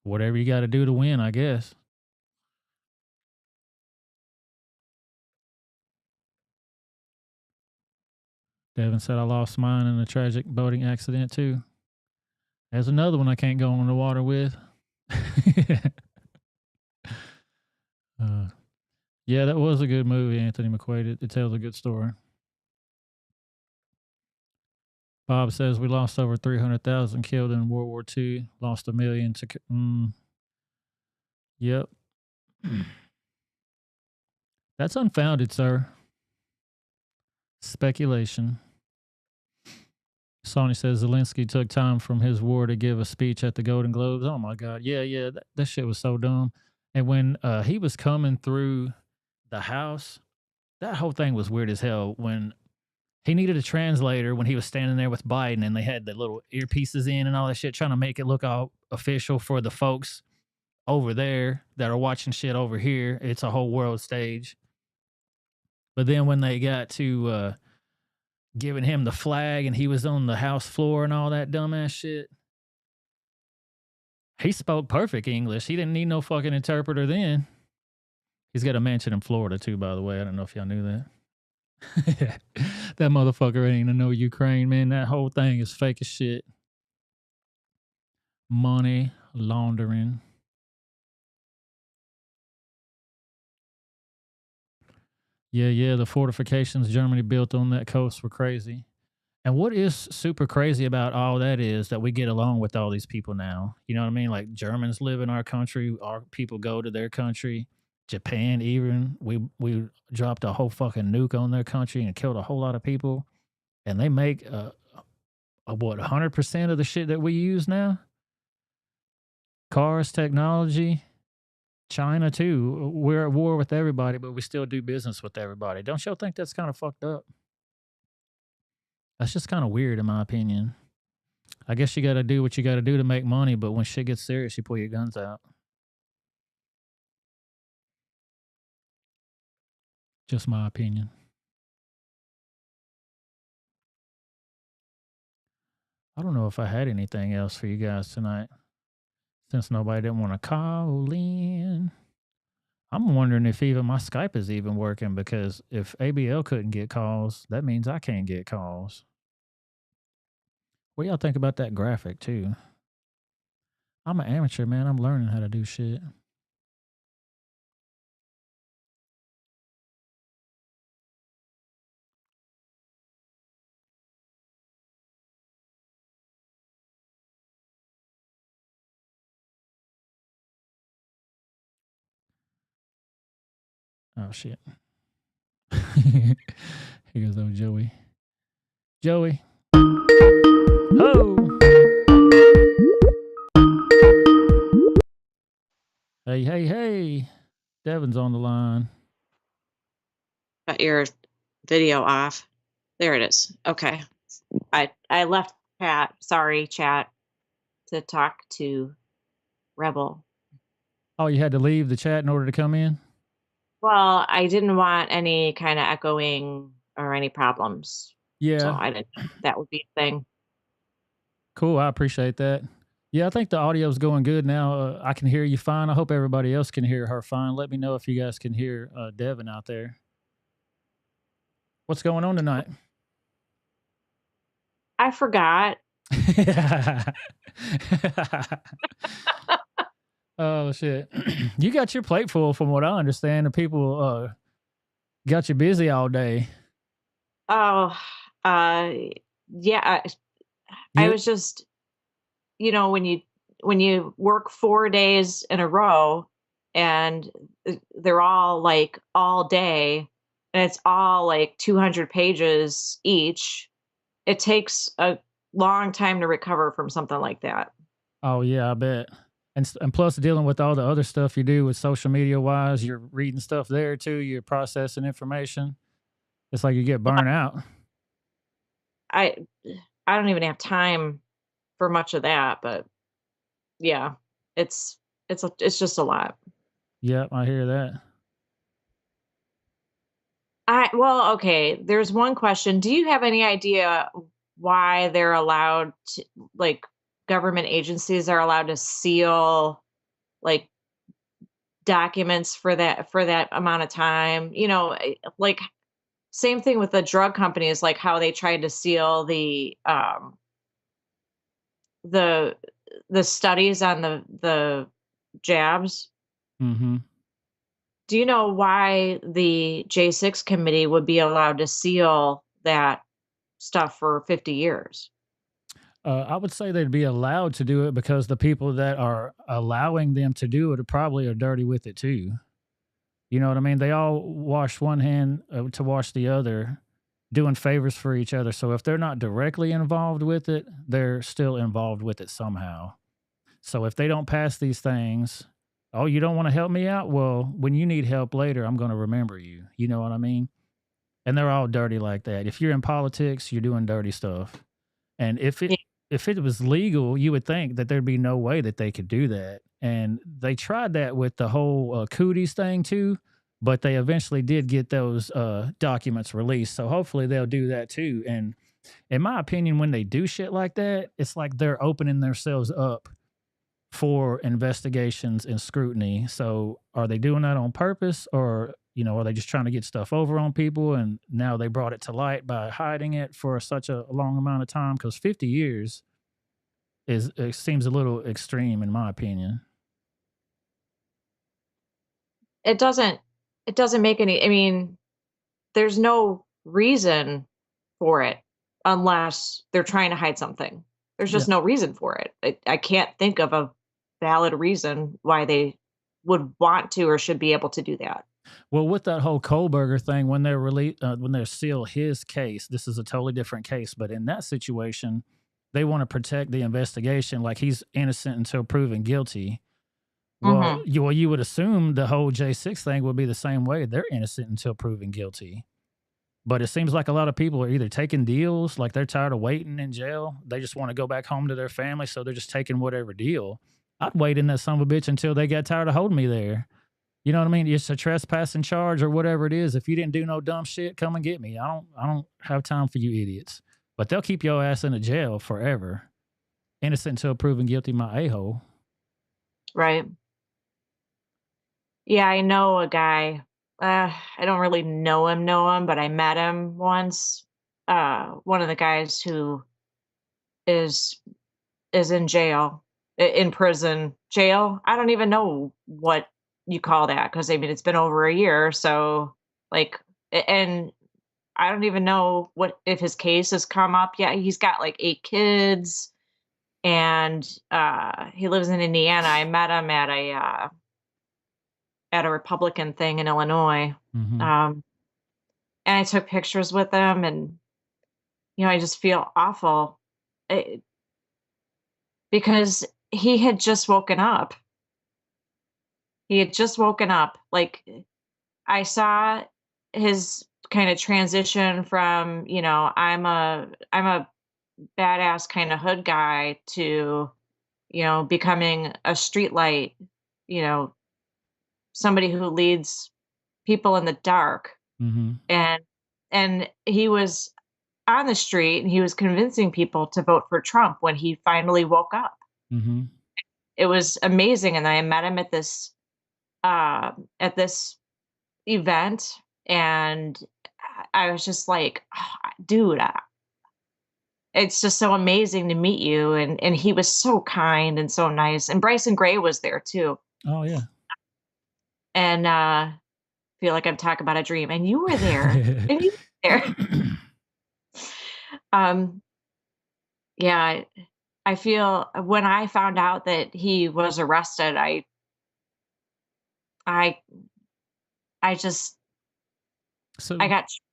whatever you got to do to win, I guess. Devin said I lost mine in a tragic boating accident too. There's another one I can't go on the water with. Yeah, that was a good movie, Anthony McQuaid. It tells a good story. Bob says we lost over 300,000 killed in World War II. Lost 1 million to... Yep. That's unfounded, sir. Speculation. Sonny says Zelensky took time from his war to give a speech at the Golden Globes. Oh my God. Yeah. That shit was so dumb. And when he was coming through the house, that whole thing was weird as hell. When he needed a translator, when he was standing there with Biden and they had the little earpieces in and all that shit, trying to make it look all official for the folks over there that are watching shit over here. It's a whole world stage. But then when they got to giving him the flag and he was on the house floor and all that dumbass shit, he spoke perfect English. He didn't need no fucking interpreter then. He's got a mansion in Florida too, by the way. I don't know if y'all knew that. That motherfucker ain't no Ukraine, man. That whole thing is fake as shit. Money laundering. Yeah, the fortifications Germany built on that coast were crazy. And what is super crazy about all that is that we get along with all these people now. You know what I mean? Like Germans live in our country, our people go to their country. Japan even, we dropped a whole fucking nuke on their country and killed a whole lot of people. And they make what, 100% of the shit that we use now? Cars, technology. China too. We're at war with everybody, but we still do business with everybody. Don't y'all think that's kind of fucked up? That's just kind of weird in my opinion. I guess you got to do what you got to do to make money, but when shit gets serious, you pull your guns out. Just my opinion. I don't know if I had anything else for you guys tonight, since nobody didn't want to call in. I'm wondering if even my Skype is even working, because if ABL couldn't get calls, that means I can't get calls. What do y'all think about that graphic too? I'm an amateur, man. I'm learning how to do shit. Oh shit. Here goes old Joey. Joey. Oh. Hey. Devin's on the line.
Got your video off. There it is. Okay. I left chat. Sorry, chat, to talk to Rebel.
Oh, you had to leave the chat in order to come in?
Well, I didn't want any kind of echoing or any problems.
Yeah.
So I didn't. That would be a thing.
Cool. I appreciate that. Yeah, I think the audio's going good now. I can hear you fine. I hope everybody else can hear her fine. Let me know if you guys can hear Devin out there. What's going on tonight?
I forgot.
Oh, shit. You got your plate full from what I understand. The people got you busy all day.
Oh, yeah. I was just, when you work 4 days in a row and they're all like all day and it's all like 200 pages each, it takes a long time to recover from something like that.
Oh, yeah, I bet. And plus dealing with all the other stuff you do with social media wise, you're reading stuff there too, you're processing information. It's like you get burnt out.
I don't even have time for much of that, but yeah, it's just a lot.
Yep, I hear that.
Well, okay, there's one question. Do you have any idea why they're allowed to, like, government agencies are allowed to seal like documents for that amount of time? Like same thing with the drug companies, like how they tried to seal the studies on the jabs.
Mm-hmm.
Do you know why the J6 committee would be allowed to seal that stuff for 50 years?
I would say they'd be allowed to do it because the people that are allowing them to do it probably are dirty with it too. You know what I mean? They all wash one hand to wash the other. doing favors for each other. So if they're not directly involved with it, they're still involved with it somehow. So if they don't pass these things, oh, you don't want to help me out? Well, when you need help later, I'm going to remember you. You know what I mean? And they're all dirty like that. If you're in politics, you're doing dirty stuff. And if it was legal, you would think that there'd be no way that they could do that. And they tried that with the whole cooties thing too, but they eventually did get those documents released. So hopefully they'll do that too. And in my opinion, when they do shit like that, it's like they're opening themselves up for investigations and scrutiny. So are they doing that on purpose, or are they just trying to get stuff over on people? And now they brought it to light by hiding it for such a long amount of time, because 50 years it seems a little extreme in my opinion.
It doesn't make any, I mean, there's no reason for it unless they're trying to hide something. There's just no reason for it. I can't think of a valid reason why they would want to or should be able to do that.
Well, with that whole Kohlberger thing, when they seal his case, this is a totally different case. But in that situation, they want to protect the investigation, like he's innocent until proven guilty. Well, you would assume the whole J6 thing would be the same way. They're innocent until proven guilty. But it seems like a lot of people are either taking deals, like they're tired of waiting in jail. They just want to go back home to their family, so they're just taking whatever deal. I'd wait in that son of a bitch until they got tired of holding me there. You know what I mean? It's a trespassing charge or whatever it is. If you didn't do no dumb shit, come and get me. I don't have time for you idiots. But they'll keep your ass in a jail forever. Innocent until proven guilty, my a-hole.
Right. Yeah, I know a guy. I don't really know him, but I met him once. One of the guys who is in jail, in prison, jail. I don't even know what you call that, because I mean it's been over a year. So and I don't even know if his case has come up yet. He's got like 8 kids, and he lives in Indiana. I met him at a Republican thing in Illinois. And I took pictures with him, and I just feel awful because he had just woken up. Like, I saw his kind of transition from, I'm a badass kind of hood guy to, becoming a streetlight, somebody who leads people in the dark. And he was on the street and he was convincing people to vote for Trump when he finally woke up. It was amazing. And I met him at this event, and I was just like, oh, dude, it's just so amazing to meet you. And he was so kind and so nice. And Bryson Gray was there too.
Oh yeah.
And feel like I'm talking about a dream. And you were there. And you were there. Yeah, I feel when I found out that he was arrested, I got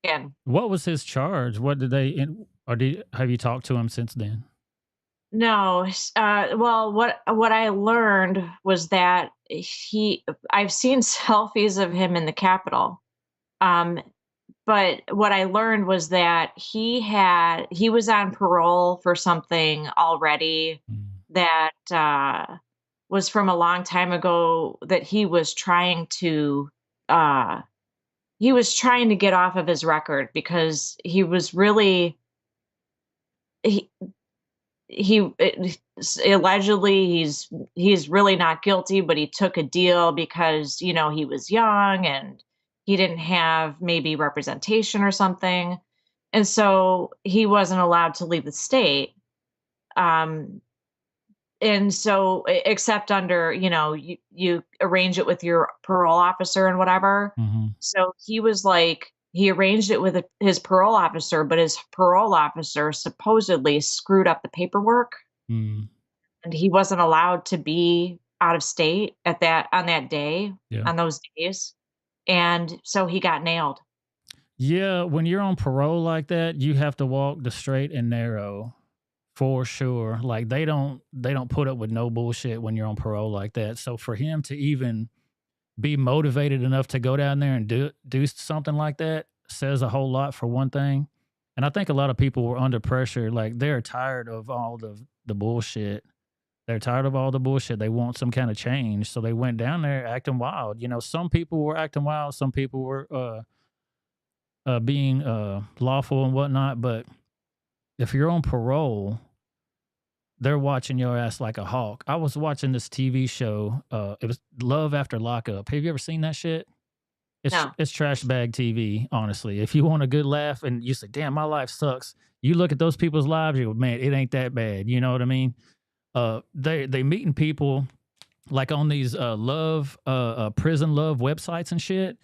shaken.
What was his charge? What did they, have you talked to him since then?
No. Well, what I learned was that I've seen selfies of him in the Capitol. But what I learned was that he was on parole for something already that was from a long time ago, that he was trying to get off of his record, because he was really allegedly he's really not guilty, but he took a deal because he was young and he didn't have maybe representation or something, and so he wasn't allowed to leave the state. And so, except under, you arrange it with your parole officer and whatever. So he was like, he arranged it with his parole officer, but his parole officer supposedly screwed up the paperwork, and he wasn't allowed to be out of state on that day, on those days. And so he got nailed.
Yeah, when you're on parole like that, you have to walk the straight and narrow for sure. Like they don't put up with no bullshit when you're on parole like that. So for him to even be motivated enough to go down there and do something like that says a whole lot for one thing. And I think a lot of people were under pressure. Like they're tired of all the bullshit. They're tired of all the bullshit. They want some kind of change. So they went down there acting wild. You know, some people were acting wild. Some people were being lawful and whatnot. But if you're on parole, they're watching your ass like a hawk. I was watching this TV show. It was Love After Lockup. Have you ever seen that shit?
No.
It's trash bag TV, honestly. If you want a good laugh and you say, damn, my life sucks, you look at those people's lives, you go, man, it ain't that bad. You know what I mean? They meeting people like on these prison love websites and shit,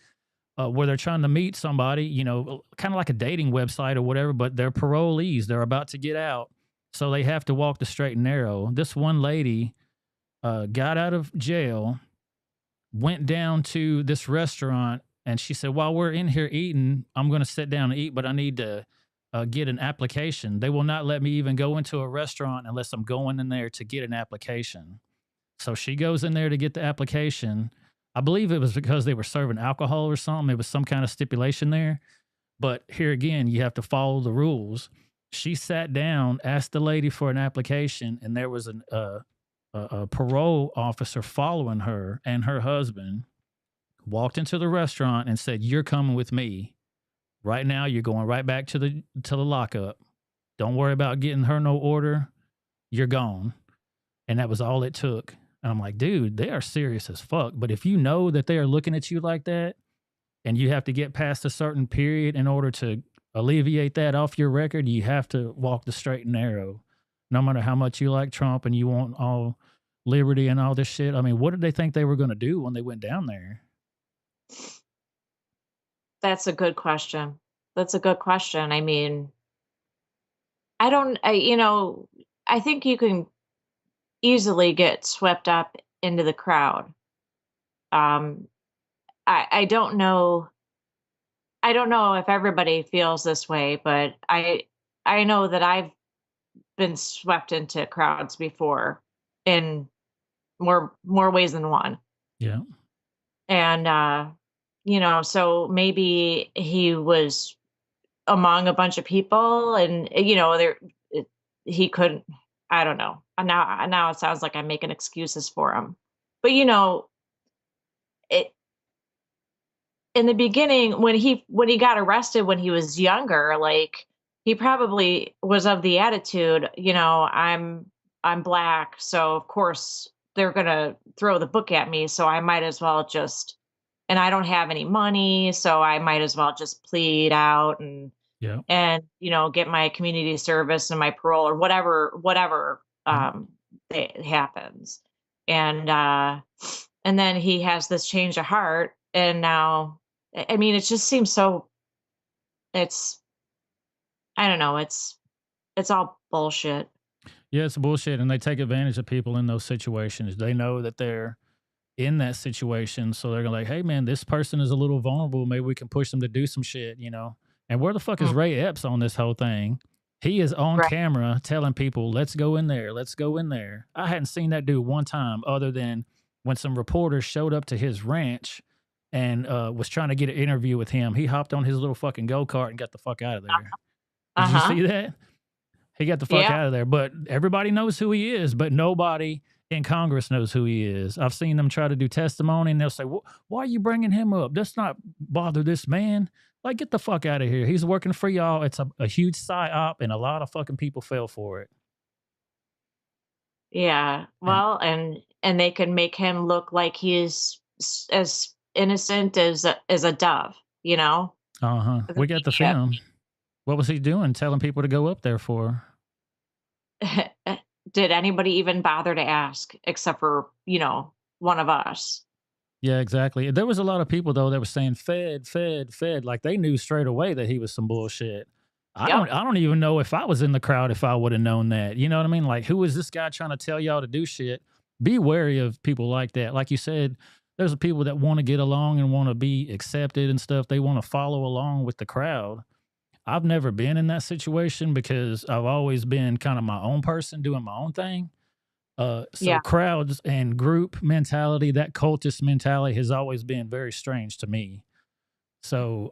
where they're trying to meet somebody, you know, kind of like a dating website or whatever, but they're parolees. They're about to get out. So they have to walk the straight and narrow. This one lady got out of jail, went down to this restaurant, and she said, while we're in here eating, I'm going to sit down and eat, but I need to get an application. They will not let me even go into a restaurant unless I'm going in there to get an application. So she goes in there to get the application. I believe it was because they were serving alcohol or something. It was some kind of stipulation there. But here again, you have to follow the rules. She sat down, asked the lady for an application, and there was a parole officer following her and her husband, walked into the restaurant and said, you're coming with me. Right now, you're going right back to the lockup. Don't worry about getting her no order. You're gone. And that was all it took. And I'm like, dude, they are serious as fuck. But if you know that they are looking at you like that and you have to get past a certain period in order to alleviate that off your record, you have to walk the straight and narrow. No matter how much you like Trump and you want all liberty and all this shit. I mean, what did they think they were going to do when they went down there?
That's a good question. That's a good question. I mean, I think you can easily get swept up into the crowd. I don't know. I don't know if everybody feels this way, but I know that I've been swept into crowds before in more ways than one.
Yeah.
And so maybe he was among a bunch of people and he couldn't, I don't know. Now it sounds like I'm making excuses for him. But in the beginning, when he got arrested when he was younger, like he probably was of the attitude, I'm black, so of course they're gonna throw the book at me, so I might as well and I don't have any money, so I might as well just plead out and get my community service and my parole or whatever happens. And then he has this change of heart, and now, I mean, it just seems so, I don't know, it's all bullshit.
Yeah, it's bullshit, and they take advantage of people in those situations. They know that they're in that situation, so they're like, hey, man, this person is a little vulnerable. Maybe we can push them to do some shit, And where the fuck is Ray Epps on this whole thing? He is on camera telling people, let's go in there. Let's go in there. I hadn't seen that dude one time other than when some reporters showed up to his ranch and was trying to get an interview with him. He hopped on his little fucking go-kart and got the fuck out of there. Did you see that? He got the fuck out of there. But everybody knows who he is, but nobody in Congress knows who he is. I've seen them try to do testimony, and they'll say, why are you bringing him up? Let's not bother this man. Like, get the fuck out of here. He's working for y'all. It's a huge psyop, and a lot of fucking people fell for it.
Yeah. Well, and they can make him look like he is as innocent as a dove,
Uh-huh. We got the film. What was he doing? Telling people to go up there for?
Did anybody even bother to ask except for, one of us?
Yeah, exactly. There was a lot of people, though, that were saying fed. Like they knew straight away that he was some bullshit. I don't even know if I was in the crowd if I would have known that. You know what I mean? Like, who is this guy trying to tell y'all to do shit? Be wary of people like that. Like you said, There's people that want to get along and want to be accepted and stuff. They want to follow along with the crowd. I've never been in that situation because I've always been kind of my own person doing my own thing. So
Yeah.
crowds and group mentality, that cultist mentality has always been very strange to me. So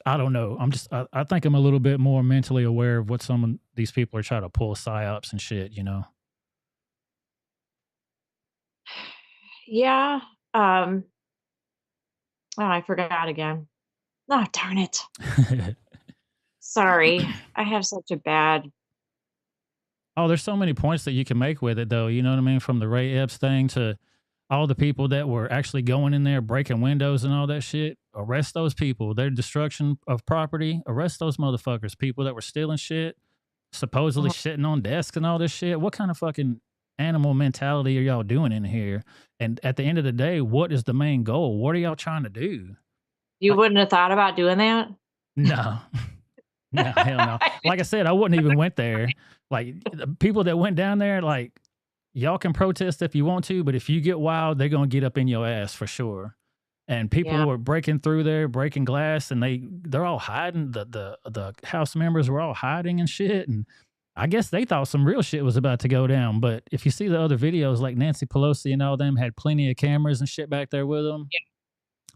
I don't know. I think I'm a little bit more mentally aware of what some of these people are trying to pull psyops and shit, you know?
Yeah. Oh, I forgot again. Oh, darn it. Sorry. I have such a bad.
Oh, there's so many points that you can make with it, though. You know what I mean? From the Ray Epps thing to all the people that were actually going in there, breaking windows and all that shit. Arrest those people. Their destruction of property. Arrest those motherfuckers. People that were stealing shit, supposedly shitting on desks and all this shit. What kind of fucking animal mentality are y'all doing in here? And at the end of the day, what is the main goal? What are y'all trying to do?
You wouldn't have thought about doing that?
No. No, hell no. Like I said, I wouldn't even went there. Like the people that went down there, like y'all can protest if you want to, but if you get wild, they're gonna get up in your ass for sure. And people were breaking through there, breaking glass, and they're all hiding. The House members were all hiding and shit. And I guess they thought some real shit was about to go down. But if you see the other videos, like Nancy Pelosi and all them had plenty of cameras and shit back there with them.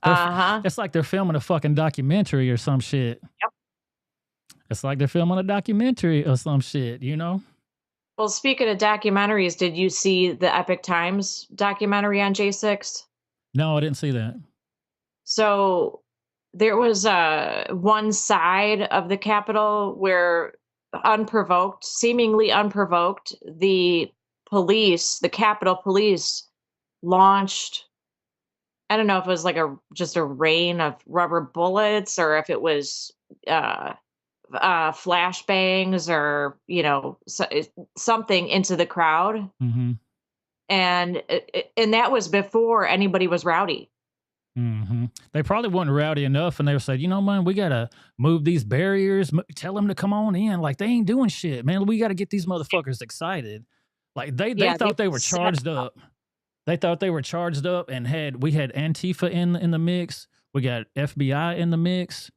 It's like they're filming a fucking documentary or some shit.
Yep.
It's like they're filming a documentary or some shit, you know?
Well, speaking of documentaries, did you see the Epic Times documentary on J6?
No, I didn't see that.
So there was one side of the Capitol where unprovoked, seemingly unprovoked, the police, the Capitol Police launched, I don't know if it was like just a rain of rubber bullets or if it was flashbangs or, you know, something into the crowd.
Mm-hmm.
And that was before anybody was rowdy.
Mm-hmm. They probably weren't rowdy enough, and they said, you know, man, we gotta move these barriers. Tell them to come on in. Like they ain't doing shit, man. We gotta get these motherfuckers excited. Like they thought they were charged up. They thought they were charged up, and we had Antifa in the mix. We got FBI in the mix.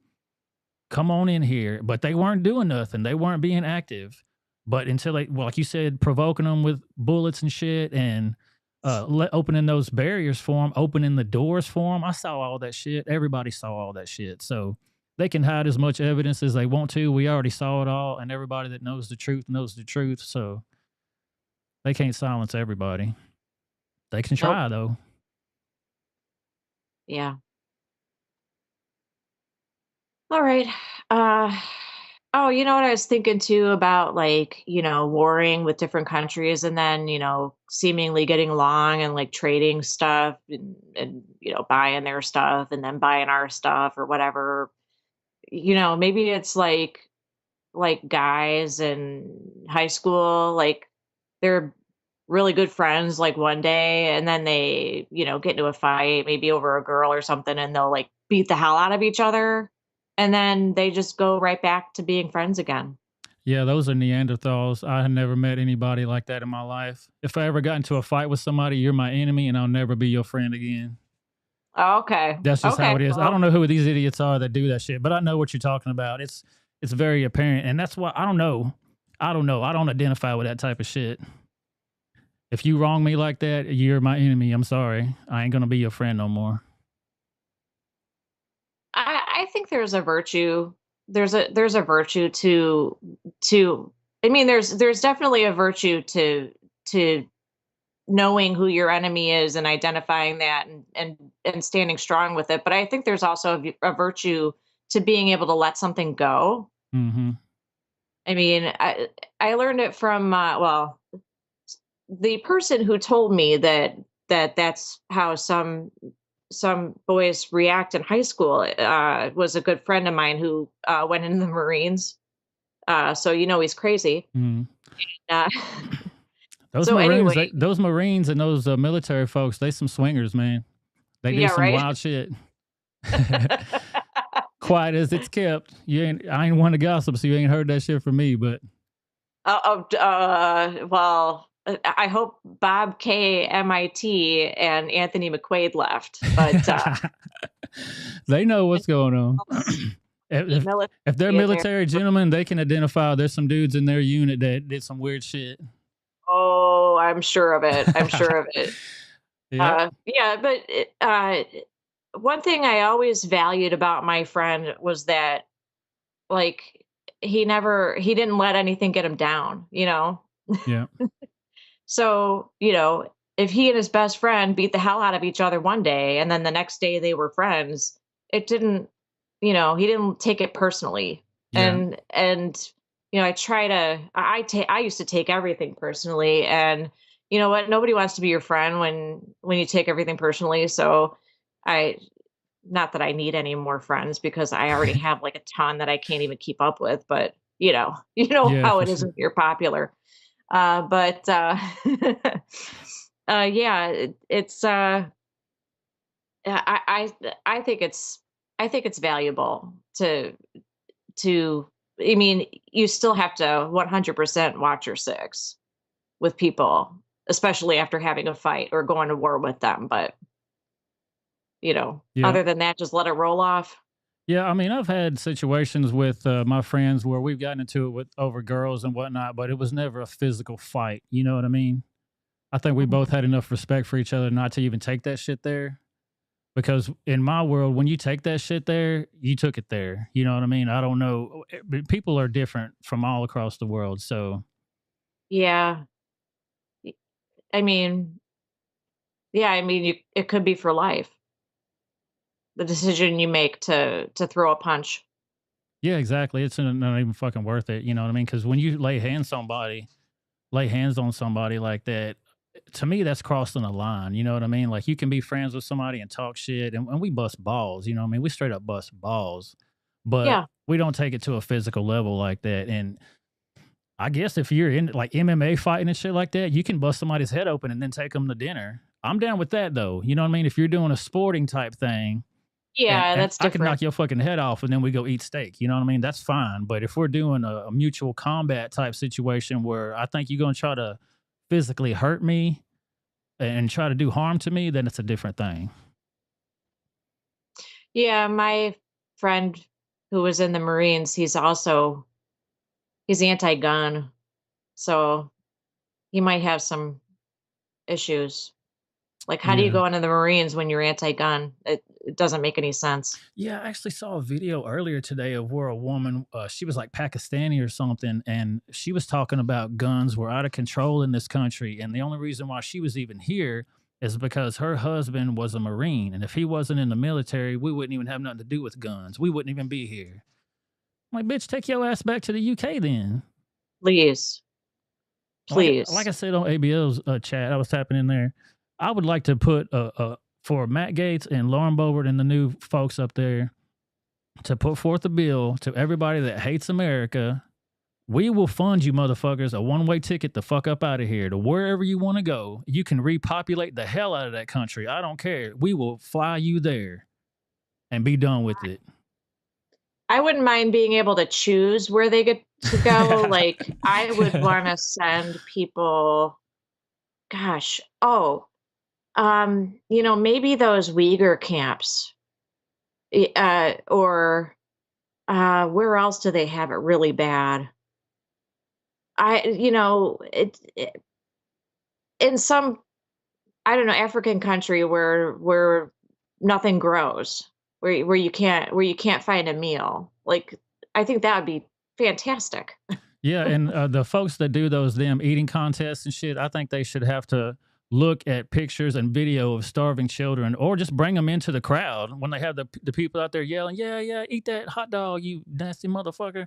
Come on in here, but they weren't doing nothing. They weren't being active. But until like you said, provoking them with bullets and shit, and opening those barriers for them, opening the doors for them. I saw all that shit. Everybody saw all that shit. So they can hide as much evidence as they want to. We already saw it all, and everybody that knows the truth knows the truth. So they can't silence everybody. They can try, though.
Yeah. All right. Oh, you know what I was thinking too about, like, you know, warring with different countries and then, you know, seemingly getting along and like trading stuff and you know, buying their stuff and then buying our stuff or whatever. You know, maybe it's like guys in high school, like they're really good friends like one day and then they, you know, get into a fight maybe over a girl or something and they'll like beat the hell out of each other. And then they just go right back to being friends again.
Yeah, those are Neanderthals. I had never met anybody like that in my life. If I ever got into a fight with somebody, you're my enemy and I'll never be your friend again.
Oh, okay.
That's just how it is. I don't know who these idiots are that do that shit, but I know what you're talking about. It's very apparent. And that's why I don't know. I don't identify with that type of shit. If you wrong me like that, you're my enemy. I'm sorry. I ain't going to be your friend no more.
I think there's a virtue. There's a virtue to. I mean, there's definitely a virtue to knowing who your enemy is and identifying that and standing strong with it. But I think there's also a virtue to being able to let something go.
Mm-hmm.
I mean, I learned it from the person who told me that's how some boys react in high school was a good friend of mine who went into the Marines. So, you know, he's crazy.
Mm.
Anyway,
those Marines and those military folks, they some swingers, man. They do some wild shit. Quiet as it's kept. I ain't one to gossip, so you ain't heard that shit from me, but.
Well, I hope Bob K, MIT, and Anthony McQuaid left, but
They know what's going on. If they're
there.
military gentlemen, they can identify there's some dudes in their unit that did some weird shit.
Oh, I'm sure of it. I'm sure of it.
Yeah.
But one thing I always valued about my friend was that, like, he didn't let anything get him down, you know?
Yeah.
So, you know, if he and his best friend beat the hell out of each other one day and then the next day they were friends, it didn't, you know, he didn't take it personally.
Yeah.
And you know, I used to take everything personally, and you know what? Nobody wants to be your friend when you take everything personally. So not that I need any more friends because I already have like a ton that I can't even keep up with, but you know
Yeah,
how
for
it is
sure.
when you're popular. Yeah, it's I think it's valuable to I mean, you still have to 100% watch your six with people, especially after having a fight or going to war with them. But, you know,
Yeah.
other than that, just let it roll off.
Yeah, I mean, I've had situations with my friends where we've gotten into it over girls and whatnot, but it was never a physical fight. You know what I mean? I think we both had enough respect for each other not to even take that shit there. Because in my world, when you take that shit there, you took it there. You know what I mean? I don't know. But people are different from all across the world. So,
Yeah. I mean, it could be for life. The decision you make to throw a punch.
yeah, exactly. It's not even fucking worth it. You know what I mean? Because when you lay hands on somebody like that, to me, that's crossing a line. You know what I mean? Like, you can be friends with somebody and talk shit, and we bust balls. You know what I mean? We straight up bust balls, but
Yeah.
we don't take it to a physical level like that. And I guess if you're in like MMA fighting and shit like that, you can bust somebody's head open and then take them to dinner. I'm down with that though. You know what I mean? If you're doing a sporting type thing,
Yeah,
and
that's
I can
different.
knock your fucking head off and then we go eat steak. You know what I mean? That's fine. But if we're doing a mutual combat type situation where I think you're going to try to physically hurt me and try to do harm to me, then it's a different thing.
Yeah, my friend who was in the Marines, he's anti-gun, so he might have some issues. Like, how do you
Yeah.
go into the Marines when you're anti-gun? It doesn't make any sense.
Yeah, I actually saw a video earlier today of where a woman, she was like Pakistani or something, and she was talking about guns were out of control in this country. And the only reason why she was even here is because her husband was a Marine. And if he wasn't in the military, we wouldn't even have nothing to do with guns. We wouldn't even be here. I'm like, bitch, take your ass back to the UK then.
Please.
Like I said on ABL's chat, I was tapping in there. I would like to put for Matt Gaetz and Lauren Boebert and the new folks up there to put forth a bill to everybody that hates America. We will fund you motherfuckers a one-way ticket the fuck up out of here to wherever you want to go. You can repopulate the hell out of that country. I don't care. We will fly you there and be done with it.
I wouldn't mind being able to choose where they get to go. Like, I would want to send people, gosh, you know, maybe those Uyghur camps, or where else do they have it really bad? In some, I don't know, African country where nothing grows, where you can't find a meal. Like, I think that would be fantastic.
Yeah, and the folks that do those damn eating contests and shit, I think they should have to look at pictures and video of starving children, or just bring them into the crowd when they have the people out there yelling, yeah, eat that hot dog, you nasty motherfucker.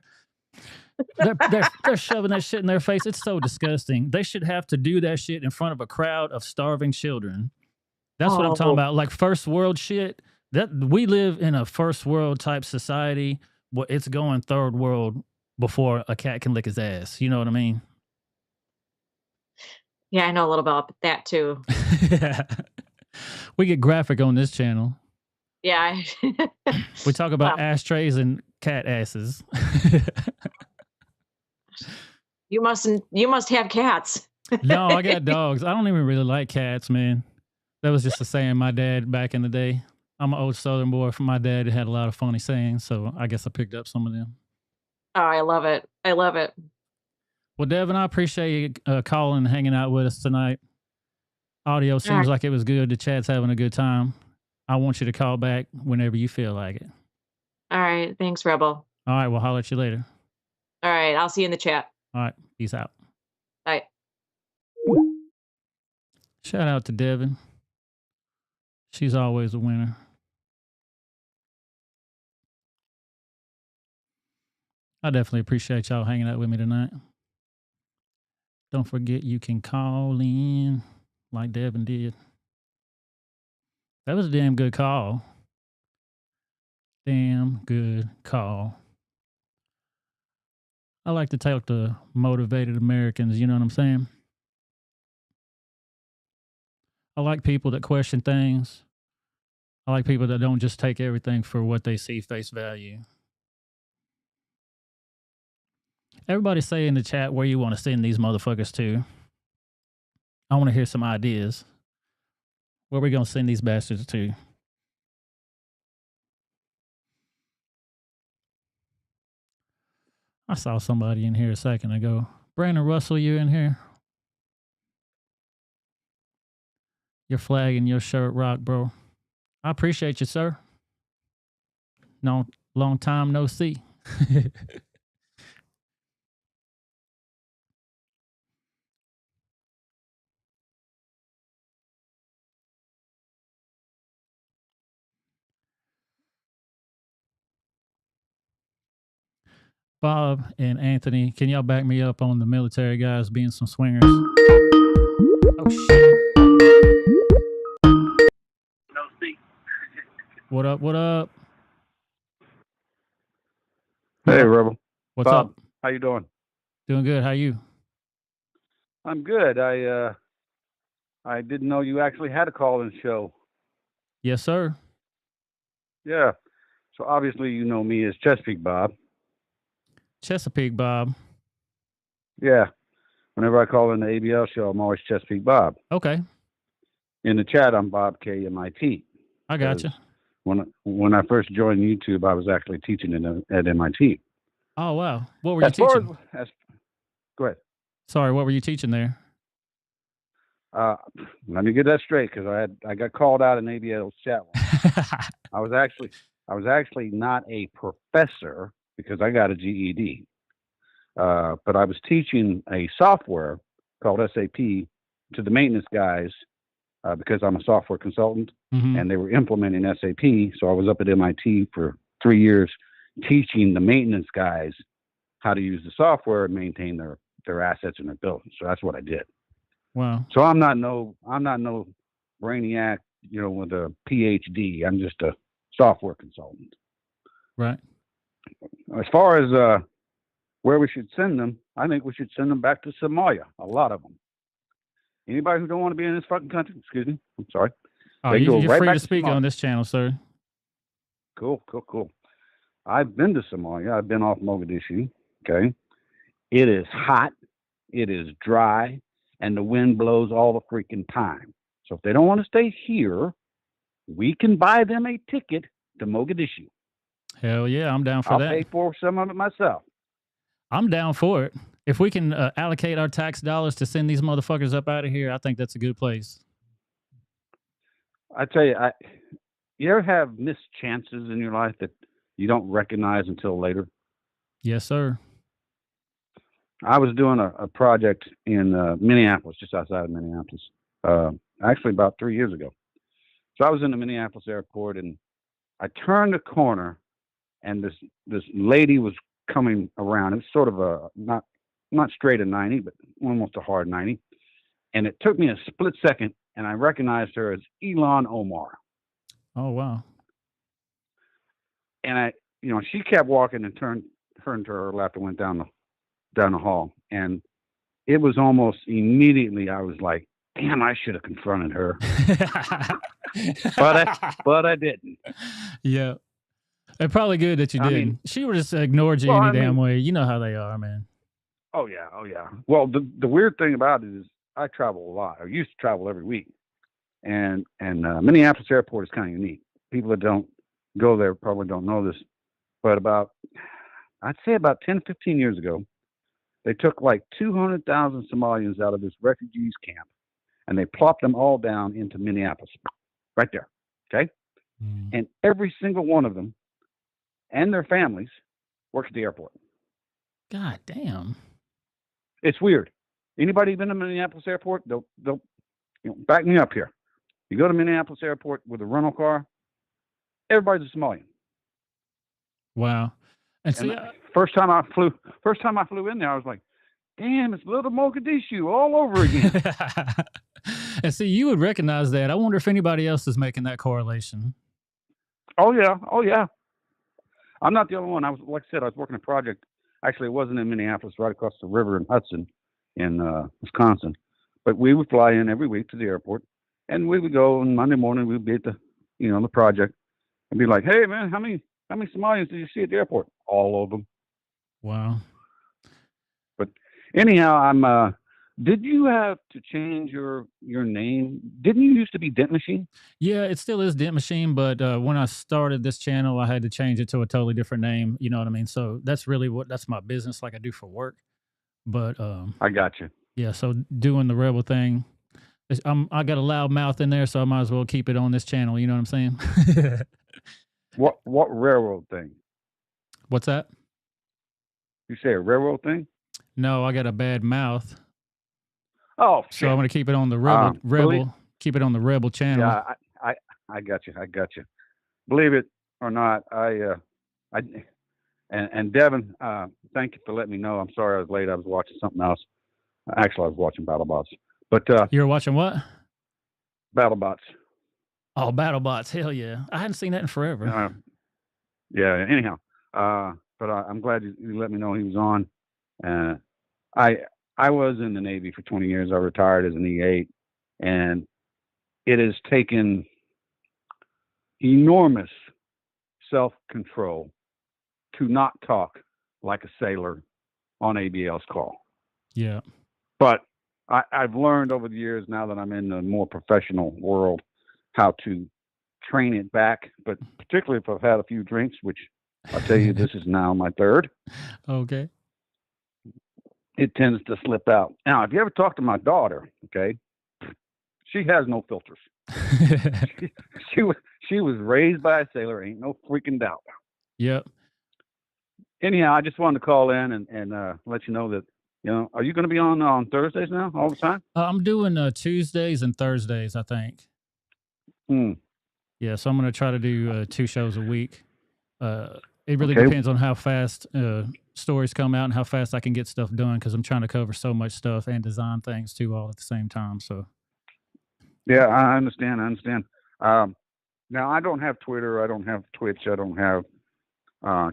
They're shoving that shit in their face. It's so disgusting. They should have to do that shit in front of a crowd of starving children. That's what I'm talking about. Like first world shit. That we live in a first world type society. Well, it's going third world before a cat can lick his ass. You know what I mean?
Yeah, I know a little about that too.
We get graphic on this channel.
Yeah.
We talk about ashtrays and cat asses.
You must have cats.
No, I got dogs. I don't even really like cats, man. That was just a saying my dad back in the day. I'm an old Southern boy from my dad. Who had a lot of funny sayings, so I guess I picked up some of them.
Oh, I love it. I love it.
Well, Devin, I appreciate you calling and hanging out with us tonight. Audio seems like it was good. The chat's having a good time. I want you to call back whenever you feel like it.
All right. Thanks, Rebel.
All right, we'll holler at you later.
All right. I'll see you in the chat.
All right, peace out.
Bye.
Shout out to Devin. She's always a winner. I definitely appreciate y'all hanging out with me tonight. Don't forget you can call in like Devin did. That was a damn good call. Damn good call. I like to talk to motivated Americans, you know what I'm saying? I like people that question things. I like people that don't just take everything for what they see face value. Everybody say in the chat where you want to send these motherfuckers to. I want to hear some ideas. Where we going to send these bastards to? I saw somebody in here a second ago. Brandon Russell, you in here? Your flag and your shirt rock, bro. I appreciate you, sir. No, long time no see. Bob and Anthony, can y'all back me up on the military guys being some swingers? Oh, shit.
No seat.
What up? What up?
Hey, Rebel.
What's
Bob,
up?
how you doing?
Doing good. How you?
I'm good. I didn't know you actually had a call-in show.
Yes, sir.
Yeah. So obviously you know me as Chesapeake Bob.
Chesapeake Bob.
Yeah. Whenever I call in the ABL show, I'm always Chesapeake Bob.
Okay.
In the chat, I'm Bob KMIT.
I got you.
When I first joined YouTube, I was actually teaching at MIT.
Oh, wow. What were you teaching?
Go ahead.
Sorry, what were you teaching there?
Let me get that straight because I got called out in ABL's chat. I was actually not a professor because I got a GED, but I was teaching a software called SAP to the maintenance guys because I'm a software consultant, and they were implementing SAP. So I was up at MIT for 3 years teaching the maintenance guys how to use the software and maintain their assets in their buildings. So that's what I did.
Wow.
So I'm not no brainiac, with a PhD. I'm just a software consultant.
Right.
As far as where we should send them, I think we should send them back to Somalia. A lot of them. Anybody who don't want to be in this fucking country, excuse me, I'm sorry.
Oh, you're free to speak on this channel, sir.
Cool. I've been to Somalia. I've been off Mogadishu. Okay. It is hot. It is dry. And the wind blows all the freaking time. So if they don't want to stay here, we can buy them a ticket to Mogadishu.
Hell yeah, I'm down for
I'll
that.
pay for some of it myself.
I'm down for it. If we can allocate our tax dollars to send these motherfuckers up out of here, I think that's a good place.
I tell you, you ever have missed chances in your life that you don't recognize until later?
Yes, sir.
I was doing a project in Minneapolis, just outside of Minneapolis, actually about 3 years ago. So I was in the Minneapolis airport, and I turned the corner, and this lady was coming around. It was sort of a not straight a 90, but almost a hard 90. And it took me a split second, and I recognized her as Ilhan Omar.
Oh, wow.
And she kept walking and turned to her left and went down the hall. And it was almost immediately, I was like, damn, I should have confronted her. but I didn't.
Yeah. It's probably good that you didn't. She would just ignored you any damn way. You know how they are, man.
Oh, yeah. Well, the weird thing about it is I travel a lot. I used to travel every week, and Minneapolis Airport is kind of unique. People that don't go there probably don't know this, but I'd say about 10, 15 years ago, they took like 200,000 Somalians out of this refugees camp, and they plopped them all down into Minneapolis, right there. Okay, and every single one of them and their families work at the airport.
God damn.
It's weird. Anybody been to Minneapolis Airport? They'll back me up here. You go to Minneapolis Airport with a rental car, everybody's a Somalian.
Wow. And
And
see,
first time I flew in there, I was like, damn, it's little Mogadishu all over again.
and see, you would recognize that. I wonder if anybody else is making that correlation.
Oh yeah. I'm not the only one. Like I said, I was working a project. Actually, it wasn't in Minneapolis, right across the river in Hudson, in Wisconsin. But we would fly in every week to the airport, and we would go on Monday morning. We'd be at the project, and be like, "Hey, man, how many Somalians did you see at the airport?" All of them.
Wow.
But anyhow, did you have to change your name? Didn't you used to be Dent Machine?
Yeah, it still is Dent Machine, but when I started this channel, I had to change it to a totally different name. You know what I mean? So that's really that's my business, like I do for work. But
I got you.
yeah, so doing the Rebel thing, I got a loud mouth in there, so I might as well keep it on this channel. You know what I'm saying?
What railroad thing?
What's that?
You say a railroad thing?
No, I got a bad mouth.
Oh,
So
shit.
I'm going to keep it on the Rebel,
believe-
keep it on the Rebel channel.
Yeah, I got you. I got you. Believe it or not, and Devin, thank you for letting me know. I'm sorry I was late. I was watching something else. Actually, I was watching BattleBots. But
You were watching what?
BattleBots.
Oh, BattleBots. Hell yeah. I hadn't seen that in forever.
Yeah. Anyhow, but I'm glad you let me know he was on. I was in the Navy for 20 years. I retired as an E8, and it has taken enormous self-control to not talk like a sailor on ABL's call.
Yeah.
But I've learned over the years, now that I'm in the more professional world, how to train it back. But particularly if I've had a few drinks, which I'll tell you, this is now my third,
Okay.
it tends to slip out. Now, if you ever talk to my daughter, okay, she has no filters. She was raised by a sailor, ain't no freaking doubt.
Yep.
Anyhow, I just wanted to call in and let you know that, are you going to be on Thursdays now all the time?
I'm doing Tuesdays and Thursdays, I think. Yeah, so I'm going to try to do 2 shows a week. It really
Okay.
depends on how fast stories come out and how fast I can get stuff done, because I'm trying to cover so much stuff and design things too all at the same time. So
Yeah, I understand. Now, I don't have Twitter. I don't have Twitch. I don't have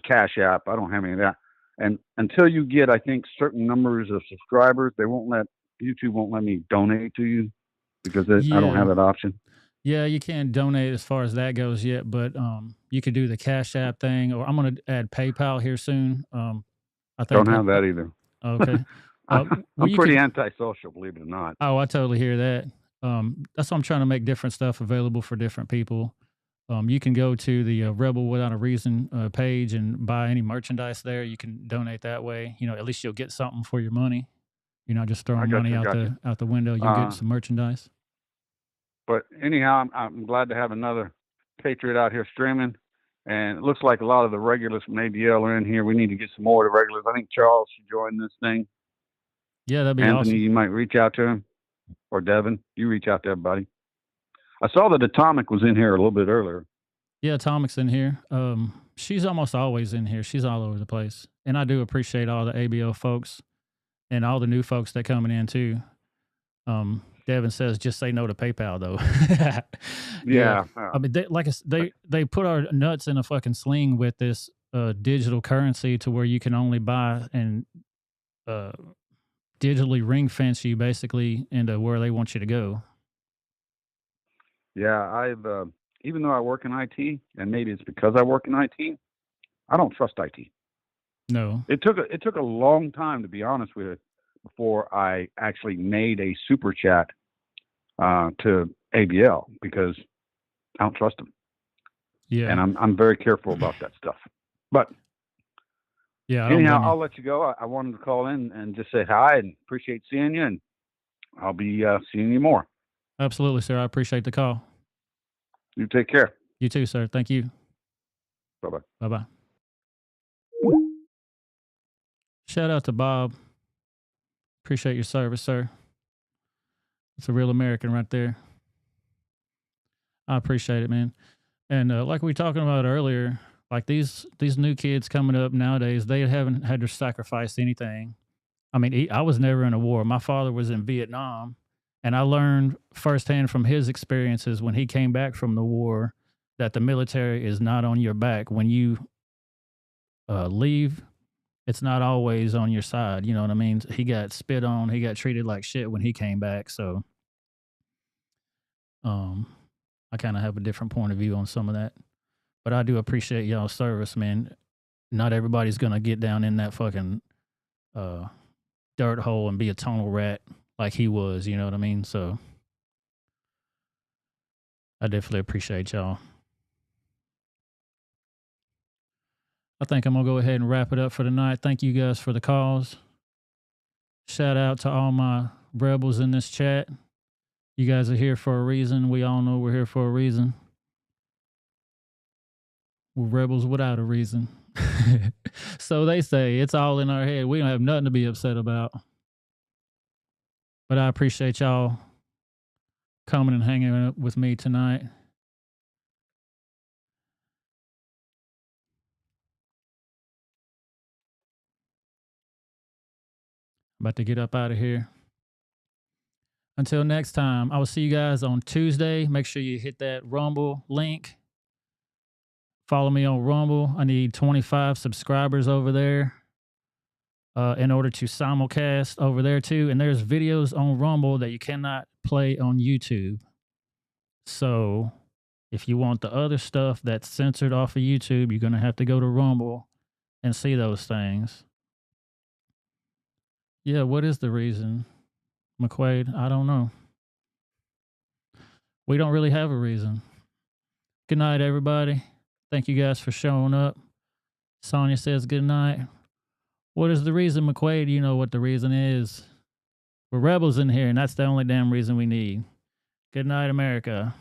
Cash App. I don't have any of that. And until you get, I think, certain numbers of subscribers, YouTube won't let me donate to you because I don't have that option.
yeah, you can't donate as far as that goes yet, but you could do the Cash App thing, or I'm going to add PayPal here soon. I think
Don't have that either.
Okay.
I'm
well, you
pretty
could-
antisocial, believe it or not.
Oh, I totally hear that. That's why I'm trying to make different stuff available for different people. You can go to the Rebel Without a Reason page and buy any merchandise there. You can donate that way. At least you'll get something for your money. You're not just throwing money out the window. You'll get some merchandise.
But anyhow, I'm glad to have another Patriot out here streaming. And it looks like a lot of the regulars from ABL are in here. We need to get some more of the regulars. I think Charles should join this thing.
Yeah, that'd be
Anthony,
awesome.
you might reach out to him. Or Devin, you reach out to everybody. I saw that Atomic was in here a little bit earlier.
Yeah, Atomic's in here. She's almost always in here. She's all over the place. And I do appreciate all the ABL folks and all the new folks that coming in too. Devin says, just say no to PayPal though.
Yeah.
I mean, they put our nuts in a fucking sling with this digital currency to where you can only buy and digitally ring fence you basically into where they want you to go.
Yeah, I've even though I work in IT, and maybe it's because I work in IT, I don't trust IT.
No.
It took a long time, to be honest with you, before I actually made a super chat to ABL because I don't trust them.
Yeah.
And I'm very careful about that stuff. But
yeah, I don't
anyhow,
blame you.
I'll let you go. I wanted to call in and just say hi and appreciate seeing you, and I'll be seeing you more.
Absolutely, sir. I appreciate the call.
You take care.
You too, sir. Thank you.
Bye-bye.
Bye-bye. Shout out to Bob. Appreciate your service, sir. It's a real American right there. I appreciate it, man. And like we were talking about earlier, like these new kids coming up nowadays, they haven't had to sacrifice anything. I mean, I was never in a war. My father was in Vietnam, and I learned firsthand from his experiences when he came back from the war that the military is not on your back. When you leave, it's not always on your side. You know what I mean? He got spit on. He got treated like shit when he came back. So I kind of have a different point of view on some of that. But I do appreciate y'all's service, man. Not everybody's going to get down in that fucking dirt hole and be a tunnel rat like he was. You know what I mean? So I definitely appreciate y'all. I think I'm going to go ahead and wrap it up for tonight. Thank you guys for the calls. Shout out to all my rebels in this chat. You guys are here for a reason. We all know we're here for a reason. We're rebels without a reason. So they say it's all in our head. We don't have nothing to be upset about. But I appreciate y'all coming and hanging up with me tonight. About to get up out of here. Until next time, I will see you guys on Tuesday. Make sure you hit that Rumble link. Follow me on Rumble. I need 25 subscribers over there in order to simulcast over there too. And there's videos on Rumble that you cannot play on YouTube. So if you want the other stuff that's censored off of YouTube, you're going to have to go to Rumble and see those things. Yeah, what is the reason, McQuaid? I don't know. We don't really have a reason. Good night, everybody. Thank you guys for showing up. Sonia says good night. What is the reason, McQuaid? You know what the reason is. We're rebels in here, and that's the only damn reason we need. Good night, America.